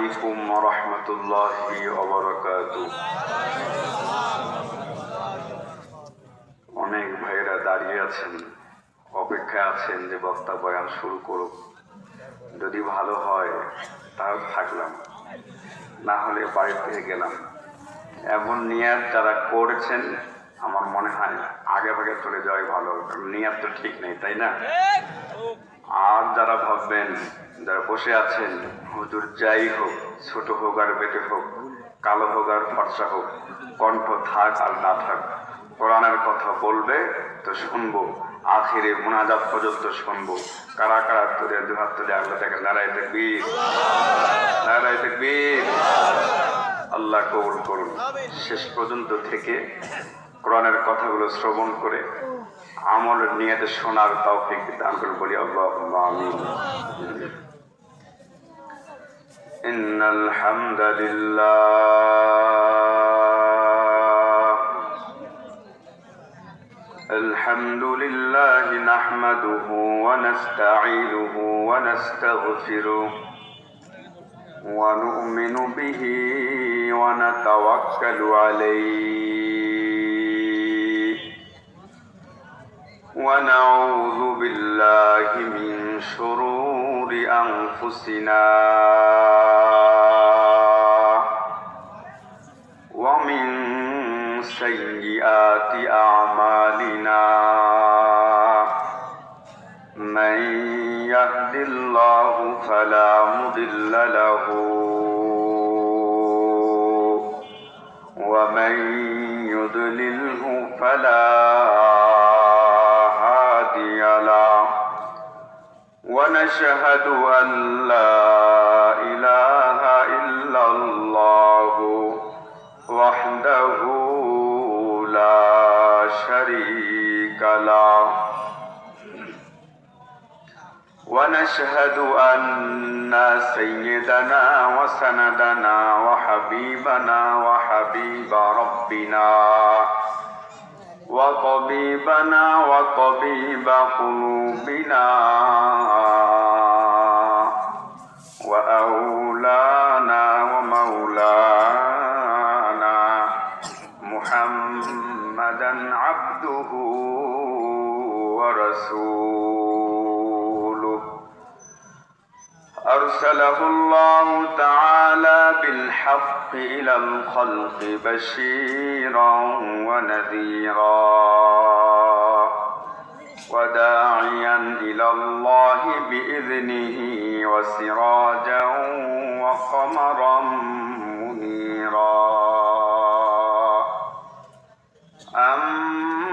আলাইকুম ওয়া রাহমাতুল্লাহি ওয়া বারাকাতুহু। অনেক ভাইরা দাঁড়িয়ে আছেন, অপেক্ষায় আছেন যে বক্তা বয়ান শুরু করুক। যদি ভালো হয় তাহলে থাকলাম, না হলে বাড়ি থেকে গেলাম। এমন নিয়াত যারা করেছেন আমার মনে হয় আগে ভাগে চলে যাওয়াই ভালো, কারণ নিয়াত তো ঠিক নেই, তাই না? আর যারা ভাববেন, যারা বসে আছেন, হুজুর যাই হোক, ছোট হোক আর বেটে হোক, কালো হোক আর ফর্সা হোক, কণ্ঠ থাক আর না থাক, কোরআনের কথা বলবে তো শুনবো, আখিরে মুনাজাত পর্যন্ত শুনবো। কারা কারা তুলে দুহাত তুলে আল্লাহ থেকে নারায়ে তাকবীর, নারায়ে তাকবীর। আল্লাহ কবুল করুন। শেষ পর্যন্ত থেকে কোরআনের কথাগুলো শ্রবণ করে আমলের নিয়তে শোনার তৌফিক দান করুন, বলি আল্লাহুম্মা আমিন। ইন্নাল হামদালিল্লাহ আলহামদুলিল্লাহি নাহমাদুহু ওয়া নাস্তাঈনুহু ওয়া নাস্তাগফিরুহু ওয়া নু'মিনু বিহি ওয়া নাতাওয়াক্কালু আলাইহি ونعوذ بالله من شرور أنفسنا ومن سيئات أعمالنا من يهد الله فلا مضل له ومن يضلله فلا ونشهد أن لا إله إلا الله وحده لا شريك له ونشهد أن سيدنا وسندنا وحبيبنا وحبيب ربنا وطبيبنا وطبيب قلوبنا وأولانا ومولانا محمدا عبده ورسوله أرسله الله تعالى بالحق إلى الخلق بشيرا ونذيرا وداعيا إلى الله بإذنه وسراجا وقمرا منيرا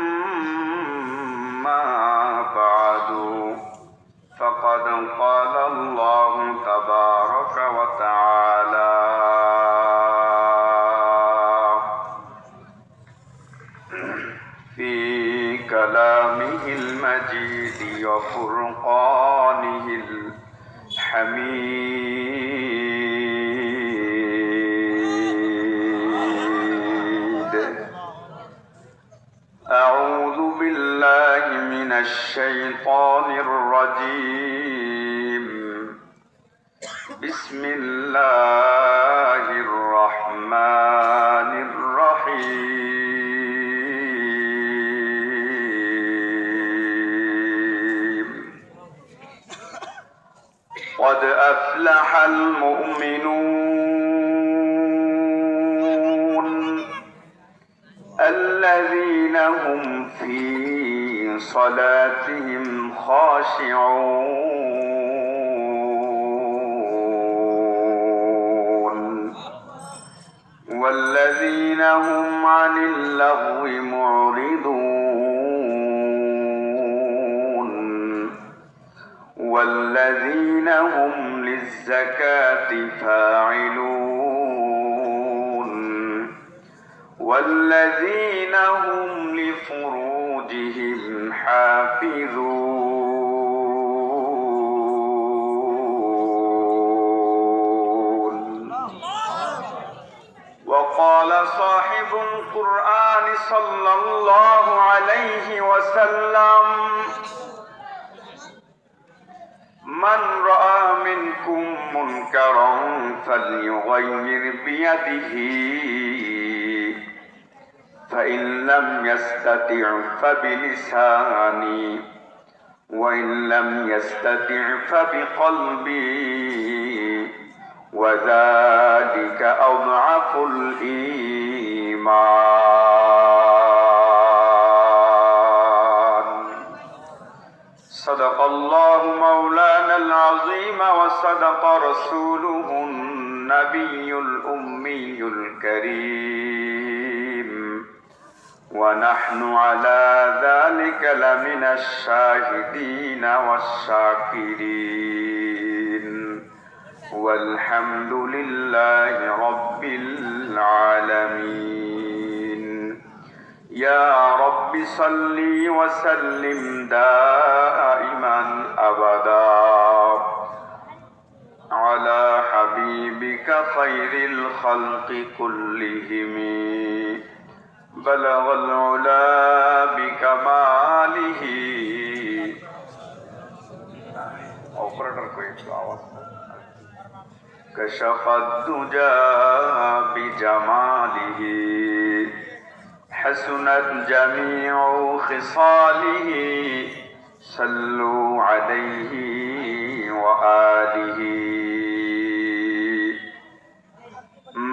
أما بعد فقد قال الله تبارك وتعالى في كلامه المجيد وفرقانه الحميد. أعوذ بالله من الشيطان الرجيم. بسم الله الرحمن الرحيم. قد أفلح المؤمنون الذين هم في صلاتهم خاشعون والذين هم عن اللغو معرضون والذين هم للزكاة فاعلون والذين هم لفروجهم حافظون. وقال صاحب القرآن صلى الله عليه وسلم: من رأى منكم منكرا فليغير بيده فإن لم يستطع فبلسانه وإن لم يستطع فبقلبه وذلك أضعف الإيمان. صدق الله مولانا العظيم وصدق رسوله النبي الأمي الكريم ونحن على ذلك لمن الشاهدين والشاكرين والحمد لله رب العالمين. يا رب صل وسلم دائما أبدا على حبيبك خير الخلق كلهم بلغ العلا بكماله كشف الدجى بجماله حسنت جميع خصاله صلوا عليه وآله.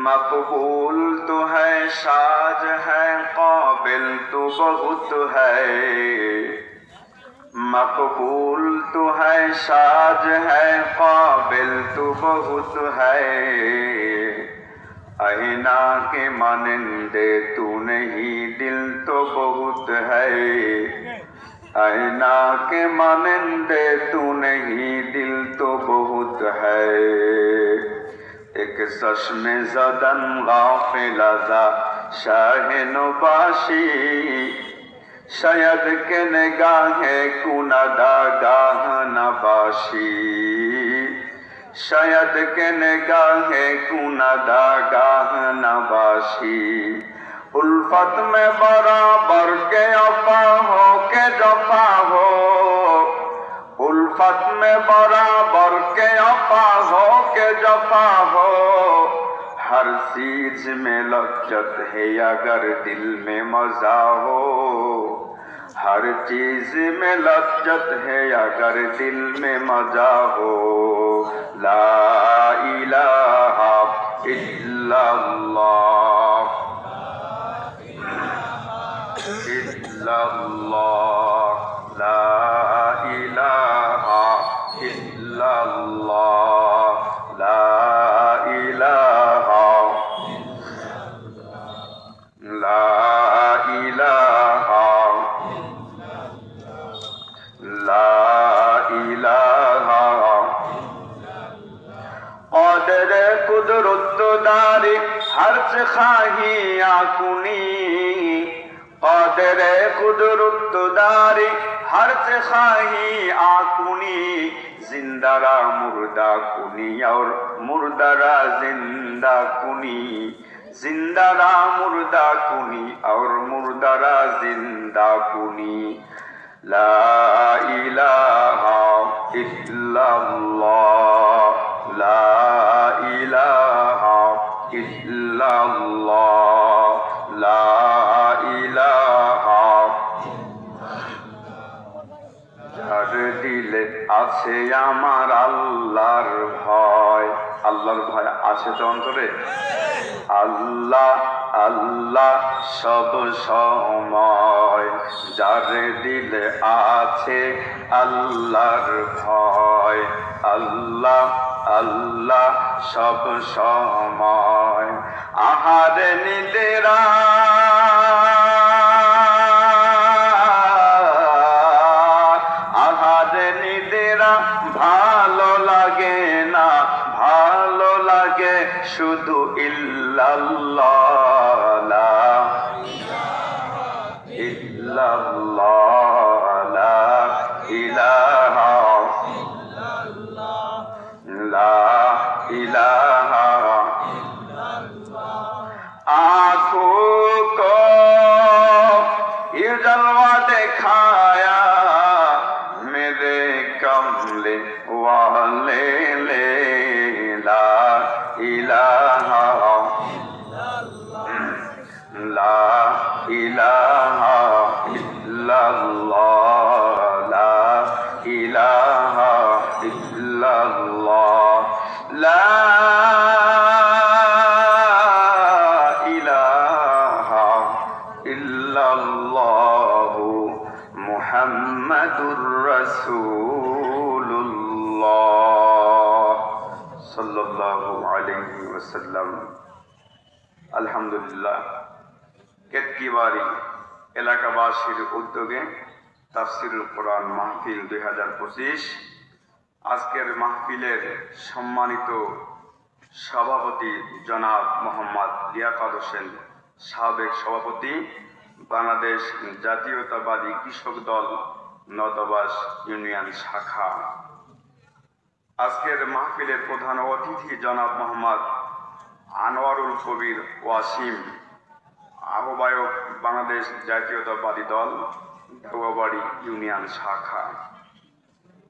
मकबूल तो है साज है काबिल तो बहुत है मकबूल तो है साज है काबिल तो बहुत है आईना के मानिंदे तू नहीं दिल तो बहुत है आईना के मानिंदे तू नहीं दिल तो बहुत है एक चश्मे ज़दन गाफिलज़ा शाहिनुबाशी शायद के निगाहे कुनदा गाह नबाशी शायद के निगाहे कुनदा गाह नबाशी उल्फत में बराबर के अफा हो के जफा हो उल्फत में बराबर के अफा हो के जफा हो हर चीज में लज्जत है अगर दिल में मजा हो हर चीज में लज्जत है अगर दिल में मजा हो ला इलाहा इल्लल्लाह इल्लल्लाह ला इलाहा इल्लल्लाह ला इलाहा ला इलाहा ला इलाहा क़ादिर कुदरत दारी हर्ज खाही आकुनी क़ादिर कुदरत दारी हर्ज खाही आकुनी जिंदारा मुर्दा कुनी और मुर्दारा जिंदा कुनी जिंदारा मुर्दा कुनी और मुर्दारा जिंदा कुनी ला इलाहा इल्लल्लाह ला इलाहा इल्लल्लाह ला इलाहा যার দিলে আছে আমার আল্লাহর ভয় আল্লাহর ভয় আছে তো অন্তরে আল্লাহ আল্লাহ সব সময় যার দিলে আছে আল্লাহর ভয় আল্লাহ আল্লাহ সব সময় আহার নিদেরা ভালো লাগে না ভালো লাগে শুধু ইল্লাল্লাহ লা ইল্লাল্লাহ লা ইলাহা লা ইলাহা आँखों को ये जलवा दिखाया मेरे कमले ইলাহা লা ইলাহা ইল্লাল্লাহ লা ইলাহা ইল্লাল্লাহ লা ইলাহা ইল্লাল্লাহ মুহাম্মাদুর রাসূলুল্লাহ সাল্লাল্লাহু আলাইহি ওয়াসাল্লাম। আলহামদুলিল্লাহ, কেতকিবাড়ি এলাকাবাসীর উদ্যোগে তাফসিরুল কোরআন মাহফিল 2025, আজকের মাহফিলের সম্মানিত সভাপতি জনাব মোহাম্মদ লিয়াকত হোসেন, সাবেক সভাপতি, বাংলাদেশ জাতীয়তাবাদী কৃষক দল নওদাবাস ইউনিয়ন শাখা। আজকের মাহফিলের প্রধান অতিথি জনাব মোহাম্মদ আনোয়ারুল কবির ওয়াসিম, আহ্বায়ক বাংলাদেশ জাতীয়তাবাদী দল দেওয়াবাড়ি ইউনিয়ন শাখা।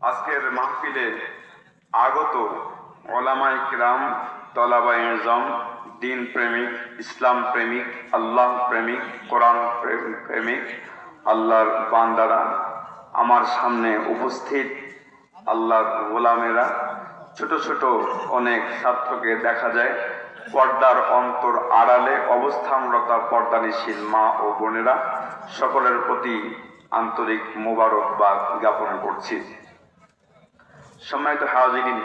আজকের মাহফিলে আগত ওলামায়ে কিরাম, তলাবায়ে ইলম, দিন প্রেমিক, ইসলাম প্রেমিক, আল্লাহ প্রেমিক, কোরআন প্রেমিক আল্লাহর বান্দারা, আমার সামনে উপস্থিত আল্লাহর গোলামেরা, ছোট ছোট অনেক ছাত্রকে দেখা যায়, পর্দার অন্তর আড়ালে অবস্থানরতা পর্দানিশীল মা ও বোনেরা, সকলের প্রতি আন্তরিক মোবারকবাদ জ্ঞাপন করছি। সম্মানিত হাজিরিন,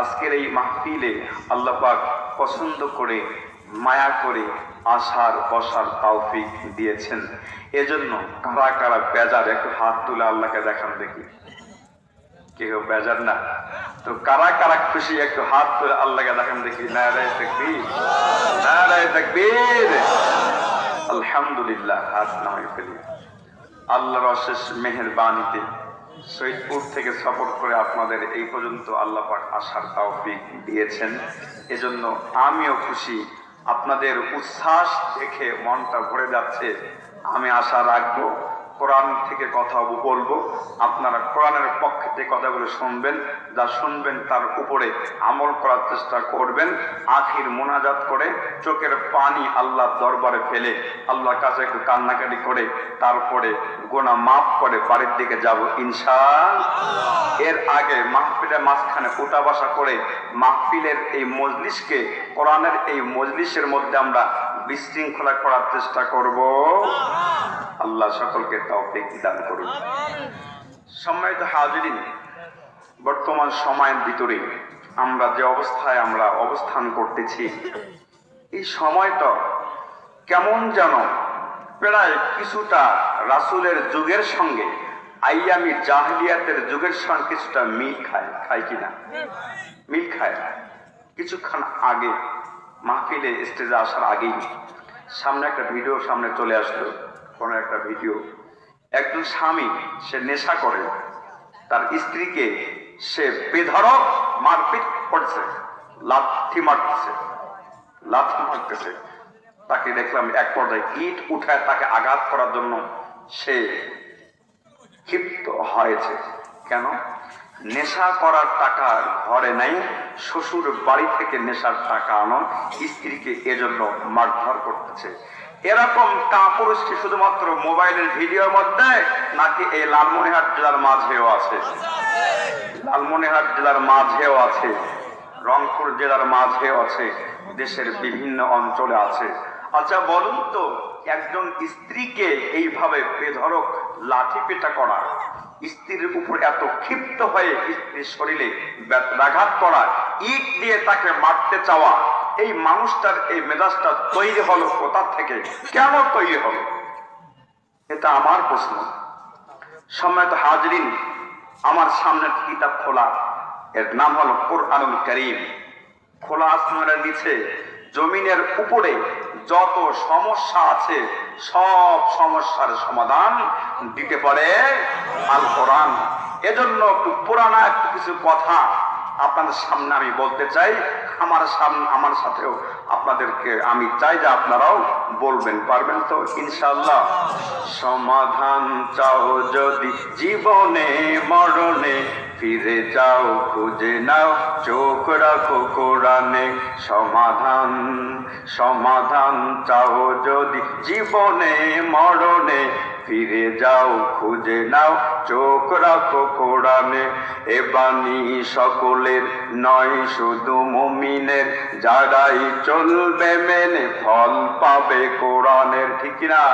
আজকের এই মাহফিলে আল্লাহ পাক পছন্দ করে, মায়া করে আসার বসার তৌফিক দিয়েছেন। এজন্য কারা কারা বেজার একটু হাত তুলে আল্লাহকে দেখান দেখি। কেউ বেজার না তো কারা কারা খুশি একটু হাত তুলে আল্লাহকে দেখান দেখি। নারায়ে তাকবীর, নারায়ে তাকবীর। আলহামদুলিল্লাহ, হাত নামাই ফেলি। আল্লাহর অশেষ মেহেরবানিতে সৈয়দপুর থেকে সফর করে আপনাদের এই পর্যন্ত আল্লাহ পাক আসার তৌফিক দিয়েছেন। এজন্য আমিও খুশি। আপনাদের উচ্ছ্বাস দেখে মনটা ভরে যাচ্ছে। আমি আশা রাখবো কোরআন থেকে কথা বলবো, আপনারা কোরআনের পক্ষে যে কথাগুলো শুনবেন, যা শুনবেন তার উপরে আমল করার চেষ্টা করবেন। আখির মোনাজাত করে চোখের পানি আল্লাহর দরবারে ফেলে আল্লাহর কাছে একটু কান্নাকাটি করে তারপরে গুনাহ মাফ করে বাড়ির দিকে যাব ইনশাআল্লাহ। এর আগে মাহফিলের মাঝখানে উঠা বসা করে মাহফিলের এই মজলিসকে, কোরআনের এই মজলিসের মধ্যে আমরা বিশৃঙ্খলা করার চেষ্টা করব। আল্লাহ সকলকে তৌফিক দান করুন। সম্মানিত হাজিরিন, বর্তমান সময়ের ভিতরে আমরা যে অবস্থায় আমরা অবস্থান করতেছি, এই সময়টা কেমন যেন প্রায় কিছুটা রাসূলের যুগের সঙ্গে, আইয়ামি জাহিলিয়াতের যুগের সঙ্গে কিছুটা মিল খায় কিনা? মিল খায়। কিছুক্ষণ আগে মাহফিলে স্টেজে আসার আগেই সামনে একটা ভিডিও সামনে চলে আসলো, কোনো একটা ভিডিও। একজন স্বামী, সে নেশা করে, তার স্ত্রীকে সে বেধড়ক মারপিট করছে, লাথি মারতেছে। তাকে দেখলাম এক পর্যায়ে ইট উঠায় তাকে আঘাত করার জন্য সে ক্ষিপ্ত হয়েছে। কেন? নেশা করার টাকা ঘরে নাই, শ্বশুর বাড়ি থেকে নেশার টাকা আনো, স্ত্রীকে এজন্য মারধর করতেছে। এরকম কাপুরুষ কি শুধুমাত্র মোবাইলের ভিডিওর মধ্যে, নাকি এই লালমনিরহাট জেলার মাঝেও আছে? লালমনিরহাট জেলার মাঝেও আছে, রংপুর জেলার মাঝেও আছে, দেশের বিভিন্ন অঞ্চলে আছে। আচ্ছা বলুন তো, একজন স্ত্রীকে এইভাবে বেধড়ক লাঠি পেটা করা, স্ত্রীর উপর এত ক্ষিপ্ত হয়ে স্ত্রীর শরীরে আঘাত করা, ইট দিয়ে তাকে মারতে চাওয়া, এই মানুষটার এই মেজাজটা তৈরি হলো কোথা থেকে? কেন তৈরি হলো? এটা আমার প্রশ্ন। সম্মানিত হাজিরিন, আমার সামনের কিতাব খোলা, এর নাম হলো কোরআনুল কারীম। খোলা আসমানের নিচে জমিনের উপরে যত সমস্যা আছে সব সমস্যার সমাধান দিতে পারে আল কোরআন। এজন্য পুরানা একটু কিছু কথা আপনাদের সামনে আমি বলতে চাই। আমার সাথেও আপনাদেরকে আমি চাই যে আপনারাও বলবেন, পারবেন তো ইনশাআল্লাহ? সমাধান চাও যদি জীবনে মরণে, ফিরে যাও খুঁজে নাও চোখ রাখো কোরআনে সমাধান সমাধান চাও যদি জীবনে মরণে ফিরে যাও খুঁজে নাও চোখ রাখো কোরআনে এ বাণী সকলের নয় শুধু মুমিনের যারাই চলবে মেনে ফল পাবে কোরআনের ঠিক না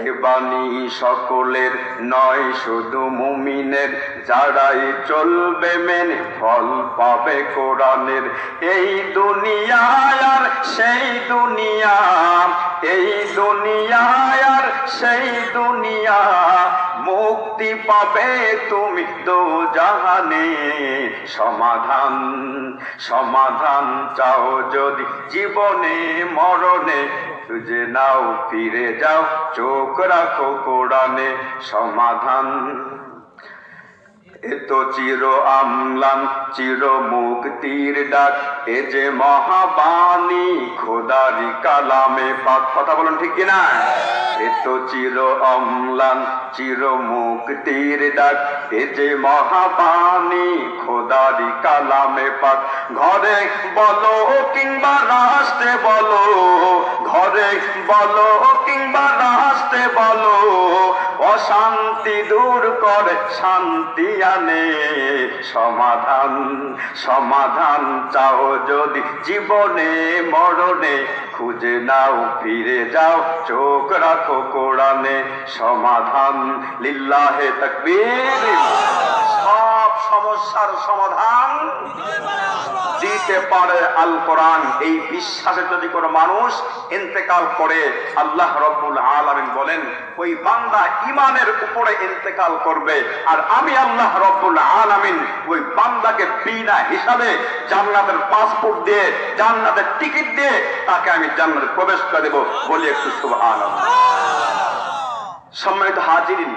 এ বাণী সকলের নয় শুধু মুমিনের যারাই চলবে মেনে ফল পাবে কোরআনের এই দুনিয়ায় আর সেই দুনিয়া এই দুনিয়ায় আর সেই দুনিয়া মুক্তি পাবে তুমি দোজাহানে সমাধান সমাধান চাও যদি জীবনে মরণে খুঁজে নাও ফিরে যাও চোখ রাখো কোরআনে সমাধান এ তো চির আমলান চির মুক্তির ডাক এ যে মহাবাণী খোদারি কালামে পাক কথা বলুন ঠিক কিনা এ তো চির অম্লান চির মুক্তির ডাক এ যে মহাবাণী খোদারি কালামে পাক ঘরে বলো কিংবা রাষ্ট্রে বলো ঘরে বলো কিংবা রাষ্ট্রে বলো অশান্তি দূর করে শান্তি আনে সমাধান সমাধান চাও যদি জীবনে মরণে খুঁজে নাও ফিরে যাও চোখ রাখো কোরআনে সমাধান লিল্লাহে তাকবীর সব সমস্যার সমাধান দিতে পারে আল কোরআন এই বিশ্বাসে যদি কোনো মানুষ ইন্তেকাল করে আল্লাহ রাব্বুল আলামিন বলেন ওই বান্দা ঈমানের উপরে ইন্তেকাল করবে আর আমি আল্লাহ রাব্বুল আলামিন ওই বান্দাকে বিনা হিসাবে জান্নাতের পাসপোর্ট দিয়ে জান্নাতের টিকিট দিয়ে তাকে আমি জান্নাতে প্রবেশ করে দেব বলি একটু সুবহানাল্লাহ সম্মানিত হাজিরিন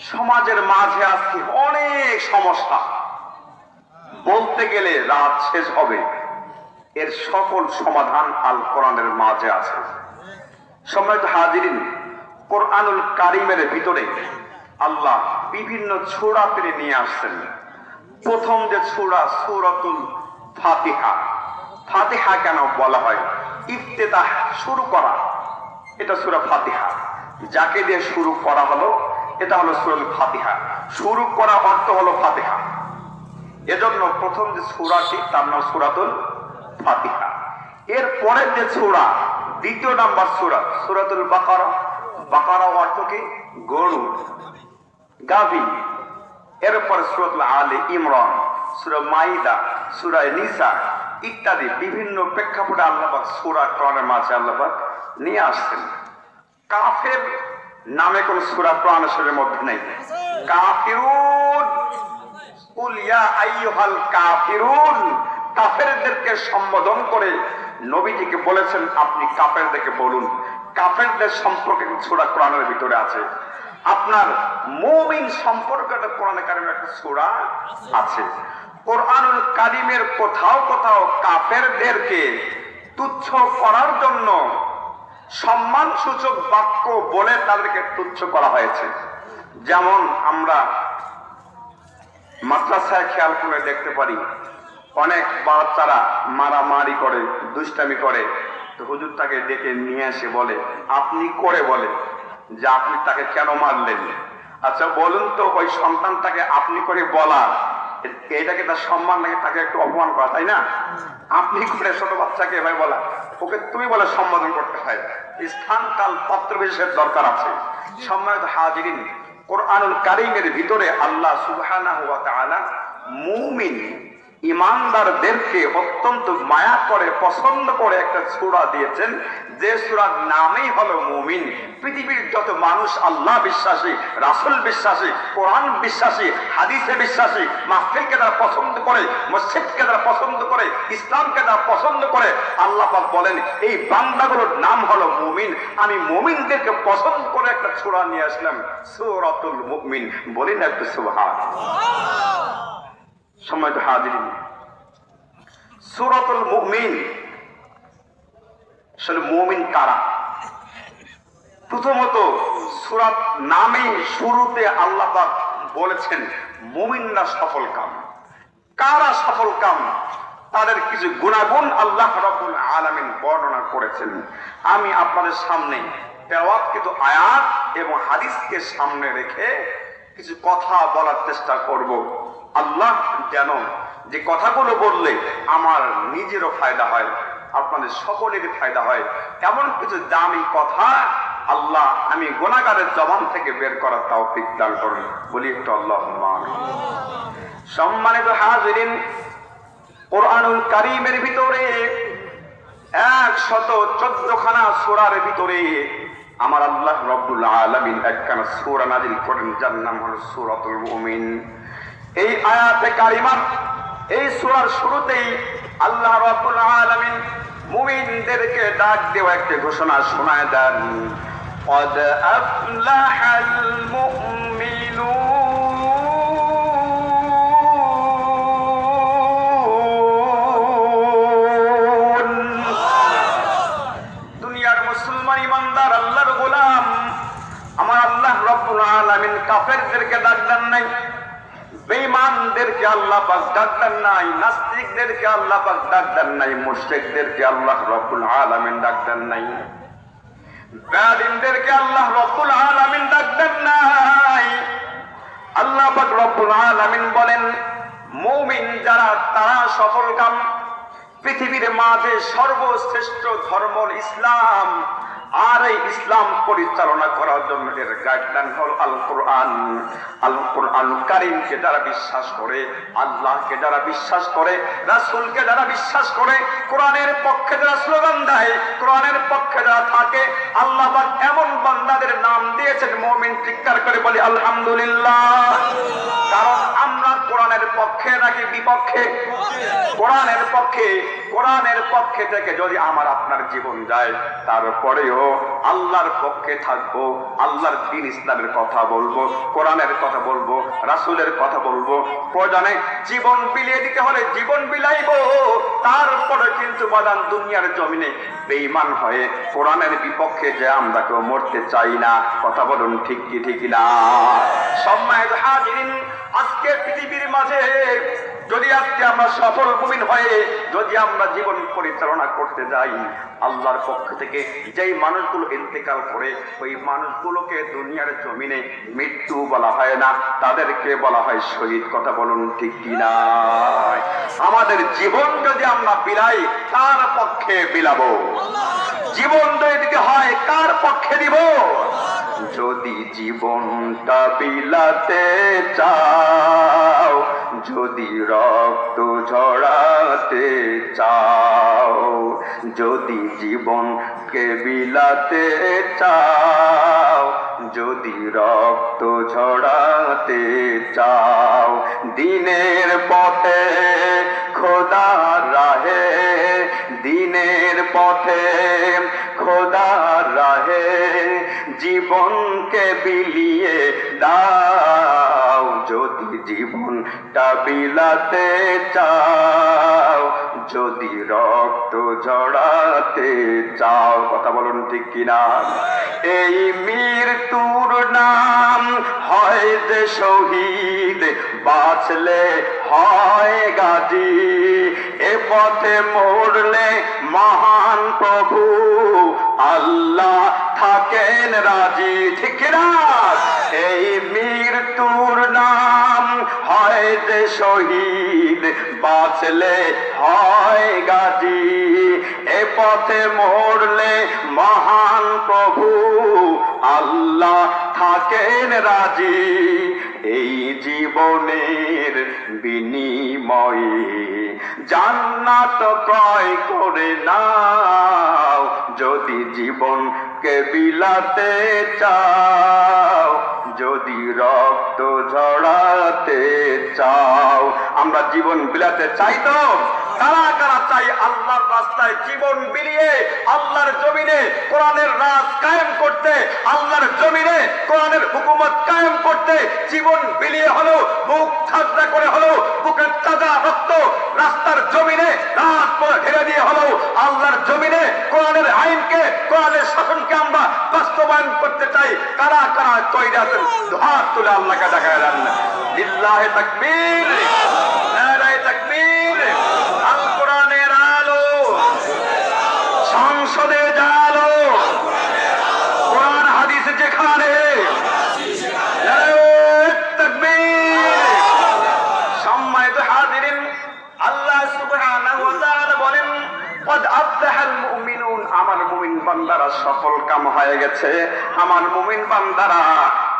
সমাজের মাঝে আজকে অনেক সমস্যা বলতে গেলে রাত শেষ হবে এর সকল সমাধান আল কোরআনের মাঝে আছে সম্মানিত হাজিরিন কোরআনুল কারীমের ভিতরে আল্লাহ বিভিন্ন সূরা তিনি নিয়ে আসছেন প্রথম যে সূরা সূরাতুল ফাতিহা ফাতিহা কেন বলা হয় ইফতিতাহ শুরু করা এটা সূরা ফাতিহা যাকে দিয়ে শুরু করা হলো এটা হলো সূরাতুল ফাতিহা শুরু করা অর্থ হলো ফাতিহা এজন্য প্রথম যে সূরাটি তার নাম সূরাতুল ফাতিহা এর পরের যে সূরা দ্বিতীয় নাম্বার সূরা সূরাতুল বাকারা বাকারা অর্থ কি গরু গাভী এরপরে সূরাতুল আলে ইমরান সূরা মাইদা সূরা নিসা ইত্যাদি বিভিন্ন প্রেক্ষাপটে আল্লাহ পাক সূরা কোরআনের মাঝে আল্লাহ পাক নিয়ে আসছেন কাফের নামে কোন সূরা কোরআনের শরীরের মধ্যে নেই কাফিরুন কুল ইয়া আইয়ুহাল কাফিরুন কাফেরদেরকে সম্বোধন করে নবীজিকে বলেছেন আপনি কাফেরদেরকে বলুন কাফেরদের সম্পর্কে সূরা কোরআনের ভিতরে আছে আপনার মুমিন সম্পর্কে কোরআনে কারিমের একটা সূরা আছে কোরআনুল কারীমের কোথাও কোথাও কাফেরদেরকে তুচ্ছ করার জন্য সম্মানসূচক বাক্য বলে তাদেরকে তুচ্ছ করা হয়েছে যেমন আমরা মাদ্রাসায় খেয়াল করে দেখতে পারি অনেক বাচ্চারা মারামারি করে দুষ্টামি করে তো হুজুর তাকে ডেকে নিয়ে এসে বলে আপনি করে বলে যে আপনি তাকে কেন মারলেন আচ্ছা বলুন তো ওই সন্তানটাকে আপনি করে বলা এটাকে তার সম্মান লাগে তাকে একটু অপমান করা তাই না আপনি করে ছোট বাচ্চাকে এভাবে বলা ওকে তুমি বলে সম্বোধন করতে হয় স্থান কাল পাত্র বিশেষের দরকার আছে সম্মানিত হাজিরিন কোরআনুল কারীমের ভিতরে আল্লাহ সুবহানাহু ওয়া তাআলা মুমিন ইমানদারদেরকে অত্যন্ত মায়া করে পছন্দ করে একটা সূরা দিয়েছেন যে সূরার নামই হলো মুমিন পৃথিবীর যত মানুষ আল্লাহ বিশ্বাসী রাসূল বিশ্বাসী কোরআন বিশ্বাসী হাদিসে বিশ্বাসী মাহফিলকে তারা পছন্দ করে মসজিদকে তারা পছন্দ করে ইসলামকে তারা পছন্দ করে আল্লাহ পাক বলেন এই বান্দাগুলোর নাম হলো মুমিন আমি মুমিনদেরকে পছন্দ করে একটা সূরা নিয়ে আসলাম সূরাতুল মুমিন বলেন একটু সুবহানাল্লাহ সম্মানিত হাজিরিন সূরাতুল মুমিন আসলে মুমিন কারা প্রথমত সূরার নামে শুরুতে আল্লাহ পাক বলেছেন মুমিনরা সফল কাম। কারা সফল কাম? তাদের কিছু গুণাগুণ আল্লাহ রাব্বুল আলামিন বর্ণনা করেছেন। আমি আপনাদের সামনে তেলাওয়াতকৃত আয়াত এবং হাদিসকে সামনে রেখে কিছু কথা বলার চেষ্টা করব। আল্লাহ যেন যে কথাগুলো বললে আমার নিজেরও ফায়দা হয়, আপনাদের সকলেরই ফায়দা হয়, এমন কিছু দামি কথা আল্লাহ আমি গুনাহগারের জবান থেকে বের করার তৌফিক দান করুন। বলি একটু আল্লাহুম্মা আমিন। সম্মানিত হাজিরিন, কোরআনুল কারীমের ভিতরে 114খানা সূরার ভিতরে আমার আল্লাহ রাব্বুল আলামিন একখানা সূরা নাযিল করেন, যার নাম হলো সূরাতুল মুমিন। এই আয়াতে কারিমার এই সূরার শুরুতেই আল্লাহ রাব্বুল আলামিন মুমিনদেরকে ডাক দেওয়া একটা ঘোষণা শোনায় দেন, قد أفلح المؤمنون। দুনিয়ার মুসলমান ইমানদার আল্লাহর গোলাম আমার আল্লাহ রাব্বুল আলামিন কাফেরদেরকে ডাক দেন নাই, বেঈমানদেরকে আল্লাহ পাক ডাক দেন নাই, নাস্তিকদেরকে আল্লাহ পাক ডাক দেন নাই, মুশরিকদেরকে আল্লাহ রাব্বুল আলামিন ডাক দেন নাই, বেঈমানদেরকে আল্লাহ রাব্বুল আলামিন ডাক দেন নাই। আল্লাহ পাক রব্বুল আলামিন বলেন মুমিন যারা তারা সফলকাম। পৃথিবীর মাঝে সর্বশ্রেষ্ঠ ধর্ম ইসলাম, আর এই ইসলাম পরিচালনা করার জন্য এর গাইডলাইন হল আল কোরআন। আল কোরআন কারীমকে যারা বিশ্বাস করে, আল্লাহকে যারা বিশ্বাস করে, রাসূলকে যারা বিশ্বাস করে, কোরআনের পক্ষে যারা স্লোগান দেয়, কোরআনের পক্ষে যারা থাকে, আল্লাহ পাক এমন বান্দাদের নাম দিয়েছেন মুমিন। চিৎকার করে বলি আলহামদুলিল্লাহ। কারণ আমরা কোরআনের পক্ষে নাকি বিপক্ষে? কোরআনের পক্ষে। কোরআনের পক্ষে থেকে যদি আমার আপনার জীবন যায়, তারপরেও আল্লাহর পক্ষে থাকবো, আল্লাহর দ্বীন ইসলামের কথা বলবো, কোরআনের কথা বলবো, রাসূলের কথা বলবো। প্রয়োজনে জীবন বিলিয়ে দিতে হলে জীবন বিলাইবো, তারপরে কিন্তু বাদান দুনিয়ার জমিনে বেঈমান হয়ে কোরআনের বিপক্ষে যে আমরা কেউ মরতে চাই না। কথা বলুন ঠিক কি ঠিক না? সম্মানিত হাজিরিন, আজকে পৃথিবীর মাঝে যদি আজকে আমরা সফল মুমিন হয়ে যদি আমরা জীবন পরিচালনা করতে যাই, আল্লাহর পক্ষ থেকে যেই মানুষগুলো ইন্তেকাল করে ওই মানুষগুলোকে দুনিয়ার জমিনে মৃত্যু বলা হয় না, তাদেরকে বলা হয় শহীদ। কথা বলুন ঠিক কি না? আমাদের জীবন যদি আমরা বিলাই, কার পক্ষে বিলাবো? জীবন যদি দিতে হয় কার পক্ষে দিব? যদি জীবনটা বিলাতে চাও, যদি রক্ত ঝরাতে চাও, যদি জীবনকে বিলাতে চাও, যদি রক্ত ঝরাতে চাও, দিনের পথে খোদার রাহে, দিনের পথে খোদার রাহে জীবনকে বিলিয়ে দাও। যদি জীবনটা বিলাতে চাও, যদি রক্ত ঝরাতে চাও। কথা বলুন ঠিক কিনা? এই মৃত্যুর নাম হয় যে শহীদ, বাঁচলে হয় গাজী, এ পথে মরলে মহান প্রভু আল্লাহ থাকেন রাজি। ঠিক না? এই মৃত্যুর নাম হয় যে শহীদ, বাঁচলে হয় গাজী, এ পথে মরলে মহান প্রভু আল্লাহ থাকেন রাজি। এই জীবনের বিনিময়ে জান্নাত ক্রয় করে নাও, যদি জীবনকে বিলাতে চাও, যদি রক্ত ঝরাতে চাও। আমরা জীবন বিলাতে চাই তো? কারা কারা চাই আল্লাহর রাস্তায় জীবন বিলিয়ে আল্লাহর জমিনে কোরআনের রাজ কায়েম করতে, আল্লাহর জমিনে কোরআনের হুকুমত কায়েম করতে জীবন বিলিয়ে হলো, বুক ঠান্ডা করে হলো, বুকের তাজা রক্ত রাস্তার জমিনে রাত পরে ঢেলে দিয়ে হলো আল্লাহর জমিনে কোরআনের আইনকে, কোরআনের শাসনকে আমরা বাস্তবায়ন করতে চাই। কারা কারা তৈরি আছেন হাত তুলে আল্লাহকে দেখায় দেন। লিল্লাহি তাকবীর, নারায়ে তাকবীর। আল কোরআনের আলো, সংসদে জালো, কোরআন হাদিস যেখানে, নারায়ে তাকবীর। সম্মানিত হাজিরিন, আল্লাহ সুবহানাহু ওয়া তাআলা বলেন قد أفلح المؤمنون, আমার মুমিন বান্দারা সফল কাম হয়ে গেছে। আমার মুমিন বান্দারা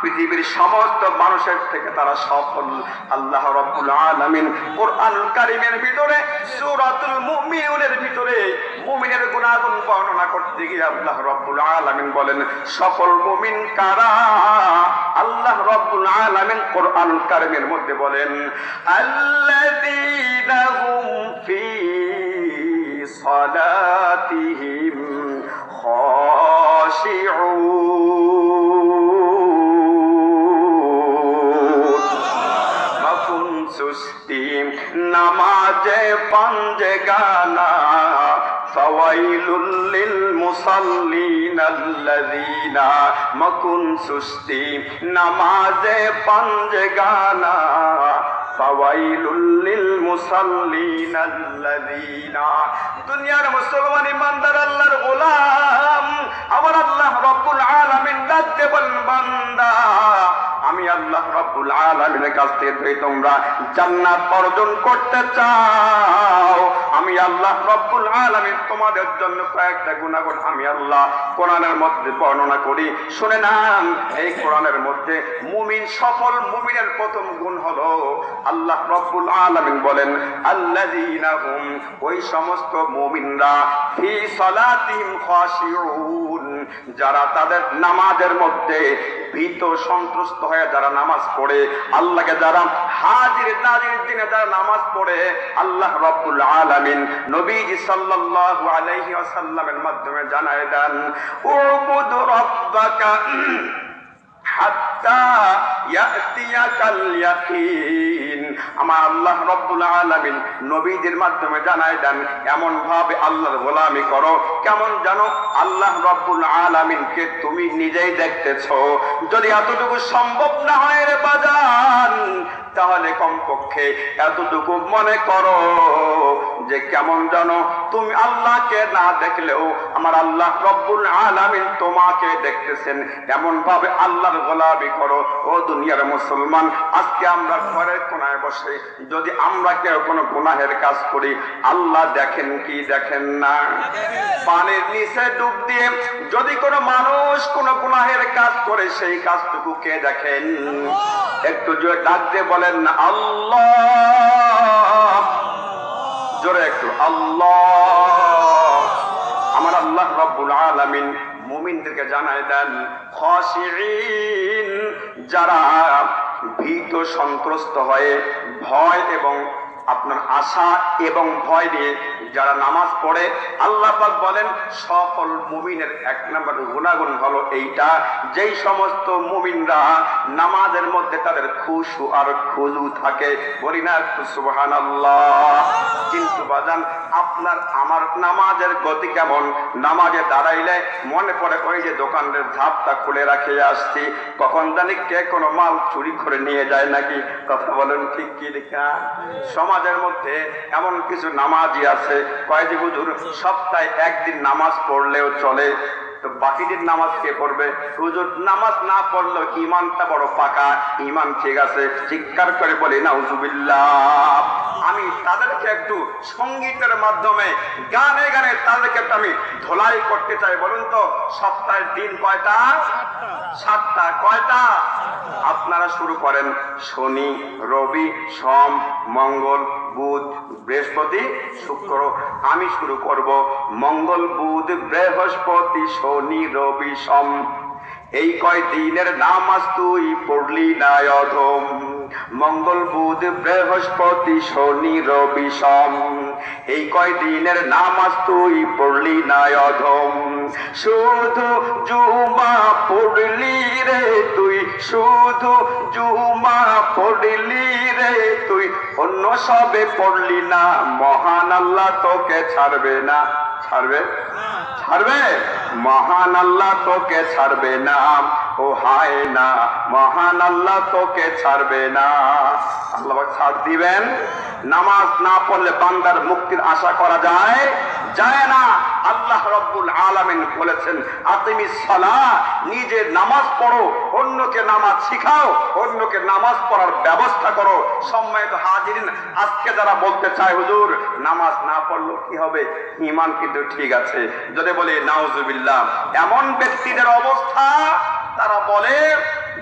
পৃথিবীর সমস্ত মানুষের থেকে তারা সফল। আল্লাহ রাব্বুল আলামিন কোরআনুল কারীমের ভিতরে সূরাতুল মুমিনুনের ভিতরে মুমিনের গুণাগুণ বর্ণনা করতে গিয়ে আল্লাহ রাব্বুল আলামিন বলেন সফল মুমিন কারা? আল্লাহ রাব্বুল আলামিন কোরআনুল কারীমের মধ্যে বলেন আল্লাযীনা হুম ফি صلاتهم خاشعون مكن سستیم نماز پنجگانا فويل للمصلين الذين مكن سستیم نماز پنجگانا ফাওয়াইলুল লিল মুসাল্লিন আল্লাযীনা। দুনিয়ার মুসলমান ইমানদার আল্লাহর গোলাম, আমার আল্লাহ রাব্বুল আলামিন ডাকতে বলেন বান্দা আমি আল্লাহ রাব্বুল আলামিনের কাছ থেকে তোমরা জান্নাত অর্জন করতে চাও, আমি আল্লাহ রাব্বুল আলামিন তোমাদের জন্য কয়েকটা গুণাগুণ আমি আল্লাহ কোরআনের মধ্যে বর্ণনা করি, শুনে নাও। এই কোরআনের মধ্যে মুমিন সফল মুমিনের প্রথম গুণ হলো আল্লাহ রাব্বুল আলামিন বলেন আল্লাযীনা হুম, ওই সমস্ত মুমিনরা ফি সালাতিহিম খাশিউন, যারা তাদের নামাজের মধ্যে ভীত সন্ত্রস্ত হয়ে যারা নামাজ পড়ে, আল্লাহকে যারা হাজির নাজির দিনে যারা নামাজ পড়ে, আল্লাহ রাব্বুল আলামিন নবীজি সাল্লাল্লাহু আলাইহি ওয়াসাল্লামের মাধ্যমে জানায় দেন উবুদ রাব্বাকা হাত্তা ইয়াতিয়াকাল ইয়াকিন। আমার আল্লাহ রাব্বুল আলামিন নবীদের মাধ্যমে জানায় দেন এমন ভাবে আল্লাহর গোলামি করো কেমন জানো আল্লাহ রাব্বুল আলামিনকে তুমি নিজেই দেখতেছো। যদি এতটুকু সম্ভব না হয় রে বাজান, তাহলে কমপক্ষে এতটুকু মনে করো যে কেমন জানো তুমি আল্লাহকে না দেখলেও আমার আল্লাহ রব্বুল আলামিন তোমাকে দেখতেছেন। এমন ভাবে আল্লাহর গোলামি করো। ও দুনিয়ার মুসলমান, আজকে আমরা ঘরের কোনায় বসে যদি আমরা কেউ কোনো গুনাহের কাজ করি, আল্লাহ দেখেন কি দেখেন না? পানির নিচে ডুব দিয়ে যদি কোনো মানুষ কোনো গুনাহের কাজ করে, সেই কাজটুকু কে দেখেন? একটু জোরে ডাক দিয়ে বলেন না আল্লাহ, জোরে একটু আল্লাহ। আমার আল্লাহ রাব্বুল আলামিন মুমিনদেরকে জানায় দেন খাশিঈন, যারা ভীত সন্ত্রস্ত হয়ে ভয় এবং আপনার আশা এবং ভয় নিয়ে যারা নামাজ পড়ে, আল্লাহ পাক বলেন সকল মুমিনের এক নম্বর গুণাগুণ হলো এইটা, যেই সমস্ত মুমিনরা নামাজের মধ্যে তাদের খুশু আর খুজু থাকে। বলি না সুবহানাল্লাহ। কিন্তু বাজান আপনার আমার নামাজের গতি কেমন? নামাজে দাঁড়াইলে মনে পড়ে ওই যে দোকানের ঝাপটা খুলে রাখে আসছি, কখন জানি কে কোনো মাল চুরি করে নিয়ে যায় নাকি। কথা বলেন ঠিক কি দেখা? সমাজের মধ্যে এমন কিছু নামাজি আছে কয় যে হুজুর সপ্তাহে একদিন নামাজ পড়লেও চলে, তো বাকি দিন নামাজ কে পড়বে? হুজুর নামাজ না পড়লেও ইমানটা বড় পাকা, ইমান ঠিক আছে। চিৎকার করে বলি নাউজুবিল্লাহ। আমি তাদেরকে একটু সঙ্গীতের মাধ্যমে গানে গানে তাদেরকে একটু আমি ধোলাই করতে চাই। বলুন তো সপ্তাহের দিন কয়টা? 7টা। কয়টা? আপনারা শুরু করেন শনি, রবি, সোম, মঙ্গল, বুধ, বৃহস্পতি, শুক্র। আমি শুরু করব মঙ্গল, বুধ, বৃহস্পতি, শনি, রবি, সোম। এই কয় দিনের নামাজ তুই পড়লি না অধম। মঙ্গল, বুধ, বৃহস্পতি, শনি, রবি, সোম। এই কয় দিনের নামাজ তুই পড়লি না অধম। শুধু জুমা পড়লি রে তুই, শুধু জুমা পড়লি রে তুই, অন্য সবে পড়লি না, মহান আল্লাহ তোকে ছাড়বে না। ছাড়বে? ছাড়বে? মহান আল্লাহ তোকে ছাড়বে না। ও হায় না, মহান আল্লাহ তোকে ছাড়বে না। আল্লাহ পাক ছাড় দিবেন? নামাজ না পড়লে বান্দার মুক্তির আশা করা যায়? যায় না। আল্লাহ রাব্বুল আলামিন বলেছেন, আতিমিস সালাহ, নিজে নামাজ পড়ো, অন্যকে নামাজ শিখাও, অন্যকে নামাজ পড়ার ব্যবস্থা করো। সম্মানিত হাজিরিন, আজকে যারা বলতে চায় হুজুর নামাজ না পড়লো কি হবে, ঈমান কিন্তু ঠিক আছে, যদি বলি নাউজুবিল্লাহ, এমন ব্যক্তিদের অবস্থা তারা বলে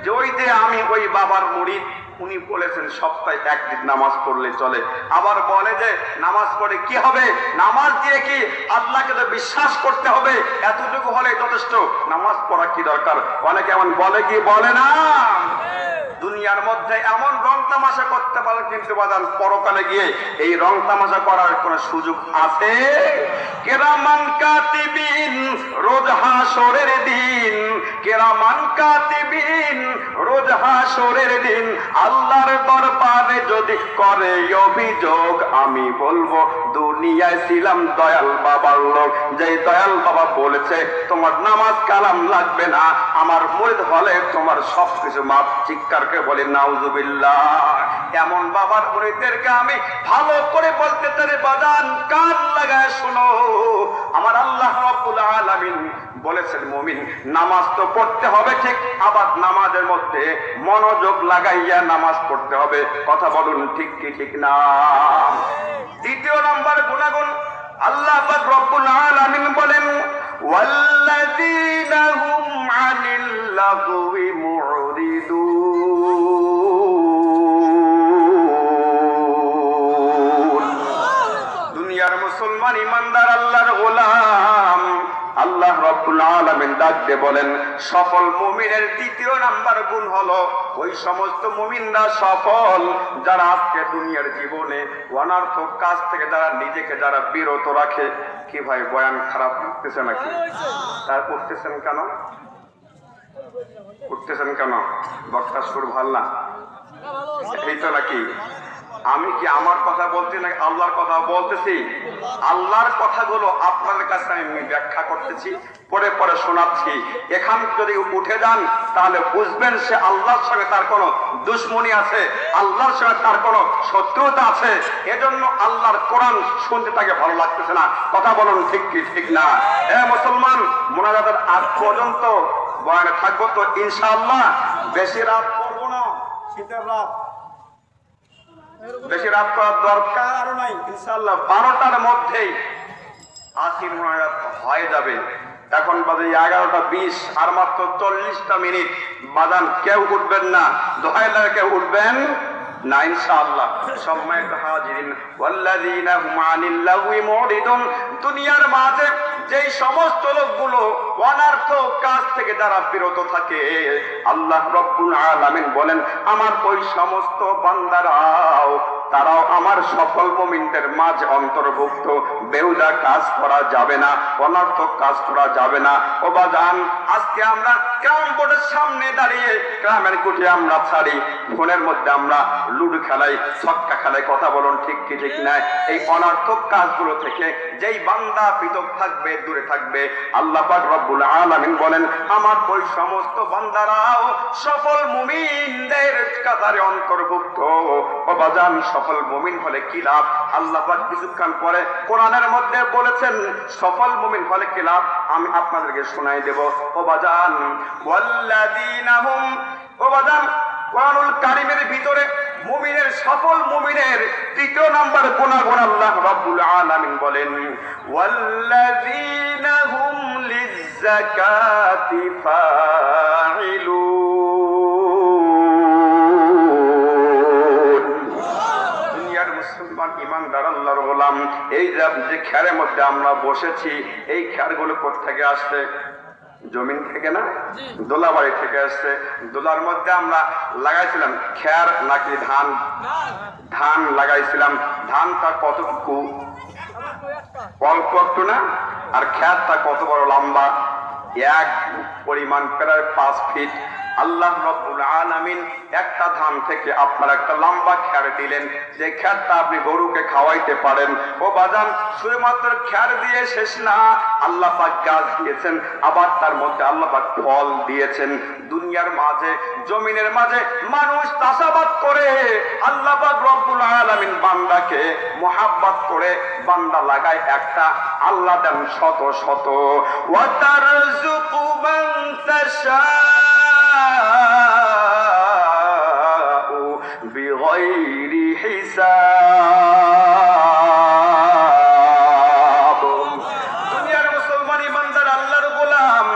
যে ওই যে আমি ওই বাবার মুরিদ, উনি বলেছেন সপ্তাহে একদিন নামাজ পড়লে চলে। আবার বলে যে নামাজ পড়ে কি হবে, নামাজ দিয়ে কি আল্লাহকে তো বিশ্বাস করতে হবে, এতটুকু হলে যথেষ্ট, নামাজ পড়া কি দরকার। অনেকে এমন বলে কি বলে না? দুনিয়ার মধ্যে এমন রং তামাশা করতে পারে, কিন্তু বাদান পরকালে গিয়ে এই রং তামাশা করার কোন সুযোগ আছে? কেরামান কাতিবিন, রোজ হাসরের দিন, কেরামান কাতিবিন, রোজ হাসরের দিন আল্লাহর দরবারে যদি করে অভিযোগ, আমি বলবো দুনিয়ায় ছিলাম দয়াল বাবার লোক, যে দয়াল বাবা বলেছে তোমার নামাজ কালাম লাগবে না, আমার মুরিদ হলে তোমার সবকিছু মাপ। চিৎকারকে বলি নাউজুবিল্লাহ। এমন বাবার মুরিদদেরকে আমি ভালো করে বলতে চাই, বাজান কান লাগায় শোনো। আমার আল্লাহ রাব্বুল আলামিন বলেছেন মুমিন নামাজ তো পড়তে হবে ঠিক, আবার নামাজের মধ্যে মনোযোগ লাগাইয়া নামাজ পড়তে হবে। কথা বলুন ঠিক কি ঠিক না? দ্বিতীয় নাম্বার গুনাহগুণ, আল্লাহ পাক রব্বুল আলামিন বলেন, ওয়াল্লাযীনা হুম আনিল লাগওয়ি মুরিদুন। দুনিয়ার মুসলমান ইমানদার আল্লাহর গোলাম, আল্লাহ রাব্বুল আলামিন ডাক দিয়ে বলেন সফল মুমিনের দ্বিতীয় নাম্বার গুণ হলো ওই সমস্ত মুমিনরা সফল যারা আজকে দুনিয়ার জীবনে অনর্থক কাজ থেকে যারা নিজেকে যারা বিরত রাখে। কি ভাই বয়ান খারাপ করতেছে নাকি? তার করতেছেন কেন? করতেছেন কেন? বক্তা সুর ভাল না এই তো নাকি? আমি কি আমার কথা বলছি নাকি আল্লাহর কথা বলতেছি? আল্লাহর কথাগুলো আপনাদের কাছে আমি ব্যাখ্যা করতেছি, পরে পরে শোনাচ্ছি। এখান যদি উঠে যান তাহলে বুঝবেন সে আল্লাহর সঙ্গে তার কোনো দুশ্মনী আছে, আল্লাহর সঙ্গে তার কোনো শত্রুতা আছে, এজন্য আল্লাহর কোরআন শুনতে তাকে ভালো লাগতেছে না। কথা বলুন ঠিক কি ঠিক না? মুসলমান, মোনাজাতের আগ পর্যন্ত বয়ানে থাকবো তো ইনশাআল্লাহ। বেশি রাত করবো না, শীতের রাত বেশি রাত করার দরকার নাই। ইনশাআল্লাহ 12টার মধ্যেই আখির মোনাজাত হয়ে যাবে। এখন বাজে 11:20, আর মাত্র 40টা মিনিট। বাজান কেউ উঠবেন না, দোহাই লাগে কেউ উঠবেন না ইনশাআল্লাহ। সম্মানিত হাজিরিন, ওয়াল্লাযীনা হুম আনিল লাগওয়ি মুরিদুন, দুনিয়ার মাঝে যেই সমস্ত লোকগুলো অনর্থক কাজ থেকে যারা বিরত থাকে, আল্লাহ রাব্বুল আলামিন বলেন আমার ওই সমস্ত বান্দারাও তারাও আমার সফল মুমিনদের মাঝে অন্তর্ভুক্ত। বেহুদা কাজ করা যাবে না, অনর্থক কাজ করা যাবে না। ও বাজান, আজকে আমরা গ্রাম বোর্ডের সামনে দাঁড়িয়ে গ্রামের কুঠে আমরা ছাড়ি, ফোনের মধ্যে আমরা লুডো খেলাই, ছক্কা খেলাই। কথা বলুন ঠিক কি ঠিক না? এই অনর্থক কাজগুলো থেকে যেই বান্দা পৃথক থাকবে, দূরে থাকবে, আল্লাহ পাক রব্বুল আলামিন বলেন আমার ওই সমস্ত বান্দারাও সফল মুমিনদের কাতারে অন্তর্ভুক্ত। ও বাজান, সফল মুমিন হলে কি লাভ? আল্লাহ পাক কিছুক্ষণ পরে কোরআনের মধ্যে বলেছেন সফল মুমিন হলে কি লাভ, আমি আপনাদেরকে শোনাই দেব। ও বাজান, ওয়াল্লাযীনা হুম, ও বাজান কোরআনুল কারীমের ভিতরে মুমিনের সফল মুমিনের তৃতীয় নাম্বার গুনাহগুণ আল্লাহ রাব্বুল আলামিন বলেন ওয়াল্লাযীনা হুম লিয-যাকাতি ফাঈলুন। দুনিয়ার মুসলমান ইমানদার আল্লাহর গোলাম, এই যে খেরের মধ্যে আমরা বসেছি, এই খেরগুলো কোথা থেকে আসছে? জমিন থেকে না, দোলাবাড়ি থেকে আসছে। দোলার মধ্যে আমরা লাগাইছিলাম খের নাকি ধান? ধান লাগাইছিলাম। ধানটা কতটুকু? অল্প একটু না? আর খেরটা কত বড় লম্বা? এক পরিমাণ প্রায় 5 ফিট। আল্লাহ রব্বুল আলামিন একটা ধান থেকে আপনার একটা লম্বা খ্যার দিলেন, যে খ্যারটা আপনি গরুকে খাওয়াইতে পারেন। ও বাজান, শুধুমাত্র খ্যার দিয়ে শেষ না, আল্লাহ পাক গাছ দিয়েছেন, আবার তার মধ্যে আল্লাহ পাক ফল দিয়েছেন। দুনিয়ার মাঝে, জমিনের মাঝে মানুষ চাষাবাদ করে, আল্লাহ পাক রব্বুল আলামিন বান্দাকে মোহাব্বত করে বান্দা লাগায় একটা, আল্লাহ দেন শত শত। ওয়া তারযুকু মান তাশাউ বিগাইরি হিসাব। দুনিয়ার মুসলমান ইমানদার আল্লাহর গোলাম,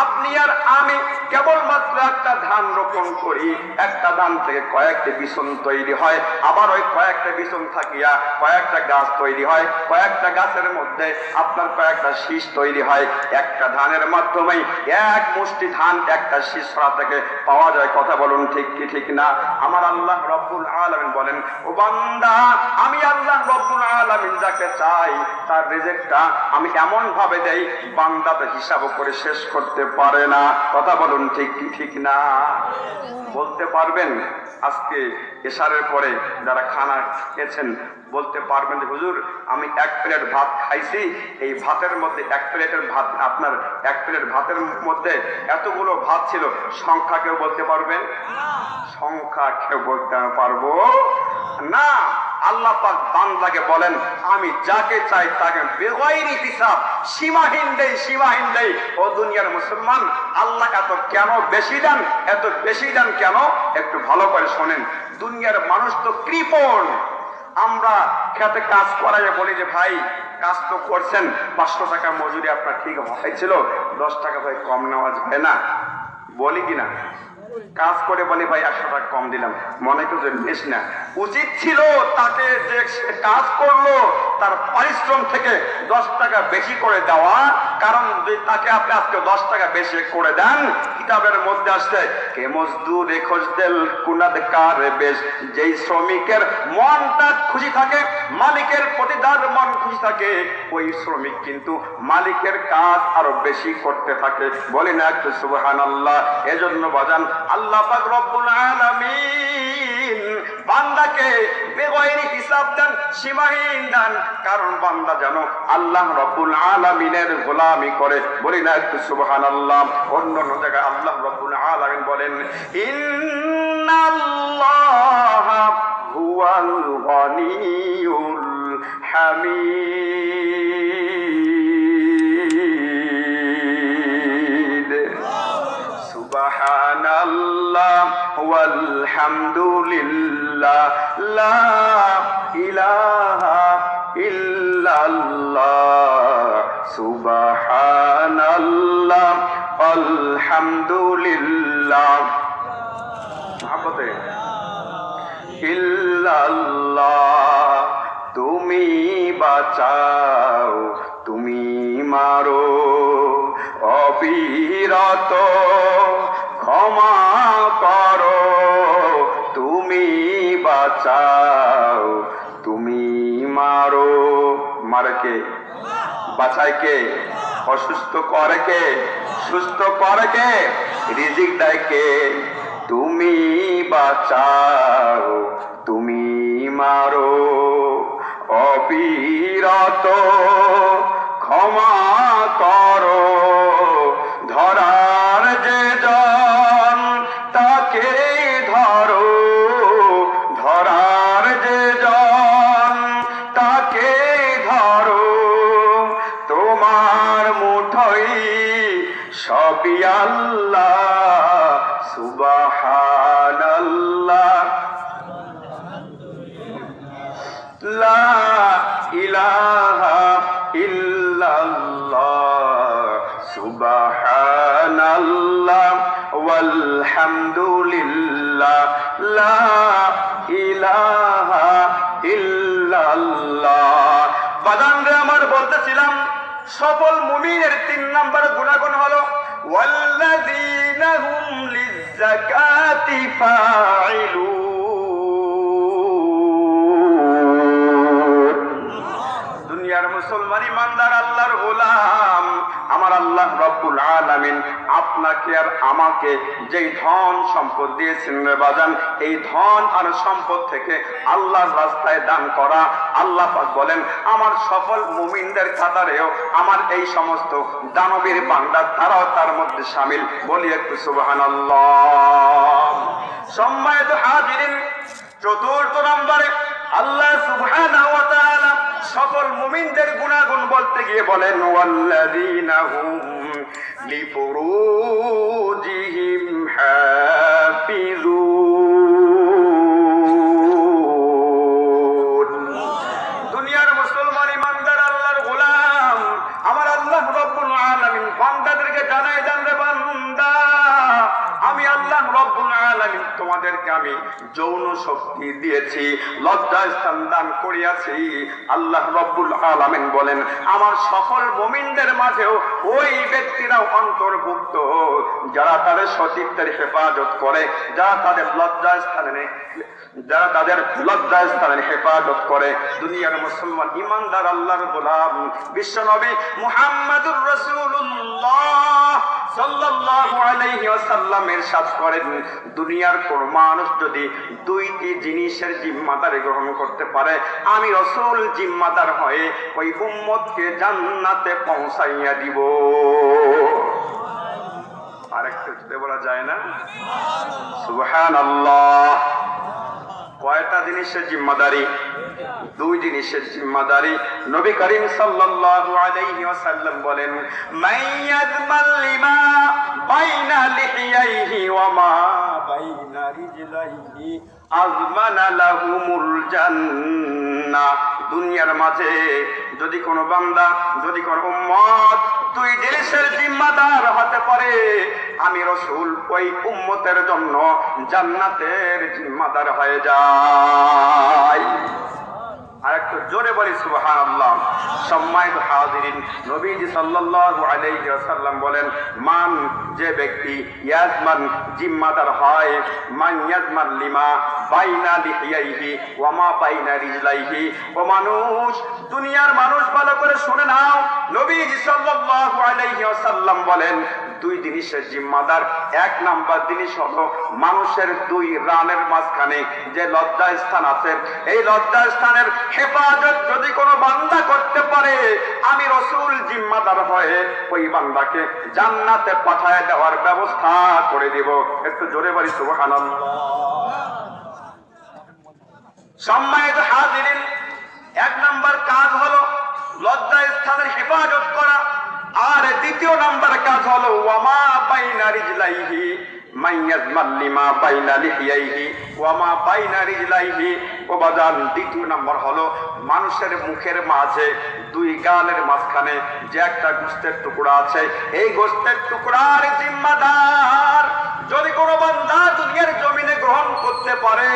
আপনি আর আমি কেবলমাত্র একটা ধান রোপণ করি, একটা ধান থেকে কয়েকটা বিছন তৈরি হয়, আবার ওই কয়েকটা বিছন থাকিয়া কয়েকটা গাছ তৈরি হয়, কয়েকটা গাছের মধ্যে আপনার কয়েকটা শীষ তৈরি হয়। একটা ধানের মাধ্যমেই এক মুষ্টি ধান একটা শীষরা থেকে পাওয়া যায়। কথা বলুন ঠিক কি ঠিক না? আমার আল্লাহ রব্বুল আলামিন বলেন, ও বান্দা, আমি আল্লাহ রব্বুল আলামিন যাকে চাই তার রিজিকটা আমি এমন ভাবে দেই, বান্দা তো হিসাব করে শেষ করতে পারে না। কথা বলুন ঠিক কি ঠিক না? বলতে পারবেন আজকে এশারের পরে যারা খানা খেয়েছেন বলতে পারবেন যে হুজুর আমি এক প্লেট ভাত খাইছি, এই ভাতের মধ্যে এক প্লেটের ভাত, আপনার এক প্লেট ভাতের মধ্যে এতগুলো ভাত ছিল, সংখ্যা কেউ বলতে পারবেন? সংখ্যা কেউ বলতে পারবো না। আল্লাহ পাক বান্দাকে বলেন, আমি যাকে চাই তাকে বেগাইরি হিসাব, সীমাহীন দেই, সীমাহীন দেই। ও দুনিয়ার মুসলমান, আল্লাহ এত কেন বেশি দেন, এত বেশি দেন কেন? একটু ভালো করে শোনেন। দুনিয়ার মানুষ তো কৃপণ। আমরা খেতে কাজ করাই বলি যে ভাই কাজ তো করছেন, 500 টাকা মজুরি আপনার ঠিক হয়েছিল, 10 টাকা ভাই কম নেওয়া যায় না, বলি কিনা? কাজ করে বলি ভাই 100 টাকা কম দিলাম, মনে করছে বেশ না। উচিত ছিল তাকে যে কাজ করলো তার পরিশ্রম থেকে 10 টাকা বেশি করে দেওয়া, কারণ যদি তাকে আপনি আজকে 10 টাকা বেশি করে দেন, কিতাবের মধ্যে আসছে কে মজদুর খোঁজ দেল কুনাদ কার বেশ, যেই শ্রমিকের মনটা খুশি থাকে, মালিকের প্রতি তার মন খুশি থাকে, ওই শ্রমিক কিন্তু মালিকের কাজ আরো বেশি করতে থাকে। বলি না একটু সুবহানাল্লাহ? এজন্য বাজান আল্লাহ পাক রব্বুল আলামিন বান্দাকে বেগাইরি হিসাব দেন, সীমাহীন দেন, কারণ বান্দা যেন আল্লাহ রব্বুল আলামিনের গোলামি করে। বলি না একটু সুবহানাল্লাহ? অন্য অন্য জায়গায় আল্লাহ রব্বুল আলামিন বলেন, ইন্নাল্লাহা হুয়াল গনিয়ুল হামিদ। সুবহানাল্লাহ ওয়ালহামদুলিল্লাহ লা ইলাহা ইল্লাল্লাহ। সুবহানাল্লাহ আলহামদুলিল্লাহ মহব্বতে ইল্লাল্লাহ। তুমি বাঁচাও, তুমি মারো, অবিরত ক্ষমা করো, তুমি বাঁচাও, তুমি মারো। মারে কে? বাঁচায় কে? অসুস্থ করে কে? সুস্থ করে কে? রিজিক দেয় কে? তুমি বাঁচাও, তুমি মারো, অবিরত ক্ষমা করো। ধরার যে জন তাকে ধরো, ধরার যে জন তাকে ধরো, তোমার মুঠোই সবই আল্লাহ। সুবহানাল্লাহ লা ইলাহা ইল্লাল্লাহ। সুবহানাল্লাহ ওয়ালহামদুলিল্লাহ লা ইলাহা ইল্লাল্লাহ। বাজানরে আমার বলতেছিলাম, সফল মুমিনের 3 নম্বর গুণাগুণ হলো ওয়াল্লাযীনা হুম লিয-যাকাতি ফাঈলুন। দুনিয়ার মুসলমান ইমানদার আল্লাহর গোলাম, আমার আল্লাহ আল্লাহ রব্বুল আলামিন আপনাকে আর আমাকে যেই ধন সম্পদ দিয়েছেন রে বাজান, এই ধন আর সম্পদ থেকে আল্লাহর রাস্তায় দান করা, আল্লাহ পাক বলেন আমার সফল মুমিনদের কাতারেও আমার এই সমস্ত দানবীর বান্দা তারাও তার মধ্যে শামিল। বলি একটু সুবহানাল্লাহ। সম্মানিত হাজিরিন, চতুর্থ নম্বরে আল্লাহ সুবহানাহু ওয়া তাআলা সফল মুমিনদের গুণাগুণ বলতে গিয়ে বলেন ওয়াল্লাযীনা হুম লিফুরুজিহিম হাফিজুন। দুনিয়ার মুসলমান ইমানদার আল্লাহর গোলাম, আমার আল্লাহ রব্বুল আলামিন বান্দাদেরকে জানায় দেন রে বান্দা, আমি আল্লাহ রব্বুল আলামিন তোমাদেরকে আমি যৌন শক্তি দিয়েছি, লজ্জা স্থান দান করিয়াছি। আল্লাহ রব্বুল আলামিন বলেন আমার সফল মুমিনদের মাঝেও ওই ব্যক্তিরাও অন্তর্ভুক্ত যারা তাদের সতীত্বের হেফাজত করে, যারা তাদের লজ্জা স্থানের হেফাজত করে। দুনিয়ার মুসলমান ইমানদার আল্লাহর গোলাম বিশ্বনবী মুহাম্মদুর রাসূলুল্লাহ সাল্লাল্লাহু আলাইহি ওয়াসাল্লাম ইরশাদ করেন দুনিয়ার কোন মানুষ যদি দুইটি জিনিসের জিম্মাদারি গ্রহণ করতে পারে, আমি রাসূল জিম্মাদার হয়ে ওই উম্মতকে জান্নাতে পৌঁছাইয়া দিব। আরেকটু যদি বলা যায় না সুবহানাল্লাহ। কয়টা জিনিসের জিম্মাদারি? দুই জিনিসের জিম্মাদারি। নবী করিম সাল্লাল্লাহু আলাইহি ওয়াসাল্লাম বলেন মাইয়াজমাল লিমা বাইনা লিহিয়াইহি ওয়া মা বাইনা রিজলাইহি আযমানা লাহুমুল জান্নাহ। দুনিয়ার মাঝে যদি কোনো বান্দা, যদি কোনো উম্মত দুই জিনিসের জিম্মাদার হতে পারে, আমি রাসূল ওই উম্মতের জন্য জান্নাতের জিম্মাদার হয়ে যাই। আরেকটু জোরে বলি সুবহানাল্লাহ। সম্মানিত হাজিরিন, নবীজি সাল্লাল্লাহু আলাইহি ওয়াসাল্লাম বলেন মান, যে ব্যক্তি ইয়াজমান জিম্মাদার হয়, মান ইয়াজমান লিমা বাইনা লিহিয়াইহি ওয়া মা বাইনা রিজলাইহি। ও মানুষ, দুনিয়ার মানুষ ভালো করে শুনে নাও, নবীজি সাল্লাল্লাহু আলাইহি ওয়াসাল্লাম বলেন দুই জিনিসের জিম্মাদার। এক নাম্বার জিনিস হলো মানুষের দুই রানের মাঝখানে যে লজ্জা স্থান আছে, এই লজ্জা স্থানের হেফাজত যদি কোনো বান্দা করতে পারে, আমি রাসূল জিম্মাদার হয়ে ওই বান্দাকে জান্নাতে পাঠায় দেওয়ার ব্যবস্থা করে দিব। একটু জোরে বলি সুবহানাল্লাহ। সম্মানিত হাজিরিন, এক নাম্বার কাজ হলো লজ্জা স্থানের হেফাজত করা, আর দ্বিতীয় নাম্বার কাজ হলো ওয়ামা বাইনা রিজলাইহি মাইয়াজমাল লিমা বাইনা লিহিয়াইহি ওয়ামা বাইনা রিজলাইহি। ও বাজান, দ্বিতীয় নাম্বার হলো মানুষের মুখের মাঝে দুই গালের মাঝখানে যে একটা গোশতের টুকরা আছে, এই গোশতের টুকরার জিম্মাদার যদি কোনো বান্দা দুনিয়ার জমিনে গ্রহণ করতে পারে,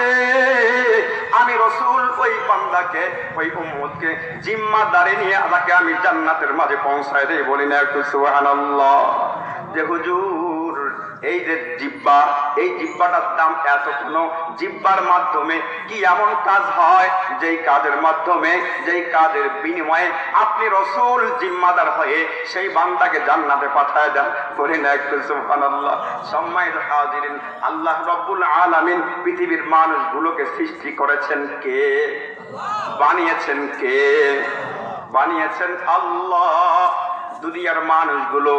আমি রাসূল ওই বান্দাকে, ওই উম্মতকে জিম্মাদারি নিয়ে তাকে আমি জান্নাতের মাঝে পৌঁছায় দেই। বলি না একটু সুবহানাল্লাহ। যে হুজুর, এই যে জিহ্বা, এই জিহ্বাটার দাম এত, কোনো জিহ্বার মাধ্যমে কি এমন কাজ হয় যেই কাজের মাধ্যমে, যেই কাজের বিনিময়ে আপনি রাসূল জিম্মাদার হয়ে সেই বান্দাকে জান্নাতে পাঠায় দেন? বলি না একটু সুবহানাল্লাহ। সম্মানিত হাজিরিন, আল্লাহ রাব্বুল আলামিন পৃথিবীর মানুষগুলোকে সৃষ্টি করেছেন কে? বানিয়েছেন কে? বানিয়েছেন আল্লাহ। দুনিয়ার মানুষগুলো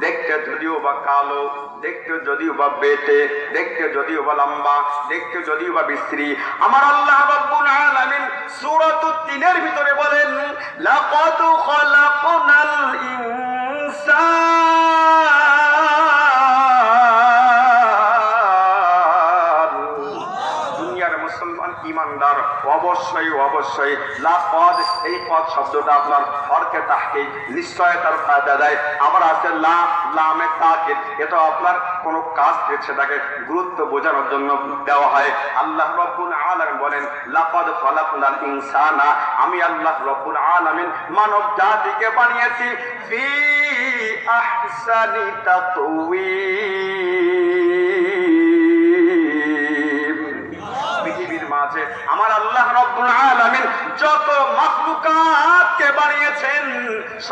দেখতে যদিও বা কালো, দেখতে যদিও বা বেটে, দেখতে যদিও বা লম্বা, দেখতে যদিও বা বিশ্রী, আমার আল্লাহ রাব্বুল আলামিন সূরাতুত তিনের ভিতরে বলেন লাকাদ খালাকনাল ইনসান। দুনিয়ার মুসলমান ইমানদার অবশ্যই অবশ্যই লাকাদ, এই পদ শব্দটা আপনার হরকে তাহকিক, নিশ্চয়তার ফায়দা দেয়। আবার আছে লামে তাকিদ, এটা আপনার কোন কাজ সেটাকে গুরুত্ব বোঝানোর জন্য দেওয়া হয়। আল্লাহ রাব্বুল আলামিন বলেন লাকাদ খালাকনাল ইনসানা, আমি আল্লাহ রাব্বুল আলামিন মানব জাতিকে বানিয়েছি ফি আহসানি তাকওয়িম। পৃথিবীর মাঝে আমার আল্লাহ রাব্বুল আলামিন যত যত মাখলুকাতকে বানিয়েছেন,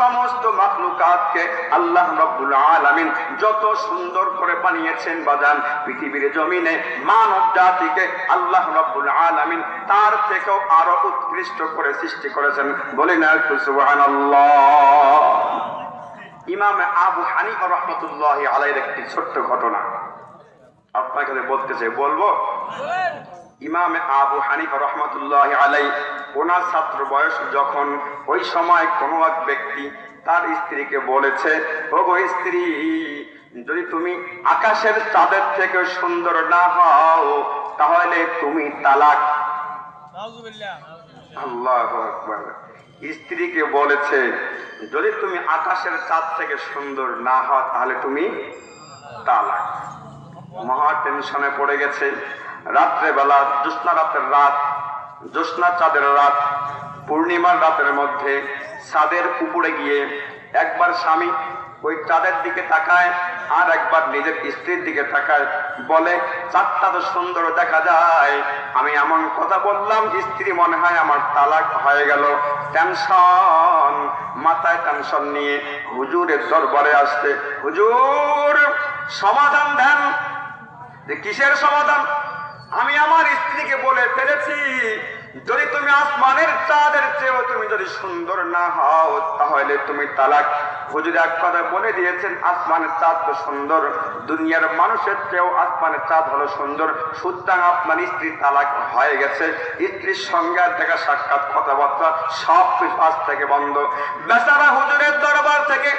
সমস্ত মাখলুকাতকে আল্লাহ রাব্বুল আলামিন যত সুন্দর করে বানিয়েছেন বাজান, পৃথিবীর জমিনে মানব জাতিকে আল্লাহ রাব্বুল আলামিন তার থেকেও আরো উৎকৃষ্ট করে সৃষ্টি করেছেন। বলি না একটু সুবহানাল্লাহ। ইমাম আবু হানিফা রাহমাতুল্লাহি আলাইহির একটি ছোট্ট ঘটনা আপনাকে বলতে চাই, বলবো? ইমাম আবু হানিফা রাহমাতুল্লাহি আলাইহি ওনার ছাত্র বয়স যখন, ওই সময় কোনো এক ব্যক্তি তার স্ত্রীকে বলেছে, ওগো স্ত্রী, যদি তুমি আকাশের চাঁদের থেকে সুন্দর না হও তাহলে তুমি তালাক। আল্লাহু আকবার। স্ত্রীকে বলেছে যদি তুমি আকাশের চাঁদ থেকে সুন্দর না হও তাহলে তুমি তালাক। মহা টেনশনে পড়ে গেছে। রাত্রেবেলা, জ্যোৎস্না রাতের রাত, জ্যোৎস্না চাঁদের রাত, পূর্ণিমার রাতের মধ্যে চাঁদের উপরে গিয়ে একবার স্বামী ওই চাঁদের দিকে তাকায়, আর একবার নিজের স্ত্রীর দিকে তাকায়, বলে চাঁদটা তো সুন্দর দেখা যায়, আমি এমন কথা বললাম স্ত্রী মনে হয় আমার তালাক হয়ে গেল। টেনশন, মাথায় টেনশন নিয়ে হুজুরের দরবারে আসতে, হুজুর সমাধান দেন। যে কিসের সমাধান? আমি আমার স্ত্রীকে বলে ফেলেছি যদি তুমি আসমানের চাঁদের চেয়েও তুমি যদি সুন্দর না হও তাহলে তুমি তালাক। হুজুর এক কথা বলে দিয়েছেন, আসমানের চাঁদ তো সুন্দর, দুনিয়ার মানুষের চেয়েও আসমানের চাঁদ হলো সুন্দর, সুতরাং আপনার স্ত্রী তালাক হয়ে গেছে। স্ত্রীর সঙ্গে দেখা সাক্ষাৎ কথাবার্তা সব কিছু আজ থেকে বন্ধ। বেচারা হুজুরের দরবার থেকে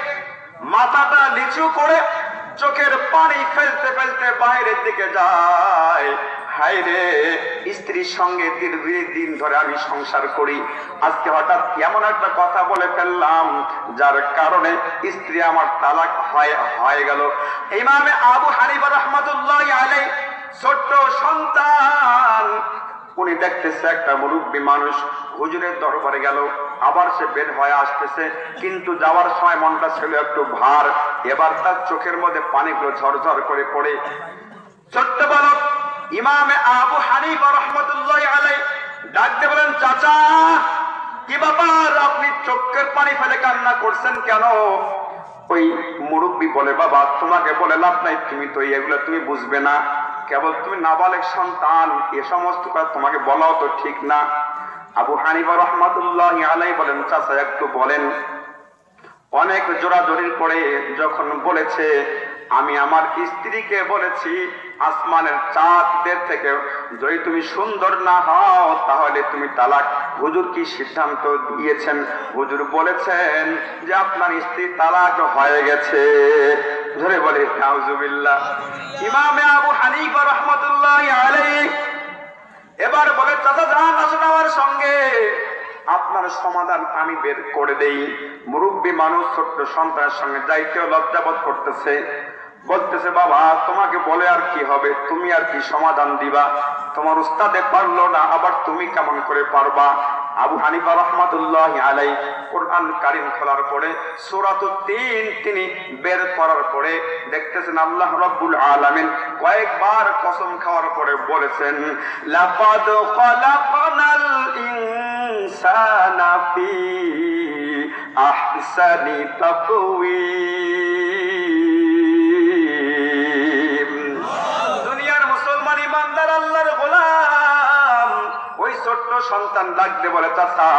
মাথাটা নিচু করে চোখের পানি ফেলতে ফেলতে বাইরের দিকে যায়। হায় রে, স্ত্রীর সঙ্গে দীর্ঘদিন ধরে আমি সংসার করি, আজকে হঠাৎ এমন একটা কথা বলে ফেললাম যার কারণে স্ত্রী আমার তালাক হয়ে গেল। ইমামে আবু হানিফা রাহমাতুল্লাহি আলাইহি ছোট্ট সন্তান, উনি দেখতেছে একটা মুরব্বী মানুষ হুজুরের দরবারে গেল, আবার সে বের হয়ে আসতেছে, কিন্তু যাওয়ার সময় মনটা ছিল একটু ভার। এবার তার চোখের মধ্যে পানিগুলো ঝরঝর করে পড়ে। ছোট্ট বালক ইমামে আবু হানিফা রাহমাতুল্লাহি আলাইহি ডাকতে বলেন, চাচা কি ব্যাপার, আপনি চোখের পানি ফেলে কান্না করছেন কেন? ওই মুরব্বী বলে, বাবা তোমাকে বলে লাভ নাই, তুমি তো এগুলো তুমি বুঝবে না, কেবল তুমি নাবালেগ সন্তান, এ সমস্ত কথা তোমাকে বলাও তো ঠিক না। আবু হানিফা রাহমাতুল্লাহি আলাইহি বলেন, চাচা একটু বলেন। অনেক জোরাজোরির পরে যখন বলেছে, আমি আমার স্ত্রীকে বলেছি আসমানের চাঁদের থেকে যদি তুমি সুন্দর না হও তাহলে তুমি তালাক। হুজুর কি সিদ্ধান্ত দিয়েছেন? হুজুর বলেছেন যে আপনার স্ত্রী তালাক হয়ে গেছে। ধরে বলে নাউজুবিল্লাহ। ইমামে আবু হানিফা রাহমাতুল্লাহি আলাইহি এবার বলে, চাচা যান আসুন আমার সঙ্গে, আপনার সমাধান আমি বের করে দেই। মুরব্বী মানুষ ছোট্ট সন্তানের সঙ্গে যাইতেও লজ্জাবোধ করতেছে, বলতেছে, বাবা তোমাকে বলে আর কি হবে, তুমি আর কি সমাধান দিবা? তোমার উস্তাদে পারলো না, আবার তুমি কেমন করে পারবা? আবু হানিফা রাহমাতুল্লাহি আলাইহি কোরআন কারীম খোলার পরে সূরাতুত তিন তিনি বের করার পরে দেখতেছেন আল্লাহ রাব্বুল আলামিন কয়েকবার কসম খাওয়ার পরে বলেছেন, লাকাদ খালাকনাল ইনসানা ফি আহসানি তাকওয়িম। দুনিয়ার মুসলমান ইমানদার আল্লাহর গোলাম ওই ছোট্ট সন্তান ডাকতে বলে, চাচা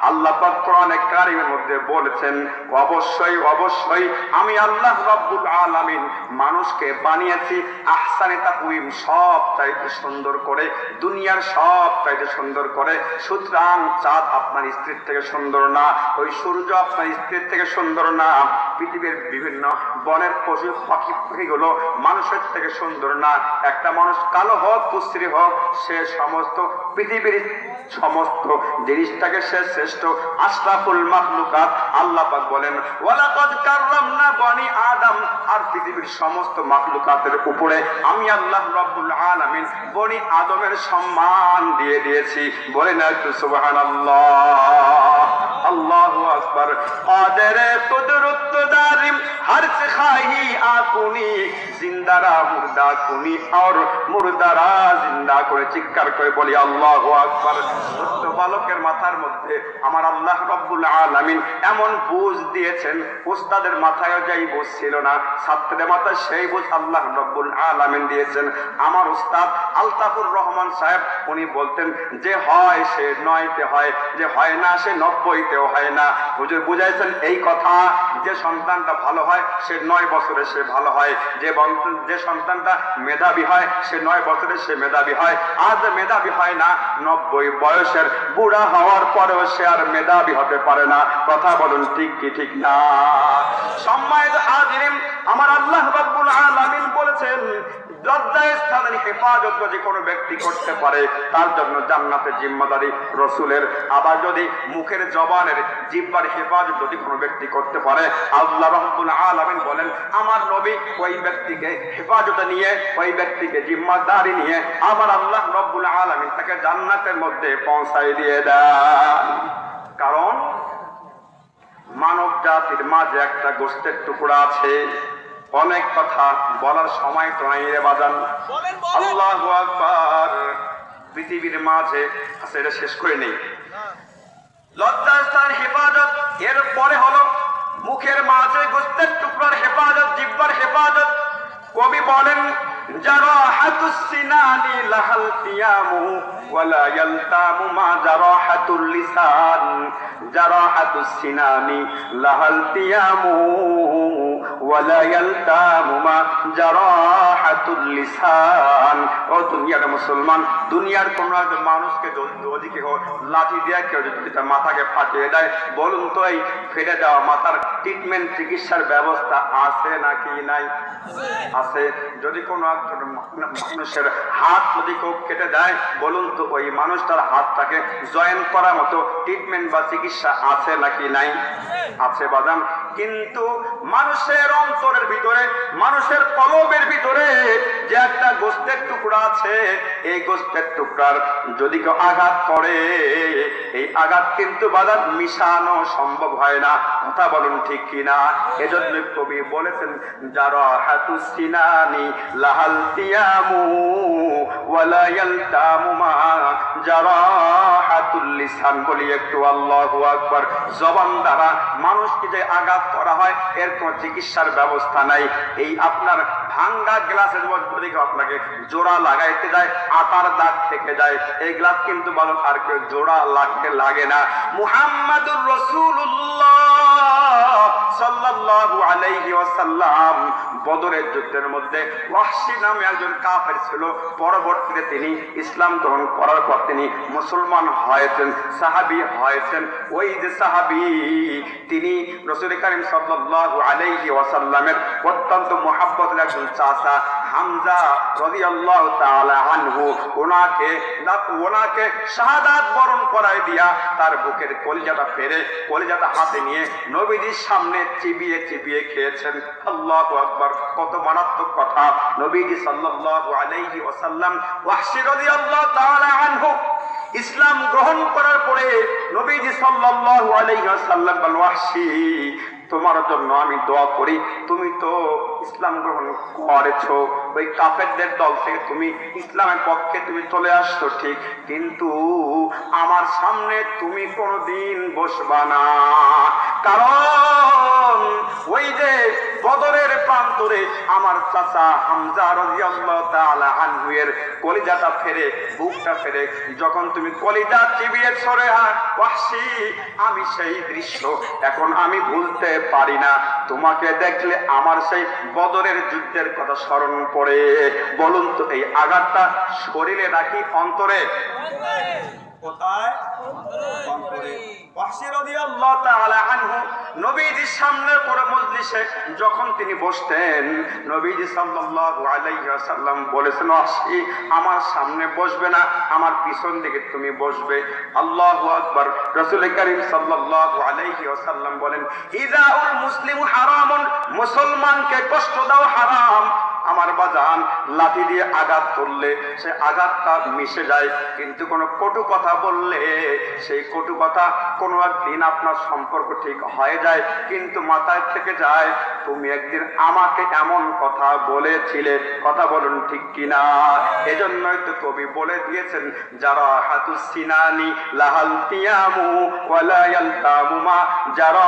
আল্লাহ পাক কোরআনে কারীমের মধ্যে বলেছেন, অবশ্যই অবশ্যই আমি আল্লাহ রাব্বুল আলামিন মানুষকে বানিয়েছি আহসানে তাকওয়িম, সব চাইতে সুন্দর করে, দুনিয়ার সব চাইতে সুন্দর করে। সুতরাং চাঁদ আপনার স্ত্রীর থেকে সুন্দর না, ওই সূর্য আপনার স্ত্রীর থেকে সুন্দর না, পৃথিবীর বিভিন্ন বনের পশু পাখিগুলো মানুষের থেকে সুন্দর না। একটা মানুষ কালো হোক কুশ্রী হোক, সে সমস্ত পৃথিবীর সমস্ত জিনিসটাকে সে শ্রেষ্ঠ, আশরাফুল মাখলুকাত। আল্লাহ পাক বলেন, ওয়ালাকাদ কাররামনা বনি আদম, আর পৃথিবীর সমস্ত মাখলুকাতের উপরে আমি আল্লাহ রাব্বুল আলামিন বনি আদমের সম্মান দিয়ে দিয়েছি। বলেন একটু সুবহানাল্লাহ। আল্লাহু আকবার। কাদের কুদরত দারিম হর সে খাহি আকুনি জিন্দারা মুর্দা কুনি আর মুর্দারা জিন্দা করে চিৎকার করে বলি আল্লাহু আকবার। ছোট্ট বালকের মাথার মধ্যে আমার আল্লাহ রব্বুল আলামিন এমন বুঝ দিয়েছেন, উস্তাদের মাথায় যাই বুঝ ছিল না, ছাত্রের মাথায় সেই বুঝ আল্লাহ রব্বুল আলামিন দিয়েছেন। আমার উস্তাদ আলতাফুর রহমান সাহেব উনি বলতেন, যে হয় সে 9তে হয়, যে হয় না সে 90তেও হয় না। হুজুর বুঝাইছেন এই কথা, যে সন্তানটা ভালো হয় সে 9 বছরে সে ভালো হয়, যে সন্তানটা মেধাবী হয় সে 9 বছরে সে মেধাবী হয়। আজ মেধাবী হয় না, 90 বয়সের বুড়া হওয়ার পরেও সে আর মেধাবী হতে পারে না। কথা বলুন ঠিক কি ঠিক না? সম্মানিত হাজিরিন, আমার আল্লাহ রাব্বুল আলামিন বলেছেন, লজ্জাস্থানের হেফাজত যদি কোনো ব্যক্তি করতে পারে তার জন্য জান্নাতের জিম্মাদারি রসুলের। আবার যদি মুখের জবানের জিহ্বার হেফাজত যদি কোনো ব্যক্তি করতে পারে, আল্লাহ রাব্বুল আলামিন বলেন আমার নবী ওই ব্যক্তিকে হেফাজতে নিয়ে, ওই ব্যক্তিকে জিম্মাদারি নিয়ে আমার আল্লাহ রাব্বুল আলামিন তাকে জান্নাতের মধ্যে পৌঁছায় দিয়ে দেন। কারণ মানব জাতির মাঝে একটা গোশতের টুকরা আছে। অনেক কথা বলার সময় তো নাই রে বাজান। আল্লাহু আকবার। পৃথিবীর মাঝে আছে, এটা শেষ করে নেই। লজ্জাস্থান হেফাজত, এর পরে হলো মুখের মাঝে গোশতের টুকরার হেফাজত, জিহ্বার হেফাজত। কবি বলেন, জারাহাতুস সিনানি লাহাল কিয়ামু ওয়ালা ইয়ালতামু মা জারাহাতুল লিসান। জারাহাতুস সিনানি লাহাল কিয়ামু ওয়ালা ইয়ালতামু মা জারাহাতুল লিসান। ও দুনিয়ার মুসলমান, দুনিয়ার কোন একজন মানুষকে যদি কেউ লাঠি দিয়ে কেউ যদি তার মাথাকে ফাটিয়ে দেয়, বলুন তো এই ফেটে দেওয়া মাথার ট্রিটমেন্ট চিকিৎসার ব্যবস্থা আছে নাকি নাই? আছে। যদি কোনো একজন মানুষের হাত যদি কেউ কেটে দেয়, বলুন তো ওই মানুষটার হাতটাকে জয়েন করার মতো ট্রিটমেন্ট বা চিকিৎসা আছে নাকি নাই? আছে বাদাম। কিন্তু মানুষের অন্তরের ভিতরে, মানুষের কলবের ভিতরে যে একটা গোশতের টুকরা আছে, এই গোশতের টুকরার যদি কেউ আঘাত করে, এই আঘাত কিন্তু বাদাম মিশানো সম্ভব হয় না। কথা বলুন ঠিক কিনা? এজন্য কবি বলেছেন, জারাহাতুস সিনানি লাহাল কিয়ামু ওয়ালা ইয়ালতামু মা জারাহাতুল লিসান। বলি একটু আল্লাহু আকবার। জবান দ্বারা মানুষকে যে আঘাত করা হয় এর কোনো চিকিৎসার ব্যবস্থা নাই। এই আপনার ভাঙ্গা গ্লাসের মধ্যে আপনাকে জোড়া লাগাইতে যায়, আটার দাগ থেকে যায়, এই গ্লাস কিন্তু বলেন আর কেউ জোড়া লাগে না। মুহাম্মাদুর রাসূলুল্লাহ সাল্লাল্লাহু আলাইহি ওয়াসাল্লাম বদরের যুদ্ধের মধ্যে ওয়াহশী নামে একজন কাফের ছিল। পরবর্তীতে তিনি ইসলাম গ্রহণ করার পর তিনি মুসলমান হয়েছেন, সাহাবী হয়েছেন। ওই যে সাহাবী, তিনি রাসূল কারীম সাল্লাল্লাহু আলাইহি ওয়াসাল্লামের অত্যন্ত মুহাব্বতের একজন চাচা হামজা রাদিয়াল্লাহু তাআলা আনহু, ওনাকে শাহাদাত বরণ করায় দিয়া তার বুকের কলিজাটা ফেরে, কলিজাটা হাতে নিয়ে নবীজির সামনে চিবিয়ে চিবিয়ে খেয়েছেন। আল্লাহু আকবার। কত মারাত্মক কথা। নবীজি সাল্লাল্লাহু আলাইহি ওয়াসাল্লাম ওয়াহশী রাদিয়াল্লাহু তাআলা আনহু ইসলাম গ্রহণ করার পরে নবীজি সাল্লাল্লাহু আলাইহি ওয়াসাল্লাম বলেন, ওয়াহশী তোমার জন্য আমি দোয়া করি, তুমি তো ইসলাম গ্রহণ করেছো, ওই কাফেরদের দল থেকে তুমি ইসলামের পক্ষে তুমি চলে আসছো ঠিক, কিন্তু আমার সামনে তুমি কোনোদিন বসবা না। কারণ ওই যে বদরের প্রান্তরে আমার চাচা হামজা রাদিয়াল্লাহু তাআলা আনহু এর কলিজাটা ফেরে, বুকটা ফেরে যখন তুমি কলিজা চিবিয়ে ছড়ে ওয়াহশী, আমি সেই দৃশ্য এখন আমি ভুলতে পারি না। তোমাকে দেখলে আমার সেই বদরের যুদ্ধের কথা স্মরণ পড়ে। বলুন তো এই আঘাতটা শরীরে নাকি অন্তরে? কোথায়? অন্তরে। ওয়াহশী রাদিয়াল্লাহু তাআলা আনহু নবীজির সামনে পড়ে মজলিসে যখন তিনি বসতেন, নবীজি সাল্লাল্লাহু আলাইহি ওয়াসাল্লাম বলেছেন, ওয়াহশী আমার সামনে বসবে না, আমার পিছন দিকে তুমি বসবে। আল্লাহু আকবার। রাসূল কারীম সাল্লাল্লাহু আলাইহি ওয়াসাল্লাম বলেন, ইযাউল মুসলিমু হারামুন, মুসলমানকে কষ্ট দাও হারাম। আমার বাজান লাঠি দিয়ে আঘাত করলে সে আঘাতটা মিশে যায়, কিন্তু কোনো কটু কথা বললে সেই কটু কথা কোনো একদিন আপনার সম্পর্ক ঠিক হয়ে যায়, কিন্তু মাথায় থেকে যায় তুমি একদিন আমাকে এমন কথা বলেছিলে। কথা বলুন ঠিক কিনা? এজন্যই তো কবি বলে দিয়েছেন, যারা হাতুস সিনানি লাহাল তিয়ামু ওয়ালা ইয়ালতামু মা যারা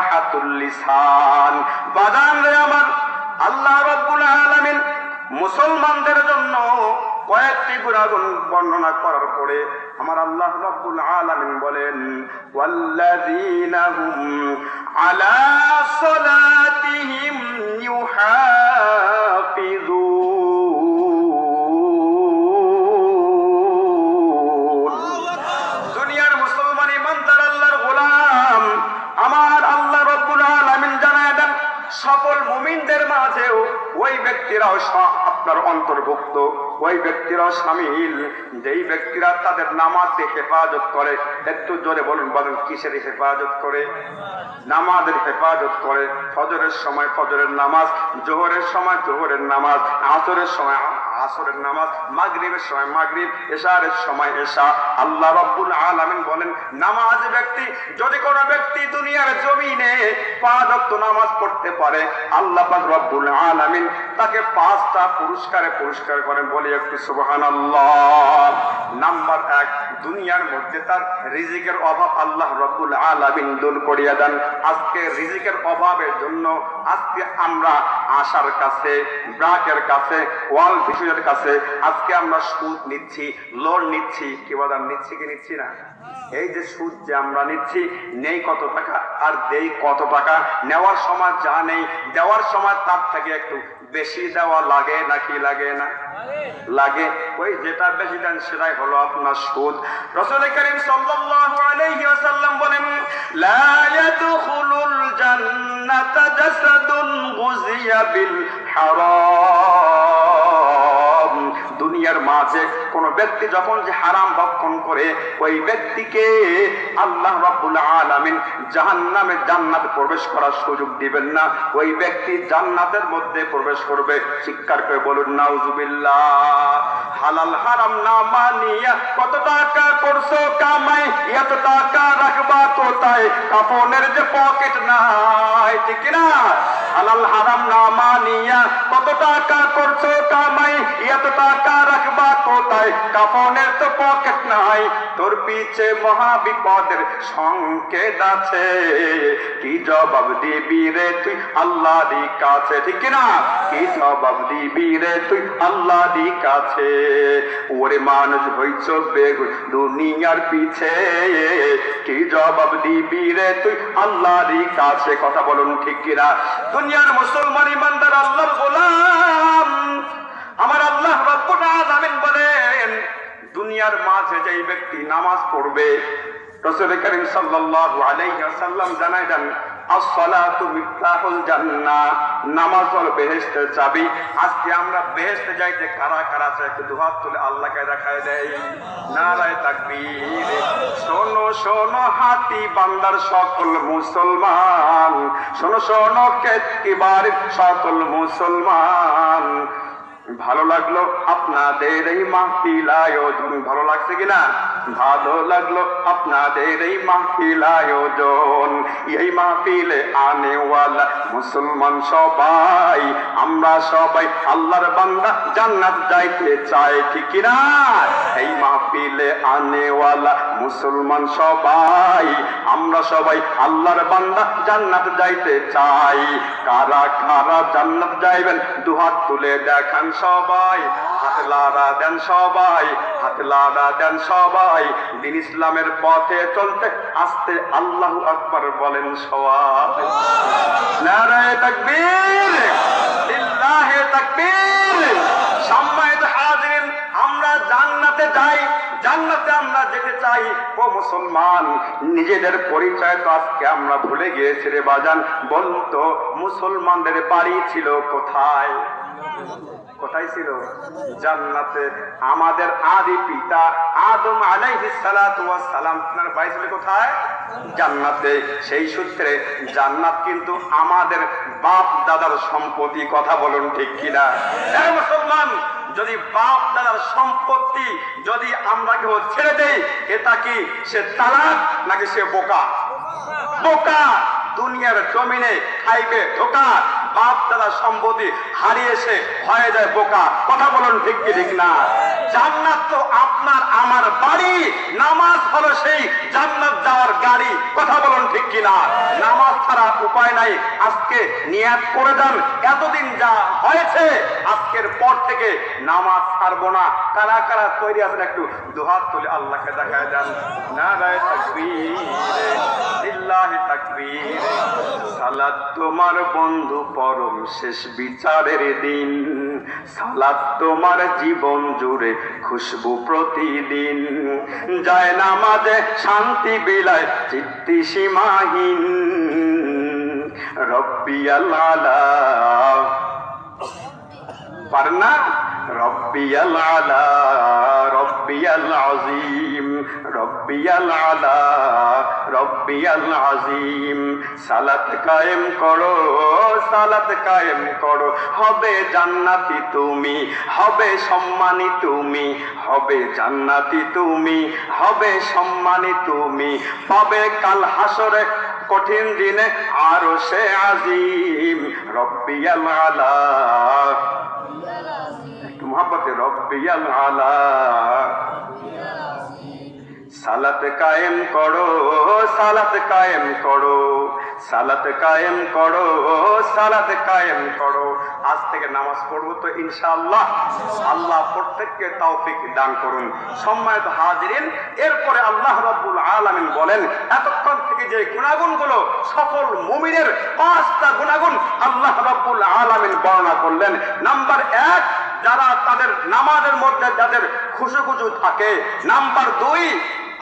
হাতুল লিসান। বাজান রে আমার, আল্লাহ রাব্বুল আলামিন মুসলমানদের জন্য কয়েকটি গুণাগুণ বর্ণনা করার পরে আমার আল্লাহ রাব্বুল আলামিন বলেন, ওয়াল্লাযীনা হুম আলা সালাতিহিম ইউহাফিযুন। দুনিয়ার মুসলমান ইমানদার আল্লাহর গোলাম আমার আল্লাহ রাব্বুল আলামিন জানায় দেন, সকল মুমিনদের মাঝেও ওই ব্যক্তিরাও আপনার অন্তর্ভুক্ত, ওই ব্যক্তিরাও শামিল যেই ব্যক্তিরা তাদের নামাজে হেফাজত করে। একটু জোরে বলুন, বলেন কিসের হেফাজত করে? নামাজের হেফাজত করে। ফজরের সময় ফজরের নামাজ, জোহরের সময় জোহরের নামাজ, আসরের সময় আসরের নামাজ, মাগরিবের সময় মাগরিব, এশারের সময় এশা। আল্লাহ রাব্বুল আলামিন বলেন, নামাজ ব্যক্তি যদি কোনো ব্যক্তি দুনিয়ার জমিনে 5 ওয়াক্ত নামাজ পড়তে পারে, আল্লাহ পাক রব্বুল আলামিন তাকে 5টা পুরস্কারে পুরস্কার করেন। বলি একটু সুবহানাল্লাহ। নাম্বার 1, দুনিয়ার মধ্যে তার রিজিকের অভাব আল্লাহ রাব্বুল আলামিন দূর করিয়ে দেন। আজকে রিজিকের অভাবের জন্য আজকে আমরা আশার কাছে, ব্রাকের কাছে, ওয়াল ভিশনের কাছে আজকে আমরা সুদ নিচ্ছি, লোন নিচ্ছি। কি বাদাম নিচ্ছি কি নিচ্ছি না? এই যে সুদ যে আমরা নিচ্ছি, নেই কত টাকা আর দেই কত টাকা। নেওয়ার সময় যা নেই, দেওয়ার সময় তার থেকে একটু বেশি দেওয়া লাগে নাকি লাগে না? লাগে। ওই যেটা বেশি দেন সেটাই হলো আপনার সুদ। রাসূল কারীম সাল্লাল্লাহু আলাইহি ওয়াসাল্লাম বলেন, লা ইয়াদখুলুল জান্নাতা জাসাদুন গুযিয়া বিল হারাম। দুনিয়ার মাঝে কোন ব্যক্তি যখন যে হারাম ভক্ষণ করে, ওই ব্যক্তিকে আল্লাহ রাব্বুল আলামিন জাহান্নামে জান্নাতে প্রবেশ করার সুযোগ দিবেন না। ওই ব্যক্তি জান্নাতের মধ্যে প্রবেশ করবে। চিৎকার করে বলুন নাউজুবিল্লাহ। হালাল হারাম না মানিয়া কত টাকা করছো কামাই, এত টাকা রাখবা কোথায়? কাফনের যে পকেট নাই, ঠিক না? হালাল হারাম না মানিয়া কত টাকা করছো কামাই, এত টাকা রাখবা কোথায়? কাফনের তো পকেট নাই। তোর পিছে মহা বিপদের সংকেত আছে, কি জবাব দিবি রে তুই আল্লাহর কাছে? ঠিক না? কি জবাব দিবি রে তুই আল্লাহর কাছে? ওরে মানুষ হইছ বেগুন দুনিয়ার পিছে, কি জবাব দিবি রে তুই আল্লাহর কাছে? কথা বলুন ঠিক কিনা? দুনিয়ার মুসলমান ইমানদার আল্লাহর গোলাম আমার আল্লাহ রাব্বুল আলামিন বলেন, দুনিয়ার মাঝে যেই ব্যক্তি নামাজ পড়বে, রাসূল কারীম সাল্লাল্লাহু আলাইহি ওয়াসাল্লাম জানায় দেন, as-salatu miftahul জান্নাহ, নামাজ হলো বেহেশতের চাবি। আজকে আমরা বেহেশতে যাইতে কারা কারা চাই? একটু দুহাত তুলে আল্লাহকে দেখায় দেয়। নারায়ে তাকবীর। শোনো শোনো হাতি বান্দার সকল মুসলমান, শোনো শোনো কেতকিবারের সকল মুসলমান। ভালো লাগলো আপনাদের এই মাহফিল আয়োজন? ভালো লাগছে কিনা? ভালো লাগলো আপনাদের এই মাহফিল আয়োজন। এই মাহফিলে আনেওয়ালা মুসলমান সবাই, আমরা সবাই আল্লাহর বান্দা, জান্নাত যাইতে চাই, ঠিক কিনা? এই মাহফিলে আনেওয়ালা মুসলমান সবাই, আমরা সবাই আল্লাহর বান্দা, জান্নাত যাইতে চাই। কারা কারা জান্নাত যাইবেন দুহাত তুলে দেখান সবাই। হাত লাড়া দেন সবাই, হাত লাড়া দেন সবাই। দিন ইসলামের পথে চলতে আস্তে আল্লাহু আকবার বলেন সবাই। নারায়ে তাকবীর, লিল্লাহি তাকবীর। সম্মানিত হাজিরিন, আমরা জান্নাতে যাই, জান্নাতে আমরা যেতে চাই। ও মুসলমান, নিজেদের পরিচয় তো আজকে আমরা ভুলে গিয়েছি রে বাজান। বলতো মুসলমানদের বাড়ি ছিল কোথায়? কোথায় ছিল? জান্নাতে। আমাদের আদি পিতা আদম আলাইহিস সালাতু ওয়াস সালাম তার বাড়ি ছিল কোথায়? জান্নাতে। সেই সূত্রে জান্নাত কিন্তু আমাদের বাপ দাদার সম্পত্তি। কথা বলুন ঠিক কিনা? মুসলমান, যদি বাপ দাদার সম্পত্তি যদি আমরা কেউ ছেড়ে দেই, এটা কি সে তালাক নাকি সে বোকা? বোকা। দুনিয়ার জমিনে খাইবে ধোকা, বাপ দাদা সম্পত্তি হারিয়ে সে হয়ে যায় বোকা। কথা বলুন ঠিক কি ঠিক না? জান্নাত তো আপনার আমার বাড়ি, নামাজ হলো সেই জান্নাত যাওয়ার গাড়ি। কথা বলুন ঠিক কিনা? নামাজ ছাড়া উপায় নাই। আজকে নিয়াত করে দেন, এতদিন যা হয়েছে আজকের পর থেকে নামাজ ছাড়বো না। কারা কারা তৈরি আছেন একটু দুহাত তুলে আল্লাহকে দেখায় দেন। নারায়ে তাকবীর, লিল্লাহি তাকবীর। সালাত তোমার বন্ধু পরম শেষ বিচারের দিন, সালাত তোমার জীবন জুড়ে খুশবু প্রতিদিন, যায় নামাজে শান্তি বিলায় চিত্তি সীমাহীন। রব্বিয়াল আলা, পারনা? রব্বিয়াল আলা, রব্বিয়াল আযীম, রব্বিয়াল আলা, রব্বিয়াল আযীম। সালাত কায়েম করো, সালাত কায়েম করো, হবে জান্নাতি তুমি, হবে সম্মানী তুমি, হবে জান্নাতি তুমি, হবে সম্মানী তুমি, পাবে কাল হাসরে কঠিন দিনে আরশে আজিম। রব্বিয়াল আলা, মোহাম্মতে রব্বিয়াল আলা। সালাত কায়েম করো, সালাত কায়েম করো, সালাত কায়েম করো, সালাত কায়েম করো। আজ থেকে নামাজ পড়বো তো ইনশাআল্লাহ। আল্লাহ প্রত্যেককে তৌফিক দান করুন। সম্মানিত হাজিরিন, এরপরে আল্লাহ রাব্বুল আলামিন বলেন, এতক্ষণ থেকে যে গুণাগুণগুলো সফল মুমিনের 5টা গুণাগুণ আল্লাহ রাব্বুল আলামিন বর্ণনা করলেন। নাম্বার 1, যারা তাদের নামাজের মধ্যে যাদের খুশু থাকে। নাম্বার 2,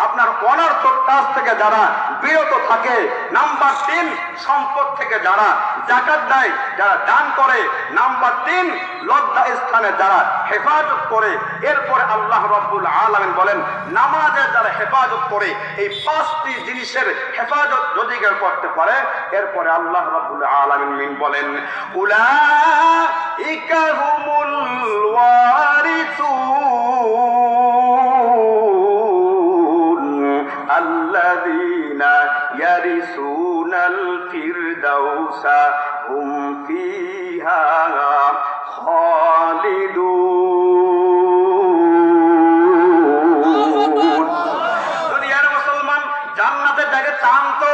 আপনার অনর্থক কাজ থেকে যারা বিরত থাকে। নাম্বার 3, সম্পদ থেকে যারা যাকাত দেয়, যারা দান করে। নাম্বার 3, লজ্জা স্থানে যারা হেফাজত করে। এরপরে আল্লাহ রাব্বুল আলামিন বলেন, নামাজের যারা হেফাজত করে, এই 5টি জিনিসের হেফাজত যদি কেউ করতে পারে, এরপরে আল্লাহ রাব্বুল আলামিন বলেন, উলাইকা হুমুল ওয়ারিসুন আল্লাযীনা ইয়ারিসুনাল ফিরদাউসা হুম ফিহা খালিদুন। দুনিয়ার মুসলমান জান্নাতের জায়গায় চান তো?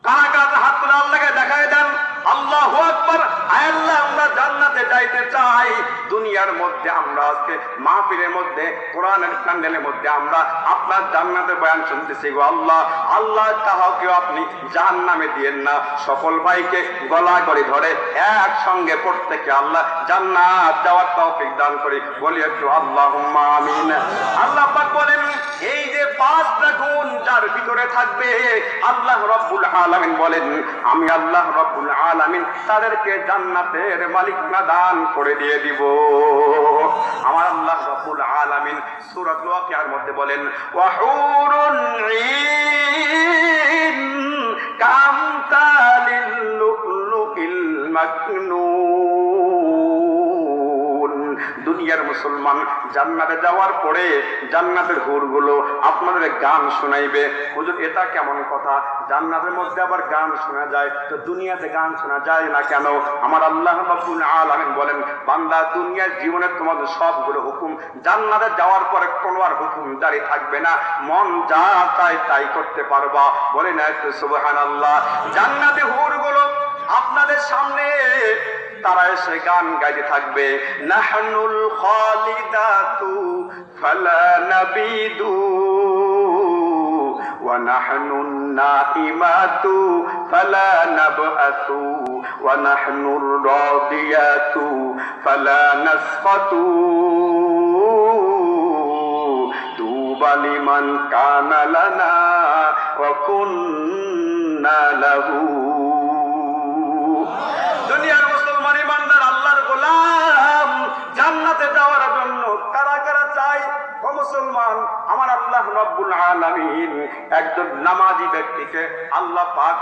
কারা কারা হাত তুলে আল্লাহকে দেখায় দেন। আল্লাহু আকবার। আল্লাহ, আমরা জান্নাতে যাইতে চাই। দুনিয়ার মধ্যে আমরা আজকে মাহফিলের মধ্যে, কোরআনের প্যান্ডেলের মধ্যে আমরা আপনার জান্নাতের বয়ান শুনতেছি। গো আল্লাহ, আল্লাহ কাউকে আপনি জাহান্নামে দিয়েন না। সকল ভাইকে গলা করে ধরে একসঙ্গে প্রত্যেকে আল্লাহ জান্নাত যাওয়ার তৌফিক দান করি। বলি একটু আল্লাহুম্মা আমিন। আল্লাহ পাক বলেন, এই যে 5টা গুণ যার ভিতরে থাকবে, আল্লাহ রাব্বুল আলামিন বলেন, আমি আল্লাহ রাব্বুল আলামিন তাদেরকে জান্নাতের মালিকানা দান করে দিয়ে দিব। আমার আল্লাহ রাব্বুল আলামিন সূরাতুল ওয়াকিয়ার মধ্যে বলেন, ওয়া হুরুন ঈন কামতালিল লুলুল মাকনুন। দুনিয়ার মুসলমান জান্নাতে যাওয়ার পরে জান্নাতের হুরগুলো আপনাদের গান শোনাইবে। হুজুর, এটা কেমন কথা? জান্নাতের মধ্যে আবার গান শোনা যায়, তো দুনিয়াতে গান শোনা যায় না কেন? আমার আল্লাহ রাব্বুল আলামিন বলেন, বান্দা, দুনিয়ার জীবনে তোমাদের সবগুলো হুকুম, জান্নাতে যাওয়ার পরে কোনো আর হুকুম জারি থাকবে না। মন যা চায় তাই করতে পারবা। বলে না একটু সুবহানাল্লাহ। জান্নাতে হুরগুলো আপনাদের সামনে তারা এসে গান গাইতে থাকবে, নাহনুল খালিদাতু ফালা নাবিদু ওয়া নাহনুন নাইমাতু ফালা নাবআতু ওয়া নাহনুর রাদিয়াতু ফালা নাসফাতু তুবা লিমান কানা লানা ওয়া কুন্না লাহু। দুনিয়ার মুসলমান ইমানদার আল্লাহর গোলাম, আমার আল্লাহ রাব্বুল আলামিন একজন নামাজি ব্যক্তিকে আল্লাহ পাক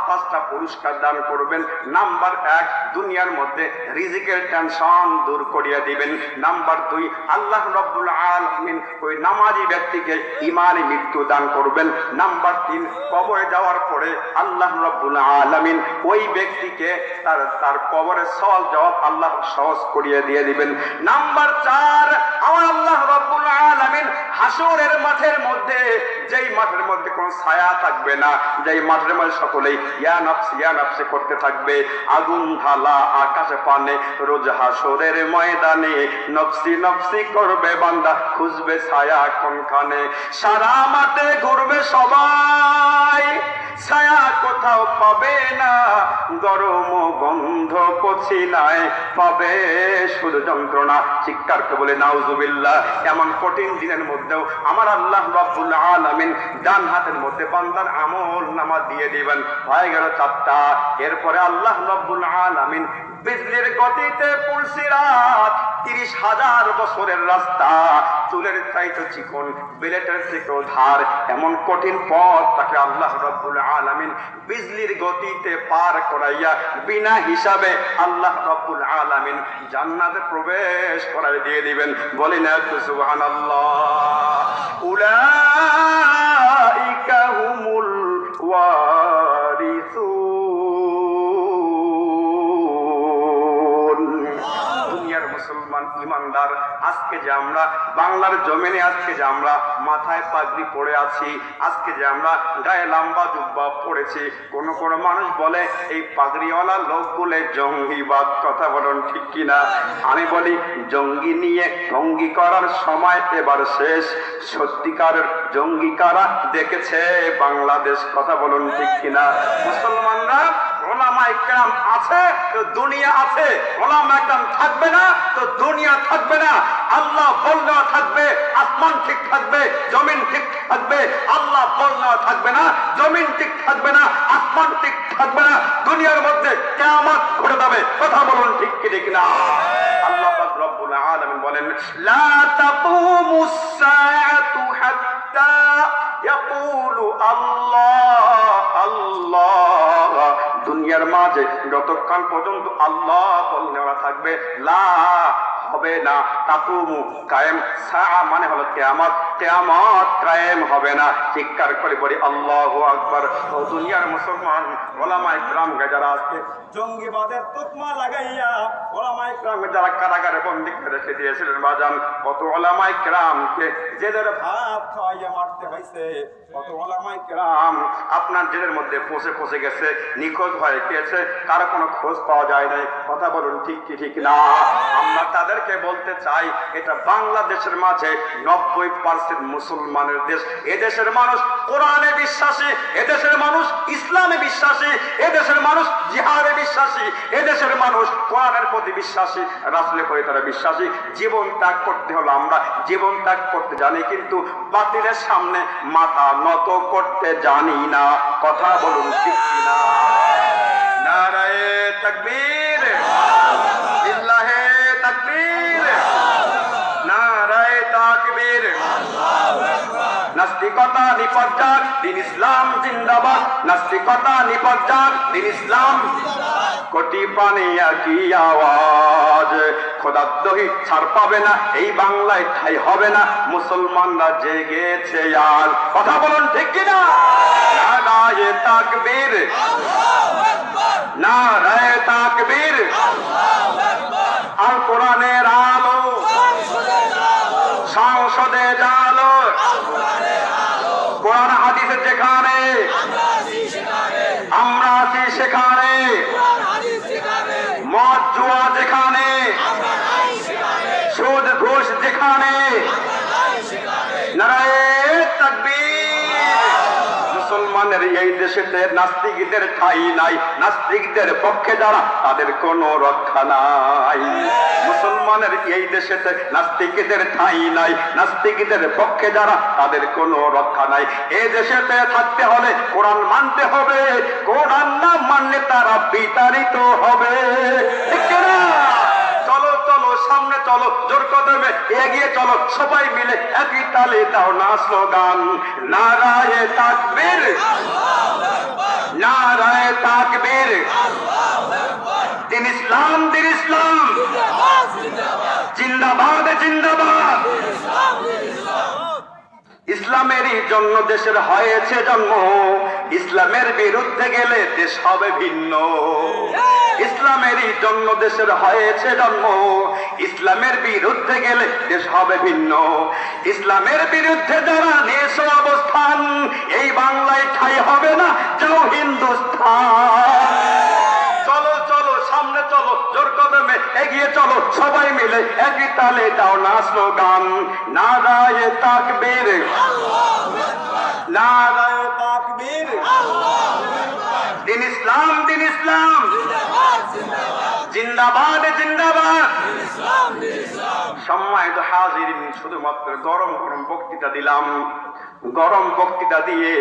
পাঁচটা পুরস্কার দান করবেন। নাম্বার 1, দুনিয়ার মধ্যে রিজিকের টেনশন দূর করিয়ে দিবেন। নাম্বার 2, আল্লাহ রাব্বুল আলামিন ওই নামাজি ব্যক্তিকে ঈমানি মৃত্যু দান করবেন। নাম্বার 3, কবরে যাওয়ার পরে আল্লাহ রাব্বুল আলামিন ওই ব্যক্তিকে তার কবরের সওয়াল জবাব আল্লাহ সহজ করিয়ে দিয়ে দিবেন। নাম্বার 4, আমার আল্লাহ রাব্বুল আলামিন হাসরের মাঠের মধ্যে, যেই মাঠের মধ্যে কোনো ছায়া থাকবে না, যেই মাঠের মধ্যে সকলেই ইয়া নাফসি করতে থাকবে, আগুন ঢালা আকাশে পানে, রোজ হাসরের ময়দানে নফসি নফসি করবে বান্দা, খুঁজবে ছায়া কোনখানে। সারা মাঠে ঘুরবে সবাই, ছায়া কোথাও পাবে না, গরম গন্ধ পছিলায় পাবে শুধু যন্ত্রণা। চিৎকারকে বলে নাউজুবিল্লাহ। এমন কঠিন দিনের মধ্যেও আমার আল্লাহ রাব্বুল আলামিন ডান হাতের মধ্যে বান্দার আমল নামা দিয়ে দিবেন। হয়ে গেল 4টা। এরপরে আল্লাহ রাব্বুল আলামিন বিজলির গতিতে পুলসিরাত, 30,000 বছরের রাস্তা, চুলের চাইতে চিকন, বিলেটের থেকেও ধার, এমন কঠিন পথ তাকে আল্লাহ রাব্বুল আলামিন বিজলির গতিতে পার করাইয়া বিনা হিসাবে আল্লাহ রাব্বুল আলামিন জান্নাতে প্রবেশ করাই দিয়ে দিবেন। বলি না একটু সুবহানাল্লাহ। উলাইকা হুমুল ওয়ারিসুন। দুনিয়ার মুসলমান ইমানদার, আজকে যে আমরা বাংলার জমিনে, আজকে যে আমরা মাথায় পাগড়ি পরে আছি, আজকে যে আমরা গায়ে লম্বা জুব্বা পরেছি, কোন কোন মানুষ বলে এই পাগড়িওয়ালা লোকগুলো জঙ্গিবাদ। কথা বলুন ঠিক কিনা? আমি বলি জঙ্গি নিয়ে ভঙ্গি করার সময় এবার শেষ। সত্যিকারের জঙ্গি কারা দেখেছে বাংলাদেশ? কথা বলুন ঠিক কিনা? মুসলমানরা ওলামায়ে কেরাম আছে তো দুনিয়া আছে, ওলামায়ে কেরাম থাকবে না তো দুনিয়া থাকবে না। আল্লাহ বললেও থাকবে, আসমান ঠিক থাকবে, জমিন ঠিক থাকবে। আল্লাহ বললেও থাকবে না, জমিন ঠিক থাকবে না, আসমান ঠিক থাকবে না। দুনিয়ার মধ্যে কিয়ামত ঘটে যাবে। কথা বলুন ঠিক কি ঠিক না? আল্লাহ পাক রব্বুল আলামিন বলেন, লা তাকুমুস সাআতু হাত্তা ইয়াকুলু আল্লাহ আল্লাহ। দুনিয়ার মাঝে যতক্ষণ পর্যন্ত আল্লাহ বলনেওয়া থাকবে, লা হবে না, তাকুমু কায়েম, সাআ মানে হলো কিয়ামত, কিয়ামত কায়েম হবে না। চিৎকার করে বলি আল্লাহু আকবার। ও দুনিয়ার মুসলমান ওলামায়ে কেরাম যারা আজকে জঙ্গিবাদের তকমা লাগাইয়া ওলামায়ে কেরাম যারা কারাগারে বন্দী করে রেখে দিয়েছিলেন বাজান, কত ওলামায়ে কেরামকে জেলের ভাত খাওয়াইয়া মারতে হয়েছে, কত ওলামায়ে কেরাম আপনার জেলের মধ্যে ফসে গেছে, নিখোঁজ হয়ে গিয়েছে, কারো কোনো খোঁজ পাওয়া যায় নাই। কথা বলুন ঠিক কি ঠিক না? আমরা তাদেরকে বলতে চাই, এটা বাংলাদেশের মাঝে 90% মুসলমানের দেশ। এদেশের মানুষ কোরআনে বিশ্বাসী, এদেশের মানুষ ইসলামে বিশ্বাসী, এদেশের মানুষ জিহাদে বিশ্বাসী, এদেশের মানুষ কোরআনের প্রতি বিশ্বাসী, রাসূলের প্রতি তারা বিশ্বাসী। জীবন ত্যাগ করতে হলো, আমরা জীবন ত্যাগ করতে জানি, কিন্তু বাতিলের সামনে মাথা নত করতে জানি না। কথা বলুন ঠিক কিনা? নারায়ে তাকবীর, লিল্লাহে তাকবীর, নারায়ে তাকবীর। নাস্তিকতা নিপাত যাক, দিন ইসলাম জিন্দাবাদ। নাস্তিকতা নিপাত যাক, দিন ইসলাম। কোটি প্রাণে একই আওয়াজ, খোদার দহি ছাড় পাবে না, এই বাংলায় ঠাই হবে না, মুসলমানরা জেগেছে আর। কথা বলুন ঠিক কিনা? নারায়ে তাকবীর, নারায়ে তাকবীর। আল কোরআনের আলো, সংসদে জালো, কোরআন হাদিসের যেখানে আমরা আছি সেখানে, মদ জুয়া যেখানে, সুদ ঘুষ যেখানে, নারায়ে তাকবীর। মুসলমানের এই দেশেতে নাস্তিকদের ঠাঁই নাই, নাস্তিকদের পক্ষে যারা তাদের কোনো রক্ষা নাই। মুসলমানের এই দেশেতে নাস্তিকদের ঠাঁই নাই, নাস্তিকদের পক্ষে যারা তাদের কোনো রক্ষা নাই। এই দেশেতে থাকতে হলে কোরআন মানতে হবে, কোরআন না মানলে তারা বিতাড়িত হবে। ঠিক না? চলো চলো সামনে চলো, জোর কদমে এগিয়ে চলো, সবাই মিলে একই তালে দাও না স্লোগান, নারায়ে তাকবীর, নারায়ে তাকবীর, দিন ইসলাম, দিন ইসলাম, জিন্দাবাদ, জিন্দাবাদ। ইসলামেরই জন্য দেশের হয়েছে জন্ম, ইসলামের বিরুদ্ধে গেলে দেশ হবে ভিন্ন। ইসলামেরই জন্য দেশের হয়েছে জন্ম, ইসলামের বিরুদ্ধে গেলে দেশ হবে ভিন্ন। ইসলামের বিরুদ্ধে যারা নিয়েছ অবস্থান, এই বাংলায় ঠাঁই হবে না, যাও হিন্দুস্থান। চলো চলো সামনে চলো, জোর কদমে এগিয়ে চলো, সবাই মিলে একই তালে দাও না স্লোগান, নারায়ে তাকবীর, নারায়ে তাকবীর, দিন ইসলাম, দিন ইসলাম, জিন্দাবাদ, জিন্দাবাদ। সম্মানিত হাজিরিন, শুধুমাত্র গরম গরম বক্তৃতা দিলাম, গরম বক্তৃতা দিয়ে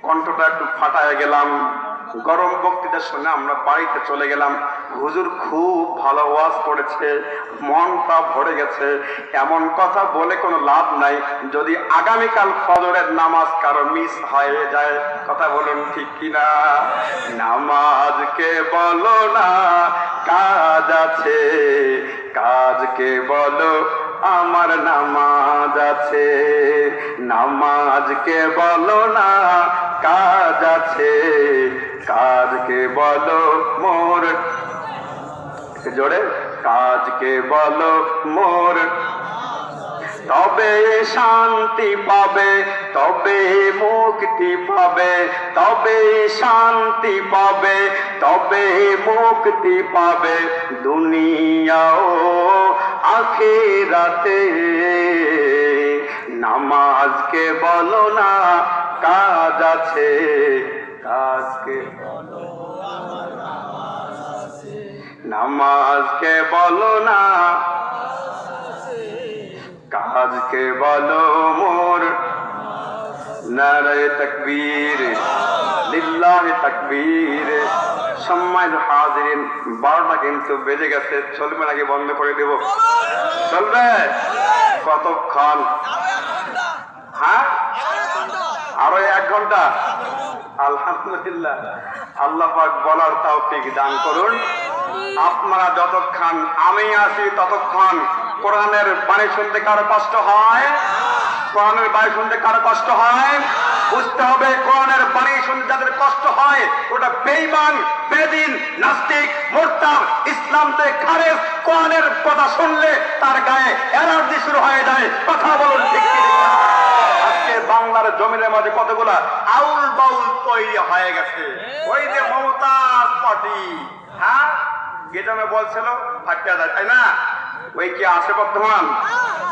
কণ্ঠটা একটু ফাটায় গেলাম। গরম বক্তৃতা শুনে আমরা বাড়িতে চলে গেলাম। হুজুর খুব ভালো ওয়াজ করেছে, মনটা ভরে গেছে। এমন কথা বলে কোনো লাভ নাই যদি আগামীকাল ফজরের নামাজ কারো মিস হয়ে যায়। কথা বলুন ঠিক কিনা? নামাজকে বলো না কাজ আছে, কাজকে বলো আমার নামাজ আছে। নামাজকে বলো না কাজ আছে, কাজকে বলো মোর, জোরে, কাজকে বলো মোর। তবে শান্তি পাবে, তবে মুক্তি পাবে, তবে শান্তি পাবে, তবে মুক্তি পাবে দুনিয়া ও আখিরাতে। নামাজকে বলো না কাজ আছে, কাজকে বলো আমার নামাজ আছে। নামাজকে বলো না কাজকে বলো মোর। নারায়ে তাকবীর, লিল্লাহি তাকবীর। সম্মানিত হাজিরিন, 12টা কিন্তু বেজে গেছে, চলবে নাকি বন্ধ করে দেব? চলবে? কতক্ষণ? হ্যাঁ, আরো 1 ঘন্টা। আলহামদুলিল্লাহ, আল্লাহ পাক বলার তৌফিক দান করুন। আপনারা যতক্ষণ আমি আছি ততক্ষণ কোরআনের বাণী শুনতে কারো কষ্ট হয়? কোরআনের বাণী শুনতে কারো কষ্ট হয়? বুঝতে হবে, কোরআনের বাণী শুনতে যাদের কষ্ট হয় ওটা বেঈমান, বেদিন, নাস্তিক, মুরতাদ, ইসলাম থেকে খারেজ। কোরআনের কথা শুনলে তার গায়ে অ্যালার্জি শুরু হয়ে যায়। কথা বলুন ঠিক কি? আজকে বাংলার জমিনের মাঝে কতগুলা আউল বাউল তৈরি হয়ে গেছে। ওই যে মমতাজ পার্টি, হ্যাঁ, গেটামে বলছিল ফাটিয়া যায়, তাই না? ওই কি আছে বর্তমান?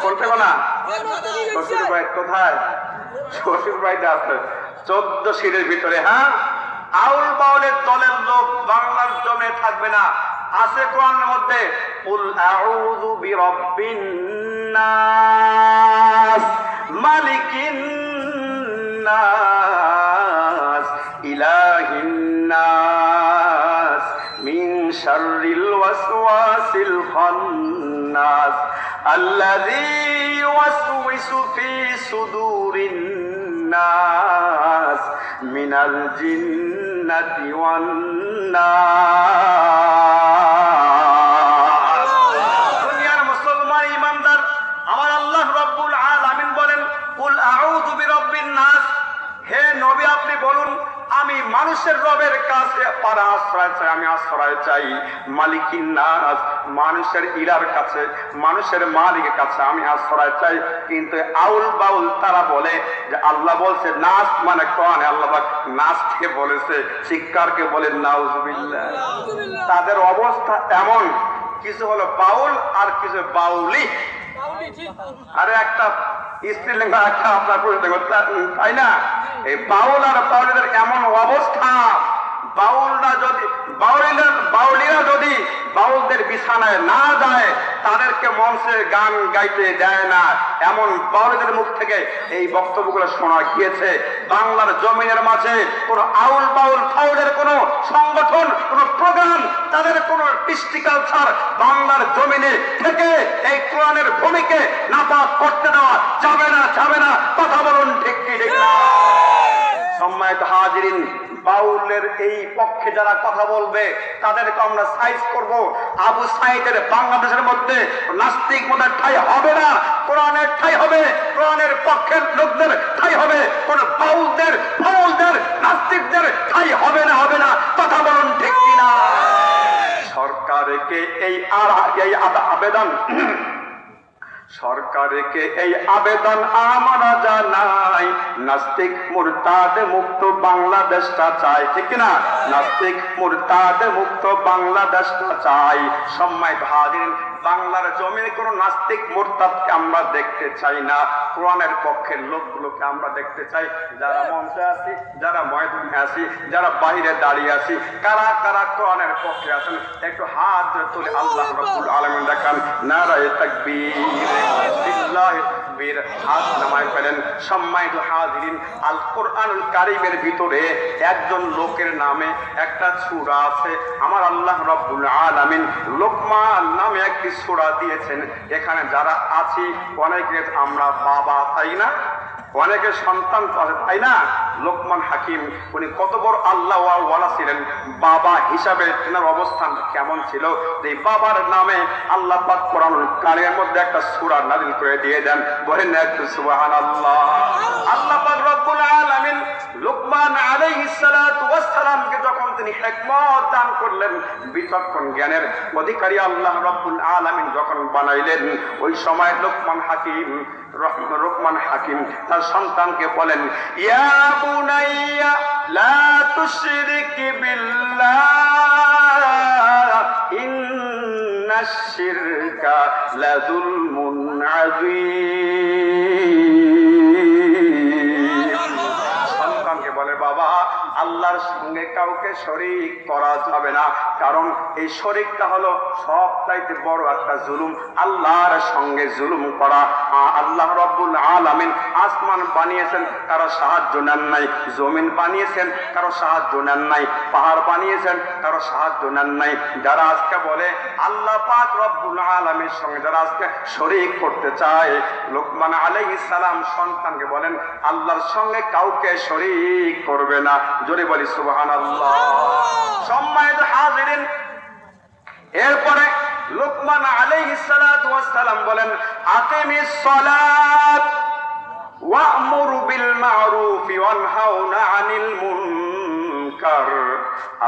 বলতে না শ্বশুর ভাই কোথায়? শ্বশুর ভাইটা আছে 14 সিটের ভিতরে। হ্যাঁ, আউল বাউলের দলের লোক বাংলার জমে থাকবে না। আছে কোরআনের মধ্যে, কুল আউযু বিরাব্বিন নাস, মালিকিন নাস, ইলাহিন নাস, মিন শাররিল ওয়াসওয়াসিল খান্নাস, আল্লাযী ইউওয়াসউইসু ফী সুদুরিন নাস, মিনাল জিন্নাতি ওয়ান নাস। দুনিয়ার মুসলমান ইমানদার, আমার আল্লাহ রাব্বুল আলামিন বলেন, কুল আউযু বিরাব্বিন নাস, হে নবী আপনি বলুন আমি মানুষের রবের কাছে পারা আশ্রয় চাই, আমি আশ্রয় চাই। মালিকিন নাস, মানুষের ইলার কাছে, মানুষের মালিকের কাছে আমি আশ্রয় চাই। কিন্তু আউল বাউল তারা বলে যে আল্লাহ বলছে নাস মানে কোরআনে আল্লাহ পাক নাসকে বলেছে, শিক্ষারকে বলে নাউজুবিল্লাহ। তাদের অবস্থা এমন, কিছু হলো বাউল আর কিছু বাউলি। আরে একটা স্ত্রীলিঙ্গ একটা আপনার পুরুষলিঙ্গ, তাই না? এই বাউল আর বাউলিদের এমন অবস্থা, বাউলরা যদি বাউলিরা যদি বাউলদের মৌতের বিছানায় না যায় তাদেরকে মঞ্চে গান গাইতে দেয় না, এমন বাউলদের মুখ থেকে এই বক্তব্যগুলো শোনা গিয়েছে। বাংলার জমিনের মাঝে কোন আউল বাউল ফাউলের কোন সংগঠন, কোন প্রোগ্রাম, তাদের কোন কৃষ্টি কালচার বাংলার জমিনে থেকে এই কোরআনের ভূমিকে নাপাক করতে দেওয়া যাবে না, যাবে না। কথা বলুন ঠিক কি ঠিক না? সম্মানিত হাজিরিন, বাউলের এই পক্ষে যারা কথা বলবে তাদেরকে আমরা সাইজ করব। আবু সাইদের বাংলাদেশের মধ্যে নাস্তিক মদের ঠাই হবে না, কোরআনের ঠাই হবে, কোরআনের পক্ষের লোকদের ঠাই হবে, কোন বাউলদের ফাউলদের নাস্তিকদের ঠাই হবে না, হবে না। কথা বলুন ঠিক কিনা? সরকারকে এই আবেদন সরকারকে এই আবেদন আমরা জানাই, নাস্তিক মুরতাদ মুক্ত বাংলাদেশটা চাই, ঠিক না? নাস্তিক মুরতাদ মুক্ত বাংলাদেশটা চাই। সম্মানিত হাজিরিন, বাংলার জমিনে কোন নাস্তিক মুরতাদকে আমরা দেখতে চাই না, কোরআনের পক্ষের লোকগুলোকে আমরা দেখতে চাই। যারা মঞ্চে আছি, যারা ময়দানে আছি, যারা বাইরে দাঁড়িয়ে আছি, কারা কারা কোরআনের পক্ষে আছেন একটু হাত তুলে আল্লাহ রাব্বুল আলামিন দেখান। নারায়ে তাকবীর, বিল্লাহি তাকবীর, হাত নামায় ফেলেন। সম্মানিত হাজিরিন, আল কোরআনুল কারীমের ভিতরে একজন লোকের নামে একটা সূরা আছে। আমার আল্লাহ রাব্বুল আলামিন লোকমান নামে একটি সূরা দিয়েছেন। এখানে যারা আছি অনেকে আমরা বাবা, তাই না? অনেকে সন্তান আছে, তাই না? লোকমান হাকিম উনি কত বড় আল্লাহ ওয়ালা ছিলেন, বাবা হিসাবে তেনার অবস্থান কেমন ছিল, যে বাবার নামে আল্লাহ পাক কোরআনুল কারীমের মধ্যে একটা সূরা নাযিল করে দিয়ে দেন। বলেন একটু সুবহানাল্লাহ। আল্লাহ পাক রব্বুল আলামিন লোকমান আলাইহিস সালাতু ওয়াস সালামকে যখন তিনি হিকমত দান করলেন, বিচক্ষণ জ্ঞানের অধিকারী আল্লাহ রব্বুল আলামিন যখন বানাইলেন, ওই সময় লোকমান হাকিম তার সন্তানকে বলেন, ইয়া বুনাইয়া লা তুশরিক বিল্লাহ ইন্নাশ শিরকা লাযুলমুন আযীম। সন্তানকে বলে, বাবা, আল্লাহর সঙ্গে কাউকে শরীক করা যাবে না, কারণ এই শরীকটা হলো সবচাইতে বড় একটা জুলুম, আল্লাহর সঙ্গে জুলুম করা। আল্লাহ রাব্বুল আলামিন আসমান বানিয়েছেন, কারো সাহায্য নেন নাই, জমিন বানিয়েছেন, কারো সাহায্য নেন নাই, পাহাড় বানিয়েছেন, কারো সাহায্য নেন নাই। যারা আজকে বলে আল্লাহ পাক রব্বুল আলামিনের সঙ্গে যারা আজকে শরীক করতে চায়, লোকমান আলাইহিস সালাম সন্তানকে বলেন, আল্লাহর সঙ্গে কাউকে শরীক করবে না। জোরে বলি সুবহানাল্লাহ। সম্মানিত হাজিরিন, এরপরে লোকমান আলাইহিস সালাতু ওয়াস সালাম বলেন, আকিমিস সালাত ওয়া'মুর বিল মা'রুফ ওয়ানহাউনা আনিল মুনকার।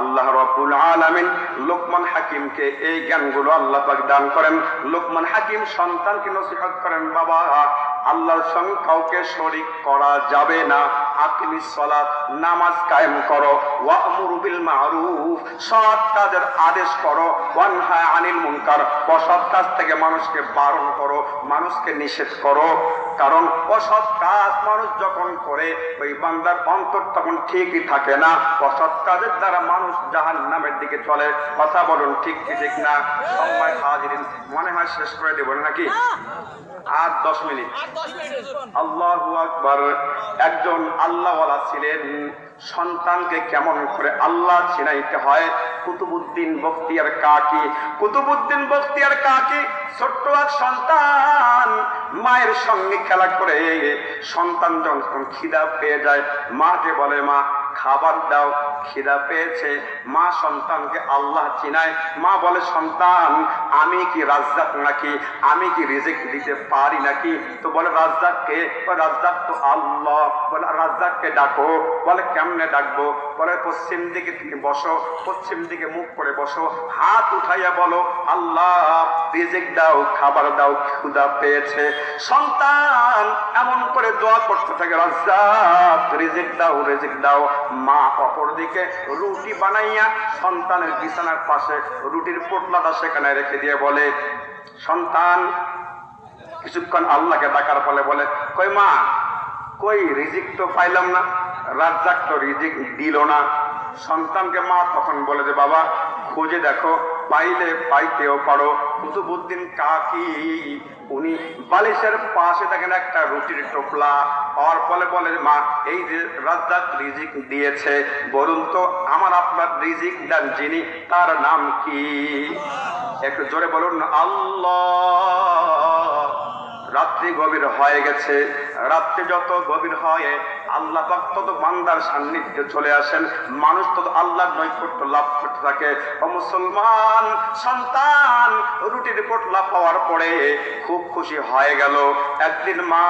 আল্লাহ রাব্বুল আলামিন লোকমান হাকিমকে এই জ্ঞানগুলো আল্লাহ পাক দান করেন। লোকমান হাকিম সন্তানকে নসিহত করেন, বাবা, আল্লাহর সঙ্গে কাউকে শরীক করা যাবে না। আকিমিস সালাত, নামাজ কায়েম করো, ওয়া'মুর বিল মা'রুফ, সৎ কাজের আদেশ করো, ওয়ানহা আনিল মুনকার, অসৎ কাজ থেকে মানুষকে বারণ করো, মানুষকে নিষেধ করো। কারণ অসৎ কাজ মানুষ যখন করে ওই বান্দার অন্তর তখন ঠিকই থাকে না, অসৎ কাজের দ্বারা মানুষ জাহান্নামের দিকে চলে। কথা বলুন ঠিক কি ঠিক না? সম্মানিত হাজিরিন, মনে হয় শেষ করে দেব নাকি? আর 10 মিনিট। আল্লাহু আকবার। একজন আল্লাহওয়ালা ছিলেন, সন্তানকে কেমন করে আল্লাহ চিনাইতে হয়। কুতুবউদ্দিন বখতিয়ার কাকি, কুতুবউদ্দিন বখতিয়ার কাকি ছোট্ট এক সন্তান, মায়ের সঙ্গে খেলা করে সন্তান যখন খিদা পেয়ে যায়, মাকে বলে, মা খাবার দাও, খিদা পেয়েছে। মা সন্তানকে আল্লাহ চিনায়। মা বলে, সন্তান, আমি কি রাজ্জাক নাকি? আমি কি রিজিক দিতে পারি নাকি? তো বলে, রাজ্জাককে? রাজ্জাক তো আল্লাহ। বলে, রাজ্জাককে ডাকো। বলে, কেমনে ডাকবো? বলে, পশ্চিম দিকে তুমি বসো, পশ্চিম দিকে মুখ করে বসো, হাত উঠাইয়া বলো, আল্লাহ রিজিক দাও, খাবার দাও, ক্ষুধা পেয়েছে। সন্তান এমন করে দোয়া করতে থাকে, রাজ্জাক রিজিক দাও, রিজিক দাও। মা অপরদিকে রুটি বানাইয়া সন্তানের বিছানার পাশে রুটির পোটলাটা সেখানে রেখে দিয়ে বলে, সন্তান কিছুক্ষণ আল্লাহকে ডাকার ফলে বলে, কই মা, কই রিজিক তো পাইলাম না, রাজ্জাক তো রিজিক দিল না। সন্তানকে মা তখন বলে যে, বাবা খুঁজে দেখো, পাইলে পাইতেও পারো। কুতুবউদ্দিন কাকি উনি বালিশের পাশে দেখেন একটা রুটির টোপলা, আর বলে মা এই যে রাজ্জাক রিজিক দিয়েছে, বলুন তো আমার আপনার রিজিক দেন যিনি তার নাম কি? একটু জোরে বলুন আল্লাহ। রাত্রি গভীর হয়ে গেছে, রাত্রি যত গভীর হয় আল্লাহ পাক তত বান্দার সান্নিধ্যে চলে আসেন, মানুষ তত আল্লাহর নৈকট্য লাভ করতে থাকে। ও মুসলমান, সন্তান রুটির পোটলা পাওয়ার পরে খুব খুশি হয়ে গেল। একদিন মা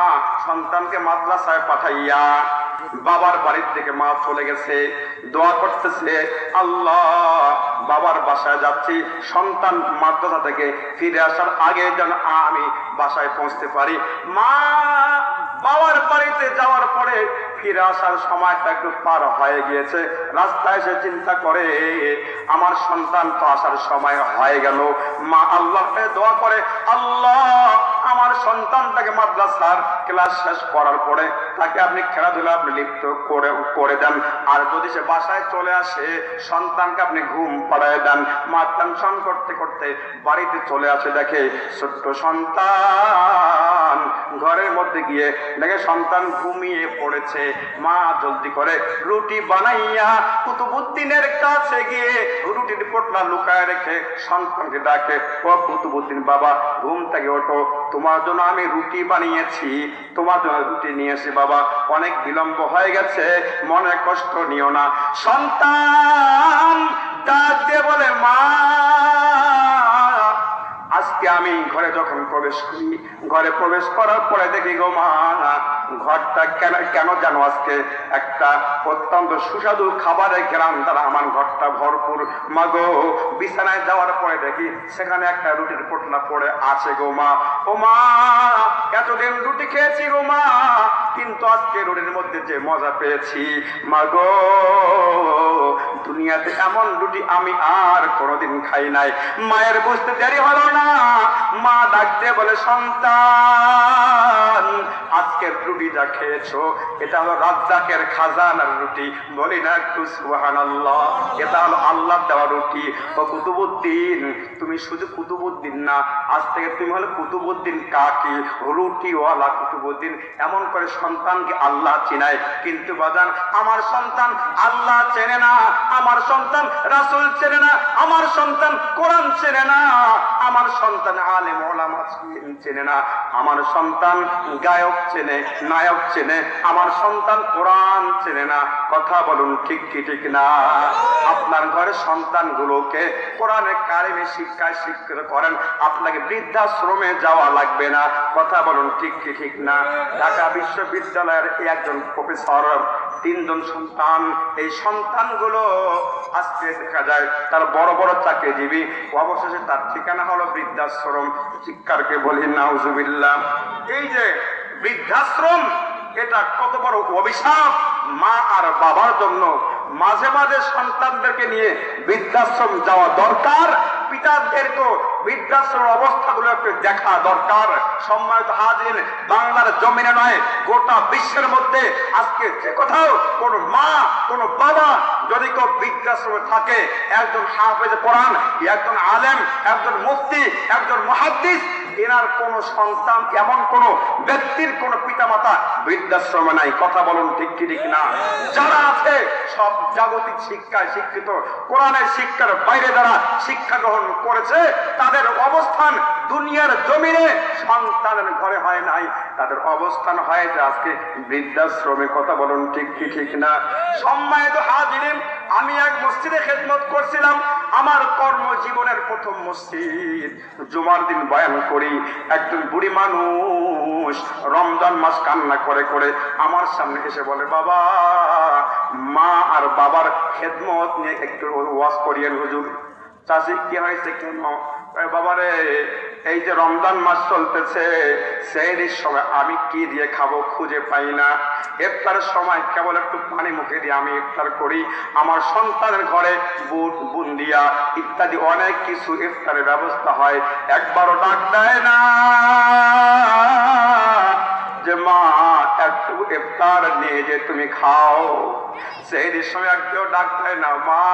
সন্তানকে মাদ্রাসায় পাঠাইয়া বাবার বাড়ির থেকে মা চলে গেছে, দোয়া করতেছে আল্লাহ বাবার বাসায় যাচ্ছি, সন্তান মাদ্রাসা থেকে ফিরে আসার আগে যেন আমি বাসায় পৌঁছতে পারি। মা বাবার বাড়িতে যাওয়ার পরে ফিরে আসার সময়টা একটু পার হয়ে গিয়েছে, রাস্তায় এসে চিন্তা করে আমার সন্তান তো আসার সময় হয়ে গেল। মা আল্লাহকে দোয়া করে আল্লাহ আমার সন্তানটাকে মাদ্রাসার ক্লাস শেষ করার পরে তাকে আপনি খেলাধুলা আপনি লিপ্ত করে দেন, আর যদি সে বাসায় চলে আসে সন্তানকে আপনি ঘুম পাড়ায় দেন। মা টেনশন করতে করতে বাড়িতে চলে আসে, দেখে ছোট্ট সন্তান ঘরের মধ্যে গিয়ে দেখে সন্তান ঘুমিয়ে পড়েছে। মা জলদি করে রুটি বানাইয়া কুতুবউদ্দিনের কাছে গিয়ে রুটির পোটলা লুকায় রেখে সন্তানকে ডাকে, ও কুতুবউদ্দিন বাবা ঘুম থেকে ওঠো, তোমার জন্য আমি রুটি বানিয়েছি, তোমার জন্য রুটি নিয়ে এসে বাবা, অনেক বিলম্ব হয়ে গেছে, মনে কষ্ট নিও না। সন্তান ডাক দিয়ে বলে মা আজকে আমি ঘরে যখন প্রবেশ করি, ঘরে প্রবেশ করার পরে দেখি গো মা ঘরটা কেন জানো আজকে একটা অত্যন্ত সুস্বাদু খাবারের ঘ্রাণ দ্বারা আমার ঘরটা ভরপুর। মা গো বিছানায় যাওয়ার পরে দেখি সেখানে একটা রুটির পোটলা পড়ে আছে গো মা। ও মা এতদিন রুটি খেয়েছি গো মা, কিন্তু আজকে রুটির মধ্যে যে মজা পেয়েছি মা গো, দুনিয়াতে এমন রুটি আমি আর কোনোদিন খাই নাই। মায়ের বুঝতে দেরি হলো না, মা ডাক দিয়ে বলে সন্তান আজকের রুটি যা খেয়েছো এটা হলো রাজ্জাকের খাজানার রুটি, বলি না একটু সুবহানাল্লাহ, এটা হলো আল্লাহ দেওয়া রুটি। ও কুতুবউদ্দিন তুমি শুধু কুতুবউদ্দিন না, আজ থেকে তুমি হলো কুতুবউদ্দিন কাকি, রুটিওয়ালা কুতুবউদ্দিন। এমন করে সন্তানকে আল্লাহ চিনায়। কিন্তু বাজান আমার সন্তান আল্লাহ চেনে না, আমার সন্তান রাসূল চেনে না, আমার সন্তান কোরআন চেনে না, আমার সন্তান আলেম ওলামা চেনে না, আমার সন্তান গায়ক চেনে নায়ক চেনে, আমার সন্তান কোরআন চেনে না। কথা বলুন ঠিক কি ঠিক না? আপনার ঘরের সন্তানগুলোকে কোরআনে কারিমে শিক্ষায় শিক্ষিত করেন, আপনাকে বৃদ্ধাশ্রমে যাওয়া লাগবে না। কথা বলুন ঠিক কি ঠিক না? ঢাকা বিশ্ববিদ্যালয়ের একজন প্রফেসর, 3 জন সন্তান, এই সন্তানগুলো আজকে দেখা যায় তার বড় বড় চাকরিজীবী, অবশেষে তার ঠিকানা হলো বৃদ্ধাশ্রম। চিৎকারকে বলি নাউজুবিল্লাহ। এই যে বৃদ্ধাশ্রম এটা কত বড় অভিশাপ মা আর বাবার জন্য। মাঝে মাঝে সন্তানদেরকে নিয়ে বৃদ্ধাশ্রম যাওয়া দরকার, পিতাদেরকে বৃদ্ধাশ্রম অবস্থাগুলো একটু দেখা দরকার। সম্মানিত হাজির, বাংলার জমিনে নয় গোটা বিশ্বের মধ্যে আজকে যে কোথাও কোন মা কোন বাবা যদি কেউ বৃদ্ধাশ্রমে থাকে, একজন হাফেজ কোরআন, একজন আলেম, একজন মুফতি, একজন মুহাদ্দিস, এনার কোন সন্তান এমন কোন ব্যক্তির কোন পিতামাতা বৃদ্ধাশ্রমে নাই। কথা বলুন ঠিক কি ঠিক না? যারা আছে সব জাগতিক শিক্ষায় শিক্ষিত, কোরআনের শিক্ষার বাইরে যারা শিক্ষা গ্রহণ করেছে তাদের অবস্থান দুনিয়ার জমিনে সন্তানের ঘরে হয় নাই, তাদের অবস্থান হয়েছে আজকে বৃদ্ধাশ্রমে। কথা বলুন ঠিক কি ঠিক না? সম্মানিত হাজিরিন, আমি এক মসজিদে খেদমত করছিলাম, আমার কর্মজীবনের প্রথম মসজিদ। জুমার দিন বয়ান করি, একজন বুড়ি মানুষ রমজান মাস কান্না করে করে আমার সামনে এসে বলে, বাবা মা আর বাবার খেদমত নিয়ে একটু ওয়াজ করিয়েন হুজুর। চাষি কি হয়েছে কেন? বাবারে এই যে রমজান মাস চলতেছে, সেহরির সময় আমি কি দিয়ে খাবো খুঁজে পাই না, ইফতারের সময় কেবল একটু পানি মুখে দিয়ে আমি ইফতার করি, আমার সন্তানের ঘরে বুট বুন্দিয়া ইত্যাদি অনেক কিছু ইফতারের ব্যবস্থা হয়, একবারও ডাক দেয় না যে মা একটু ইফতার নিয়ে যে তুমি খাও। সেহরির সময় কেউ ডাক দেয় না, মা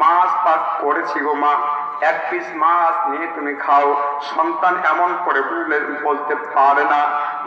মাছ পাক করেছি গো মা, এক পিস মাছ নিয়ে তুমি খাও। সন্তান এমন করে বলতে পারে না।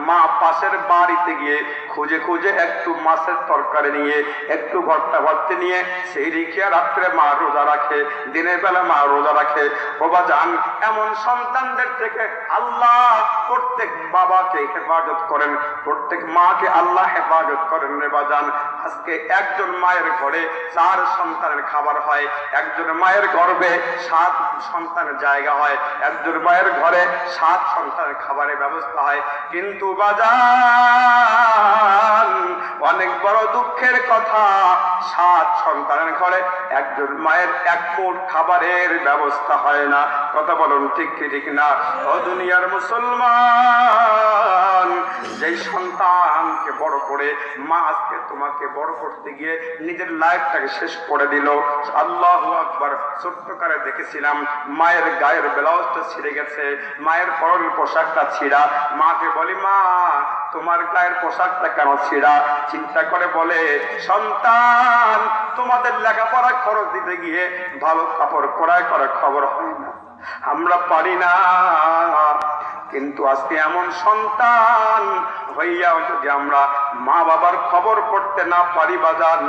মা পাশের বাড়িতে গিয়ে খুঁজে খুঁজে একটু মাছের তরকারি নিয়ে, একটু ভর্তা ভর্তি নিয়ে সেই রেখে রাত্রে মা রোজা রাখে, দিনের বেলা মা রোজা রাখে। বাবা যান, এমন সন্তানদের থেকে আল্লাহ প্রত্যেক বাবাকে হেফাজত করেন, প্রত্যেক মাকে আল্লাহ হেফাজত করেন রে বাজান। আজকে একজন মায়ের ঘরে 4 সন্তানের খাবার হয়, একজন মায়ের গর্ভে 7 সন্তানের জায়গা হয়, একজন মায়ের ঘরে 7 সন্তানের খাবারের ব্যবস্থা হয়। কিন্তু বাজান অনেক বড় দুঃখের কথা, 7 সন্তানের ঘরে একজন মায়ের এক মুঠ খাবারের ব্যবস্থা হয় না। কথা বলুন ঠিক কি ঠিক না? ও দুনিয়ার মুসলমান, যেই সন্তানকে বড় করে মা আজকে তোমাকে বড় করতে গিয়ে নিজের লাইফটাকে শেষ করে দিল। আল্লাহু আকবার। ছোট্টকালে দেখেছিলাম মায়ের গায়ের ব্লাউজটা ছিঁড়ে গেছে, মায়ের পরনের পোশাকটা ছিঁড়া। মাকে বলি, মা তোমার গায়ের পোশাকটা কেন ছিঁড়া? চিন্তা করে বলে, সন্তান তোমাদের লেখাপড়া খরচ দিতে গিয়ে ভালো কাপড় ক্রয় করার খবর হয় না, আমরা পারি না। কিন্তু আজকে এমন সন্তান হইয়াও যদি আমরা মা বাবার খবর করতে না পারি বাজান,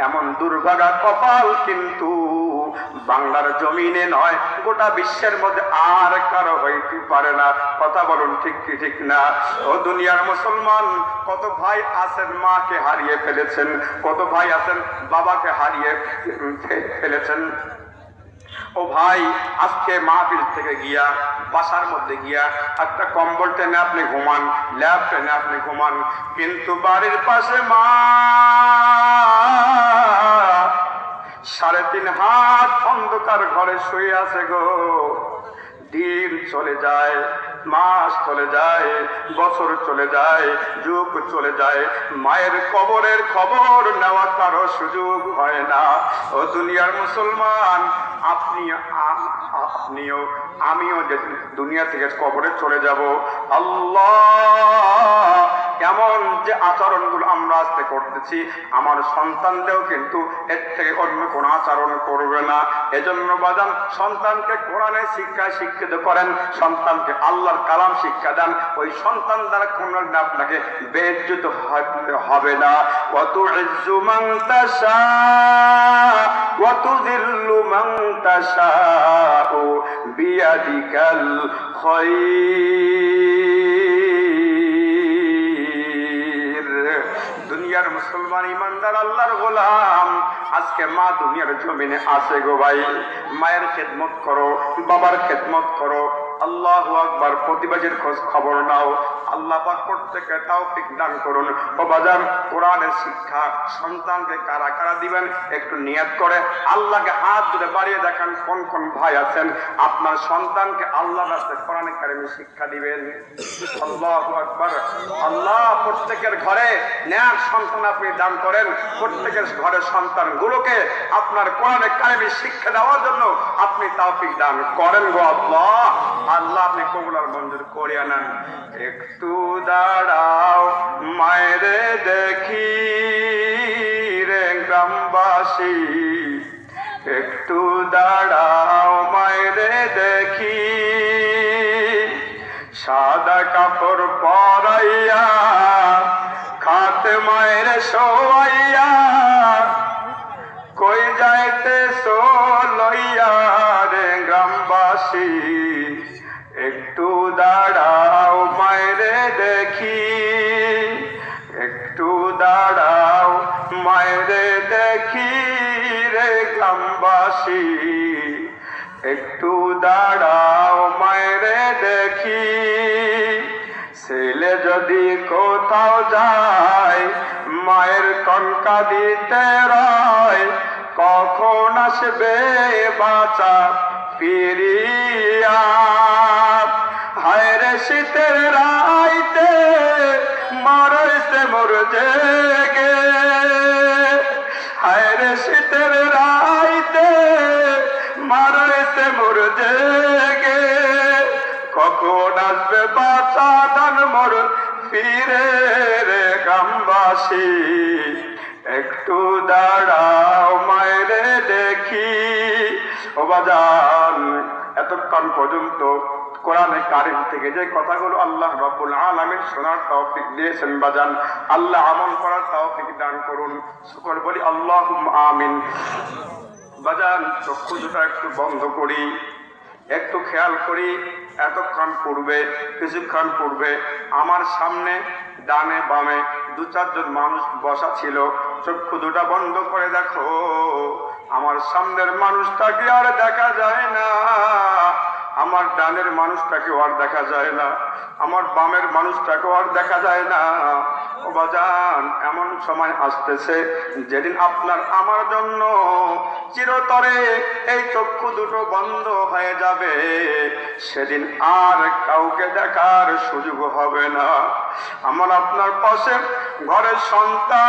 এমন দুর্ভাগা কপাল কিন্তু বাংলার জমিনে নয়, গোটা বিশ্বের মধ্যে আর কারো হইতে পারে না। কথা বলুন ঠিক কি ঠিক না? ও দুনিয়ার মুসলমান, কত ভাই আছেন মাকে হারিয়ে ফেলেছেন, কত ভাই আছেন বাবাকে হারিয়ে ফেলেছেন। ও ভাই, আজকে মাহফিল থেকে গিয়া বাসার মধ্যে গিয়া একটা কম্বল টেনে আপনি ঘুমান, ল্যাব টেনে আপনি ঘুমান, কিন্তু বাড়ির পাশে মা 3.5 হাত অন্ধকার ঘরে শুয়ে আছে গো। দিন চলে যায়, মাস চলে যায়, বছর চলে যায়, যুগ চলে যায়, মায়ের কবরের খবর নেওয়া কারো সুযোগ হয় না। ও দুনিয়ার মুসলমান, আপনিও আমিও যে দুনিয়া থেকে কবরে চলে যাব, আল্লাহ এমন যে আচরণগুলো আমরা আজকে করতেছি, আমার সন্তানদেরও কিন্তু এর থেকে অন্য কোন আচরণ করবে না। এজন্য বাজান, সন্তানকে কোরআনের শিক্ষায় শিক্ষিত করেন, সন্তানকে আল্লাহর কালাম শিক্ষা দেন। ওই সন্তান দ্বারা কোন আপনাকে বেইজ্জত হবে না। ওয়াতুইজ্জু মান তাশা ওয়া তুযিল্লু মান তাশা বিয়াদিকাল খায়র। দুনিয়ার মুসলমান ইমানদার আল্লাহর গোলাম, আজকে মা দুনিয়ার জমিনে আছে গো ভাই। মায়ের খেদমত করো, বাবার খেদমত করো। আল্লাহু আকবার। প্রতিবাজের খোঁজ খবর নাও। আল্লাহ পাক প্রত্যেককে তৌফিক দান করুন। ও বাজার, কোরআনের শিক্ষা সন্তানকে কারা কারা দিবেন একটু নিয়ত করে আল্লাহকে হাত ধরে বাড়িয়ে দেখান। কোন কোন ভাই আছেন আপনার সন্তানকে আল্লাহর রাস্তায় কোরআনে কারিমে শিক্ষা দিবেন? আল্লাহু আকবার। আল্লাহ প্রত্যেকের ঘরে নেক সন্তান আপনি দান করেন। প্রত্যেকের ঘরের সন্তানগুলোকে আপনার কোরআনে কারিমে শিক্ষা দেওয়ার জন্য আপনি তৌফিক দান করেন গো আল্লাহ। আল্লাহ আপনি কবুল আর মঞ্জুর করিয়া নেন। একটু দাঁড়াও মায়েরে দেখি রে গ্রামবাসী, একটু দাঁড়াও মায়েরে দেখি, সাদা কাপড় পরাইয়া খাতে মায়ের শোয়াইয়া, কই যাইতে লইয়া রে গ্রামবাসী, একটু দাঁড়াও মায়েরে দেখি, একটু দাঁড়াও মায়েরে দেখি রে গ্রামবাসী, একটু দাঁড়াও মায়েরে দেখি। ছেলে যদি কোথাও যায় মায়ের কনকা দিতে রয়, কখন আসবে বাঁচা ফিরিয়া। হায় রে শীতের রাইতে মারইছে মোর জেগে, হায় রে শীতের রাইতে মারইছে মোর জেগে, কখন আসবে বাঁচা ধান মোর ফিরে রে গ্রামবাসী, একটু দাঁড়াও মায়েরে দেখি। ও বাজান, এতক্ষণ পর্যন্ত কোরআনে কারিম থেকে যে কথাগুলো আল্লাহ রাব্বুল আলামিন শোনার তৌফিক দিয়েছেন বাজান, আল্লাহ আমল করার তৌফিক দান করুন। সকল বলি আল্লাহুম্মা আমিন। বাজান, চক্ষু দুটো একটু বন্ধ করি, একটু খেয়াল করি। কিছুক্ষণ পূর্বে আমার সামনে ডানে বামে দু চারজন মানুষ বসা ছিল। চক্ষু দুটা বন্ধ করে দেখো, আমার সামনের মানুষটাকে আর দেখা যায় না, আমার ডানের মানুষটাকে আর দেখা যায় না, আমার বামের মানুষটাকে আর দেখা যায় না। ও বাজান, এমন সময় আসতেছে যেদিন আপনার আমার জন্য চিরতরে এই চক্ষু দুটো বন্ধ হয়ে যাবে, সেদিন আর কাউকে দেখার সুযোগ হবে না। আমার আপনার পাশে ঘরের সন্তান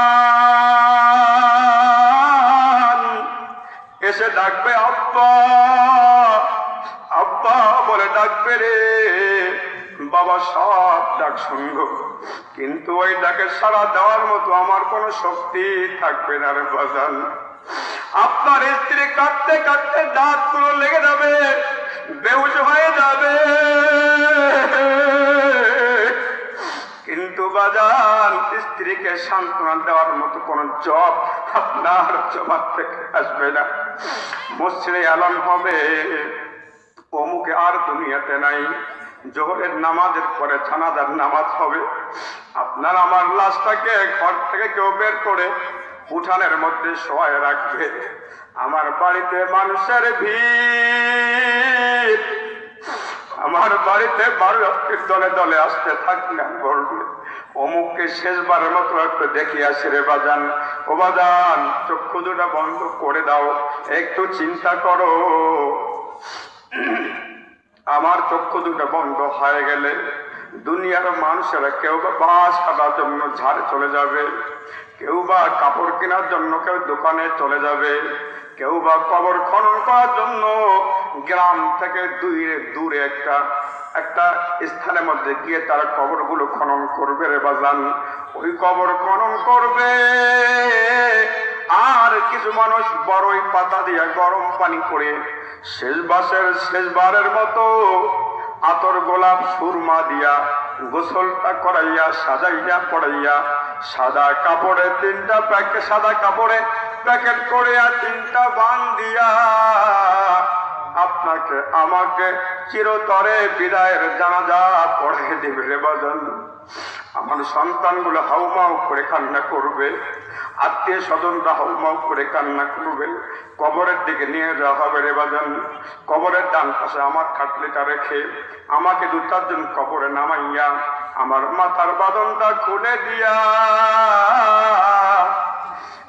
এসে ডাকবে আব্বা, আব্বা বলে ডাকবে রে বাবা, সব ডাক শুনবো, কিন্তু ওই ডাকে সাড়া দেওয়ার মতো আমার কোনো শক্তি থাকবে না রে বাজান। আপনার স্ত্রী কাঁদতে কাঁদতে দাঁতগুলো লেগে যাবে, বেহুশ হয়ে যাবে, কিন্তু বাজান স্ত্রীকে সান্ত্বনা দেওয়ার মতো কোন জব আপনার জবাব থেকে আসবে না। মসজিদে আলান হবে, অমুকে আর দুনিয়াতে নাই, জোহরের নামাজের পরে জানাজার নামাজ হবে, আপনার আমার লাশটাকে ঘর থেকে কেউ বের করে উঠানের মধ্যে শোয়ায় রাখবে। আমার বাড়িতে মানুষের ভিড়, আমার বাড়িতে দলে দলে আসতে থাকলে বলবে অমুককে শেষবারের মতো একটু দেখি আসে রে বাজান। ও বাজান, চক্ষু দুটা বন্ধ করে দাও, একটু চিন্তা করো। আমার চক্ষু দুটো বন্ধ হয়ে গেলে দুনিয়ার মানুষেরা কেউ বা বাস কাটার জন্য ঝাড়ে চলে যাবে, কেউ বা কাপড় কেনার জন্য কেউ দোকানে চলে যাবে, কেউ বা কবর খনন করার জন্য গ্রাম থেকে দূরে একটা স্থানের মধ্যে গিয়ে তারা কবরগুলো খনন করবে রে বাজান। ওই কবর খনন করবে, আর কিছু মানুষ বড়ই পাতা দিয়ে গরম পানি করে শেষবারের মতো আতর গোলাপ সুরমা দিয়া গোসলটা করাইয়া সাজাইয়া পড়াইয়া সাদা কাপড়ে সাদা কাপড়ে প্যাকেট করে আর 3টা বান দিয়া আপনাকে আমাকে চিরতরে বিদায়ের জানাজা পড়ে দিবে রে বাজান। আমার সন্তানগুলো হাউমাউ করে কান্না করবে, আত্মীয় স্বজনরা হাউমাউ করে কান্না করবে, কবরের দিকে নিয়ে যাওয়া হবে রে বাজান। কবরের ডান পাশে আমার খাটলিটা রেখে আমাকে 2-4 জন কবরে নামাইয়া আমার মাথার বাঁধনটা খুলে দিয়া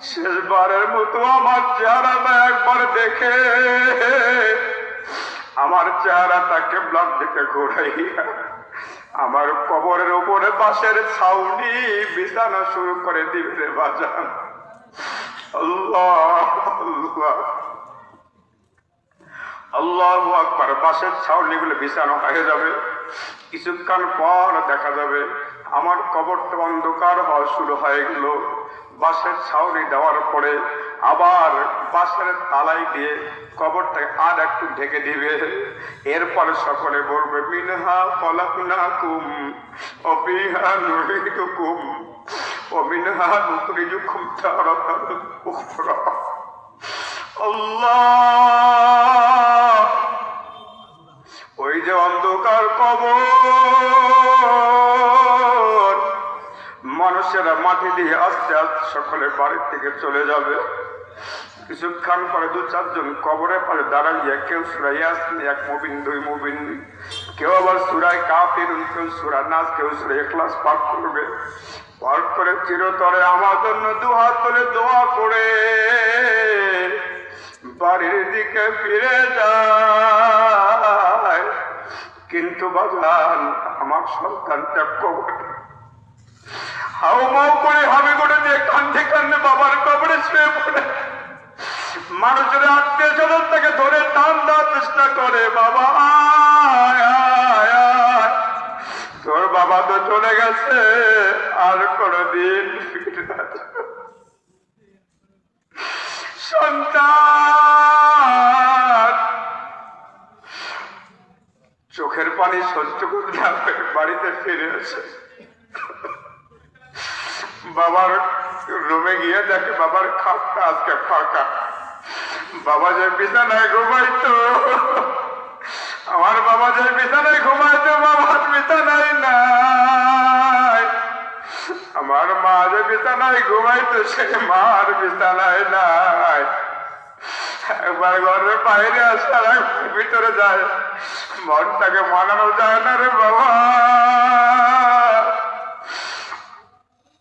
শেষবারের মতো আমার চেহারাটা একবার দেখে আমার চেহারাটা কেবলার দিকে ঘুরাইয়া আমার কবরের উপরে বাঁশের ছাউনি বিছানো শুরু করে দিবে রে বাজান। আল্লাহ আল্লাহ আল্লাহু আকবার। বাঁশের ছাউনি গুলো বিছানো হয়ে যাবে, কিছুক্ষণ পর দেখা যাবে আমার কবরটা অন্ধকার হওয়া শুরু হয়ে গেল। বাঁশের ছাউনি দেওয়ার পরে আবার বাঁশের তালাই দিয়ে কবরটাকে আর একটু ঢেকে দিবে। এরপরে সকলে বলবে মিনহা খলাকনাকুম ওয়া ফিহা নুঈদুকুম ওয়া মিনহা নুখরিজুকুম তারাতান উখরা। আল্লাহ, ওই যে অন্ধকার কবর, মানুষেরা মাটি দিয়ে আস্তে আস্তে সকলে বাড়ির থেকে চলে যাবে। কিছুক্ষণ পরে 2-4 জন কবরের পাশে দাঁড়াইয়া কেউ সূরা ইয়াসিন 1 মুবিন 2 মুবিন, কেউ আবার সূরা কাফিরুন, কেউ সূরা নাস, কেউ সূরা ইখলাস পাঠ করবে। পাঠ করে চিরতরে আমার জন্য দুহাত তুলে দোয়া করে বাড়ির দিকে ফিরে যায়। কিন্তু বাজান, আমার সন্তানটা কবরে হাউমাউ করে হামি করে দিয়ে কান্দে কান্দে বাবার কবরে শুয়ে পড়ে। মানুষের আত্মীয় স্বজন তাকে ধরে টান দেওয়ার চেষ্টা করে, বাবা আয় আয় আয়, তোর বাবা তো চলে গেছে, আর কোনদিন ফিরে আসবে। সন্তান চোখের পানি সহ্য করতে না পেরে বাড়িতে ফিরে আসে। বাবার রুমে গিয়ে দেখে বাবার খাটটা আজকে ফাঁকা। বাবা যে বিছানায় ঘুমাইতো, আমার বাবা যে বিছানায় ঘুমাইতো, বাবার বিছানায় নাই। আমার মা যে বিছানায় ঘুমাইতো, সে মার বিছানায় নাই। একবার ঘরের বাইরে আসার ভিতরে যায়, মনটাকে মানানো যায় না রে বাবা।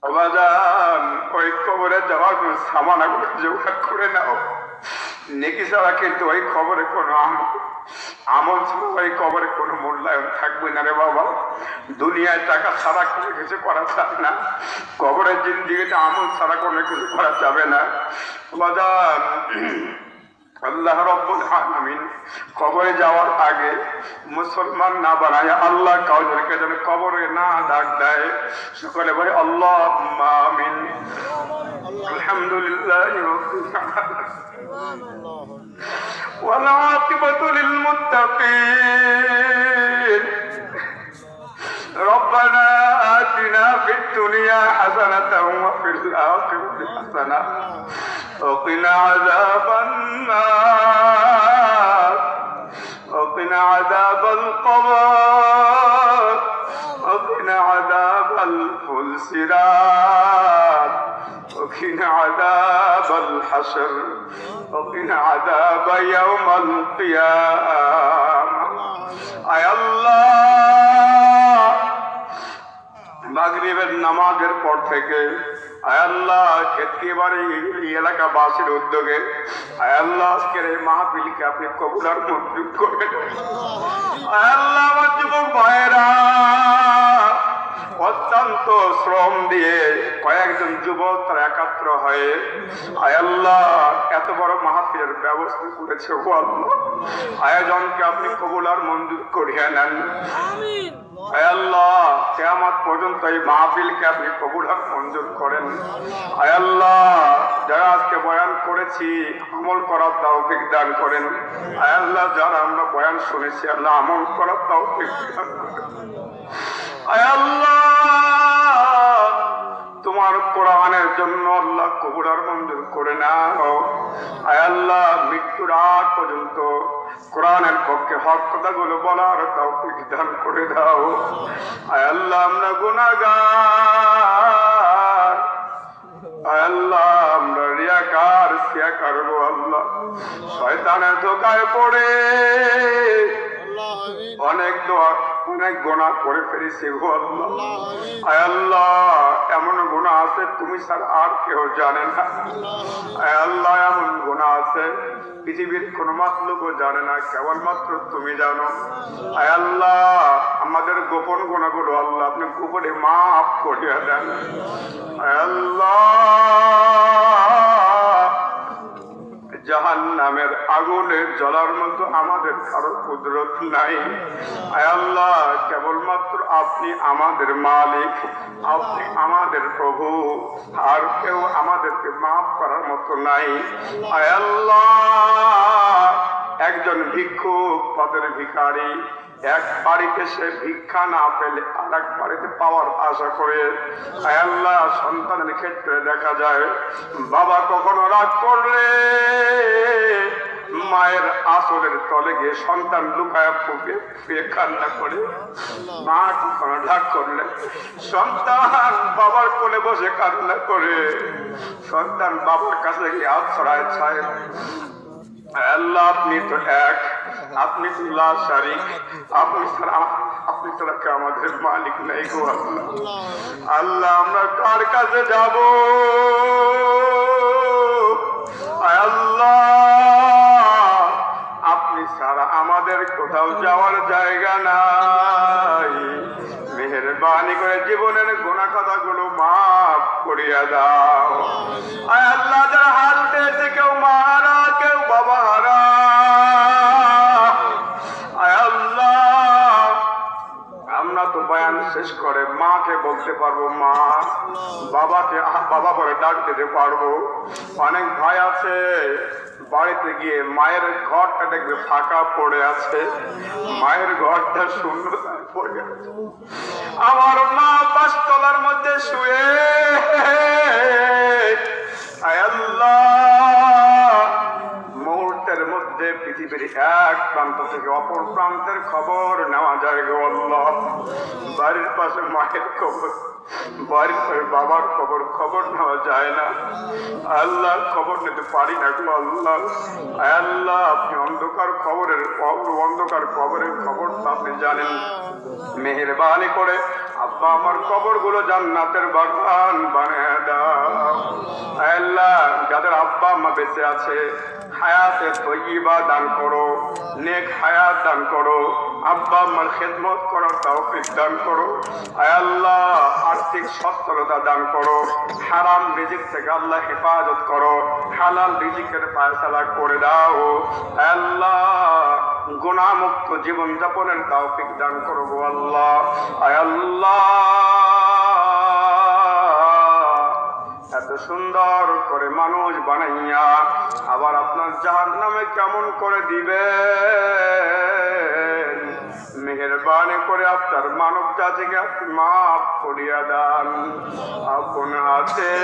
বাবাজান, ওই খবরে যাওয়ার কোন সামানা করে জোগাড় করে নাও। নেকি ছাড়া কিন্তু ওই খবরে কোনো আমল ছাড়া ওই খবরে কোনো মূল্যায়ন থাকবে না রে বাবা। দুনিয়ায় টাকা ছাড়া কোনো কিছু করা যাবে না, কবরের জিন্দিগিতে আমল ছাড়া কোনো কিছু করা যাবে না। বাবাজান, আল্লাহ রাব্বুল আলামিন কবরে যাওয়ার আগে মুসলমান না বানায় আল্লাহ কাউকে যেন কবরে না ডাক দেয়। সকলে বলে আল্লাহুম্মা আমিন। আলহামদুলিল্লাহি রাব্বিল আলামিন ওয়াল আকিবাতু লিল মুত্তাকিন। ربنا آتنا في الدنيا حسنة وفي الآخرة حسنة وقنا عذاب النار وقنا عذاب القبر وقنا عذاب الفلسرات وقنا عذاب الحشر وقنا عذاب يوم القيامة. أي الله, মাগরিবের নামাজের পর থেকে আয় আল্লাহ একেবারে এলাকাবাসীর উদ্যোগে আয় আল্লাহ আজকের এই মাহফিলকে আপনি কবুল আর মঞ্জুর করবেন। আয় আল্লাহ, আমার যুবক ভাইয়েরা অত্যন্ত শ্রম দিয়ে কয়েকজন যুবক তারা একাত্র হয়ে আয় আল্লাহ এত বড় মাহফিলের ব্যবস্থা করেছে। ও আল্লাহ, আয়োজনকে আপনি কবুল আর মঞ্জুর করিয়ে নেন। আয় আল্লাহ, কিয়ামত পর্যন্ত এই মাহফিলকে আপনি কবুল আর মঞ্জুর করেন। আয় আল্লাহ, যারা আজকে বয়ান করেছি আমল করার তৌফিক দান করেন। আয় আল্লাহ, যারা আমরা বয়ান শুনেছি আল্লাহ আমল করার তৌফিক দান করেন। আয় আল্লাহ, তোমার কোরআনের জন্য আল্লাহ কবুল আর মঞ্জুর করে নাও। আয় আল্লাহ, মৃত্যুর আগ পর্যন্ত কোরআনের পক্ষে হক কথাগুলো বলার তৌফিক দান করে দাও। আয় আল্লাহ, আমরা গুনাহগার, আয় আল্লাহ আমরা রিয়াকার সিয়াকার। গো আল্লাহ, শয়তানের ধোকায় পড়ে অনেক গুনাহ করে ফেলেছি। গো আল্লাহ, আয় আল্লাহ এমন গুনাহ আছে তুমি ছাড়া আর কেউ জানে না। আয় আল্লাহ, এমন গুনাহ আছে পৃথিবীর কোন মাখলুকও জানে না, কেবলমাত্র তুমি জানো। আয় আল্লাহ, আমাদের গোপন গুনাহগুলো আল্লাহ আপনি গোপনে মাফ করিয়া দেন। আয় আল্লাহ, জাহান্নামের আগুনে জ্বলার মতো আমাদের কারো কুদরত নাই। আয় আল্লাহ, কেবলমাত্র আপনি আমাদের মালিক, আপনি আমাদের প্রভু, আর কেউ আমাদেরকে মাফ করার মতো নাই। আয় আল্লাহ, একজন ভিক্ষুক পথের ভিখারি এক বাড়িতে সে ভিক্ষা না পেলে আর এক বাড়িতে পাওয়ার আশা করে। আয় আল্লাহ, সন্তানের ক্ষেত্রে দেখা যায় বাবা কখনো রাগ করলে মায়ের আঁচলের তলে গিয়ে সন্তান লুকায় ফুঁকে ফুয়ে কান্না করে। মা কখনো রাগ করলে সন্তান বাবার কোলে বসে কান্না করে। সন্তান বাবার কাছে গিয়ে হাত ছড়ায় ছায়। আল্লাহ, আপনি তো এক, আপনি তো লা শারীক, আপনি ছাড়া কে আমাদের মালিক নাই। গো আল্লাহ, আল্লাহ আমরা কার কাছে যাব? আল্লাহ, আপনি ছাড়া আমাদের কোথাও যাওয়ার জায়গা নাই। মেহেরবানি করে জীবনের গুনাহ কথাগুলো মাফ করিয়া দাও। আয় আল্লাহ, যারা হাত পেয়েছে কেউ মা হারা, কেউ বাবা হারা, আয় আল্লাহ আমরা তো বয়ান শেষ করে মাকে বলতে পারবো, মা বাবাকে বাবা করে ডাক দিতে পারবো। অনেক ভাই আছে বাড়িতে গিয়ে মায়ের ঘরটা দেখবে ফাঁকা পড়ে আছে, মায়ের ঘরটা শূন্য পড়ে আছে। আমার মা 5 তলার মধ্যে শুয়ে, আয় আল্লাহ, মুহূর্তের মধ্যে পৃথিবীর এক প্রান্ত থেকে অপর প্রান্তের খবর নেওয়া যায় গো আল্লাহ। বাড়ির পাশে মায়ের খবর, বাড়ির পাশে বাবার খবর নেওয়া যায় না। আল্লাহ, খবর নিতে পারি না গো আল্লাহ। আল্লাহ, আপনি অন্ধকার খবরের খবরটা আপনি জানেন। মেহেরবানি করে আব্বা আমার কবরগুলো জান্নাতের বাগান বানিয়ে দাও। আল্লাহ, যাদের আব্বা আম্মা বেঁচে আছে হায়াতে তৈয়বা দান করো, নেক হায়াত দান করো, আব্বা আম্মার খেদমত করার তৌফিক দান করো। আয় আল্লাহ, আর্থিক সচ্ছলতা দান করো, হারাম রিজিক থেকে আল্লাহ হেফাজত করো, হালাল রিজিকের ফায়সালা করে দাও। আয় আল্লাহ, গুনাহমুক্ত জীবন যাপনের তৌফিক দান করো গো আল্লাহ। আয় আল্লাহ, এত সুন্দর করে মানুষ বানাইয়া আবার আপনার জাহান্নামে কেমন করে দিবেন? মেহেরবানি করে আপনার মানব জাতিকে আপনি মাফ করিয়া দেন আপন হাতে।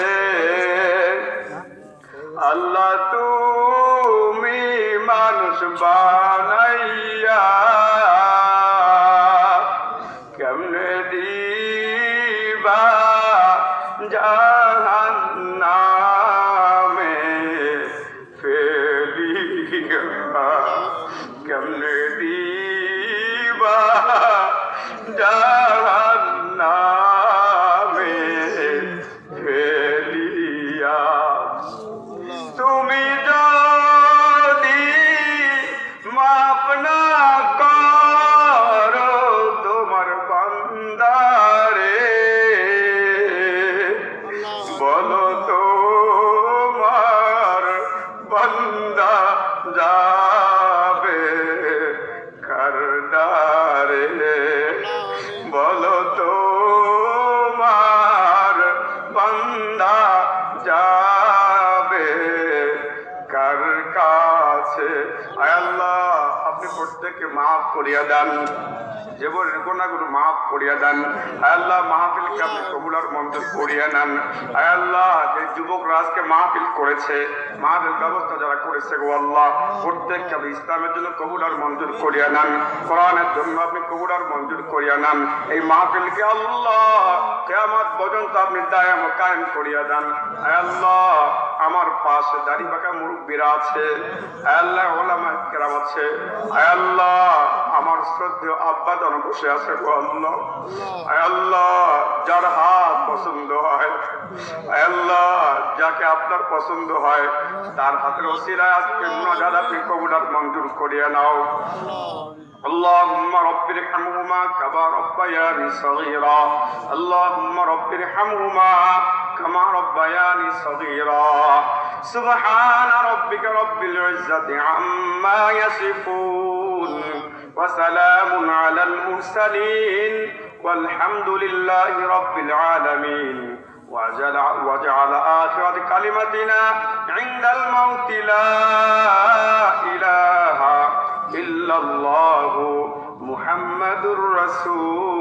আল্লাহ, তুমি মানুষ বানাইয়া কেমনে দিবা জাহান্নামে ফেলিয়া, কেমনে দিবা জাহান্নামে ফেলিয়া। তুমি যদি মাফ না করো তোমার বান্দারে, বলো তোমার বান্দা যাবে কারদারে, বলো তোমার বান্দা যাবে কার কাছে। আয় আল্লাহ, আপনি প্রত্যেককে মাফ করিয়া দেন, জীবনের গুনাহগুলো মাফ করিয়া দেন। আয় আল্লাহ, মাহফিলকে আপনি কবুল আর মঞ্জুর করিয়া নেন। আয় আল্লাহ, যে যুবকরা আজকে মাহফিল করেছে, মাহফিল ব্যবস্থা যারা করেছে গো আল্লাহ, প্রত্যেককে আপনি ইসলামের জন্য কবুল আর মঞ্জুর করিয়া নেন, কোরআনের জন্য আপনি কবুল আর মঞ্জুর করিয়া নেন। এই মাহফিলকে আল্লাহ কিয়ামত পর্যন্ত আপনি দায়াম ও কায়েম করিয়া দেন। আয় আল্লাহ, আমার পাশে দাড়ি পাকা মুরব্বীরা আছে, আয় আল্লাহ ওলামা কেরাম আছে, আয় আল্লাহ আমার শ্রদ্ধেয় আব্বা জন বসে আছে গো আল্লাহ। আয় আল্লাহ, যার হাত পছন্দ হয়, আয় আল্লাহ যাকে আপনার পছন্দ হয় তার হাতের ওসিলায় আজকে মুনাজাত আপনি কবুল আর মঞ্জুর করিয়া নাও। اللهم رب ارحمهما كما ربياني صغيرا، اللهم رب ارحمهما كما ربياني صغيرا. سبحان ربك رب العزة عما يصفون وسلام على المرسلين والحمد لله رب العالمين. وجعل آخرة كلمتنا عند الموت لا إله إلا الله محمد رسول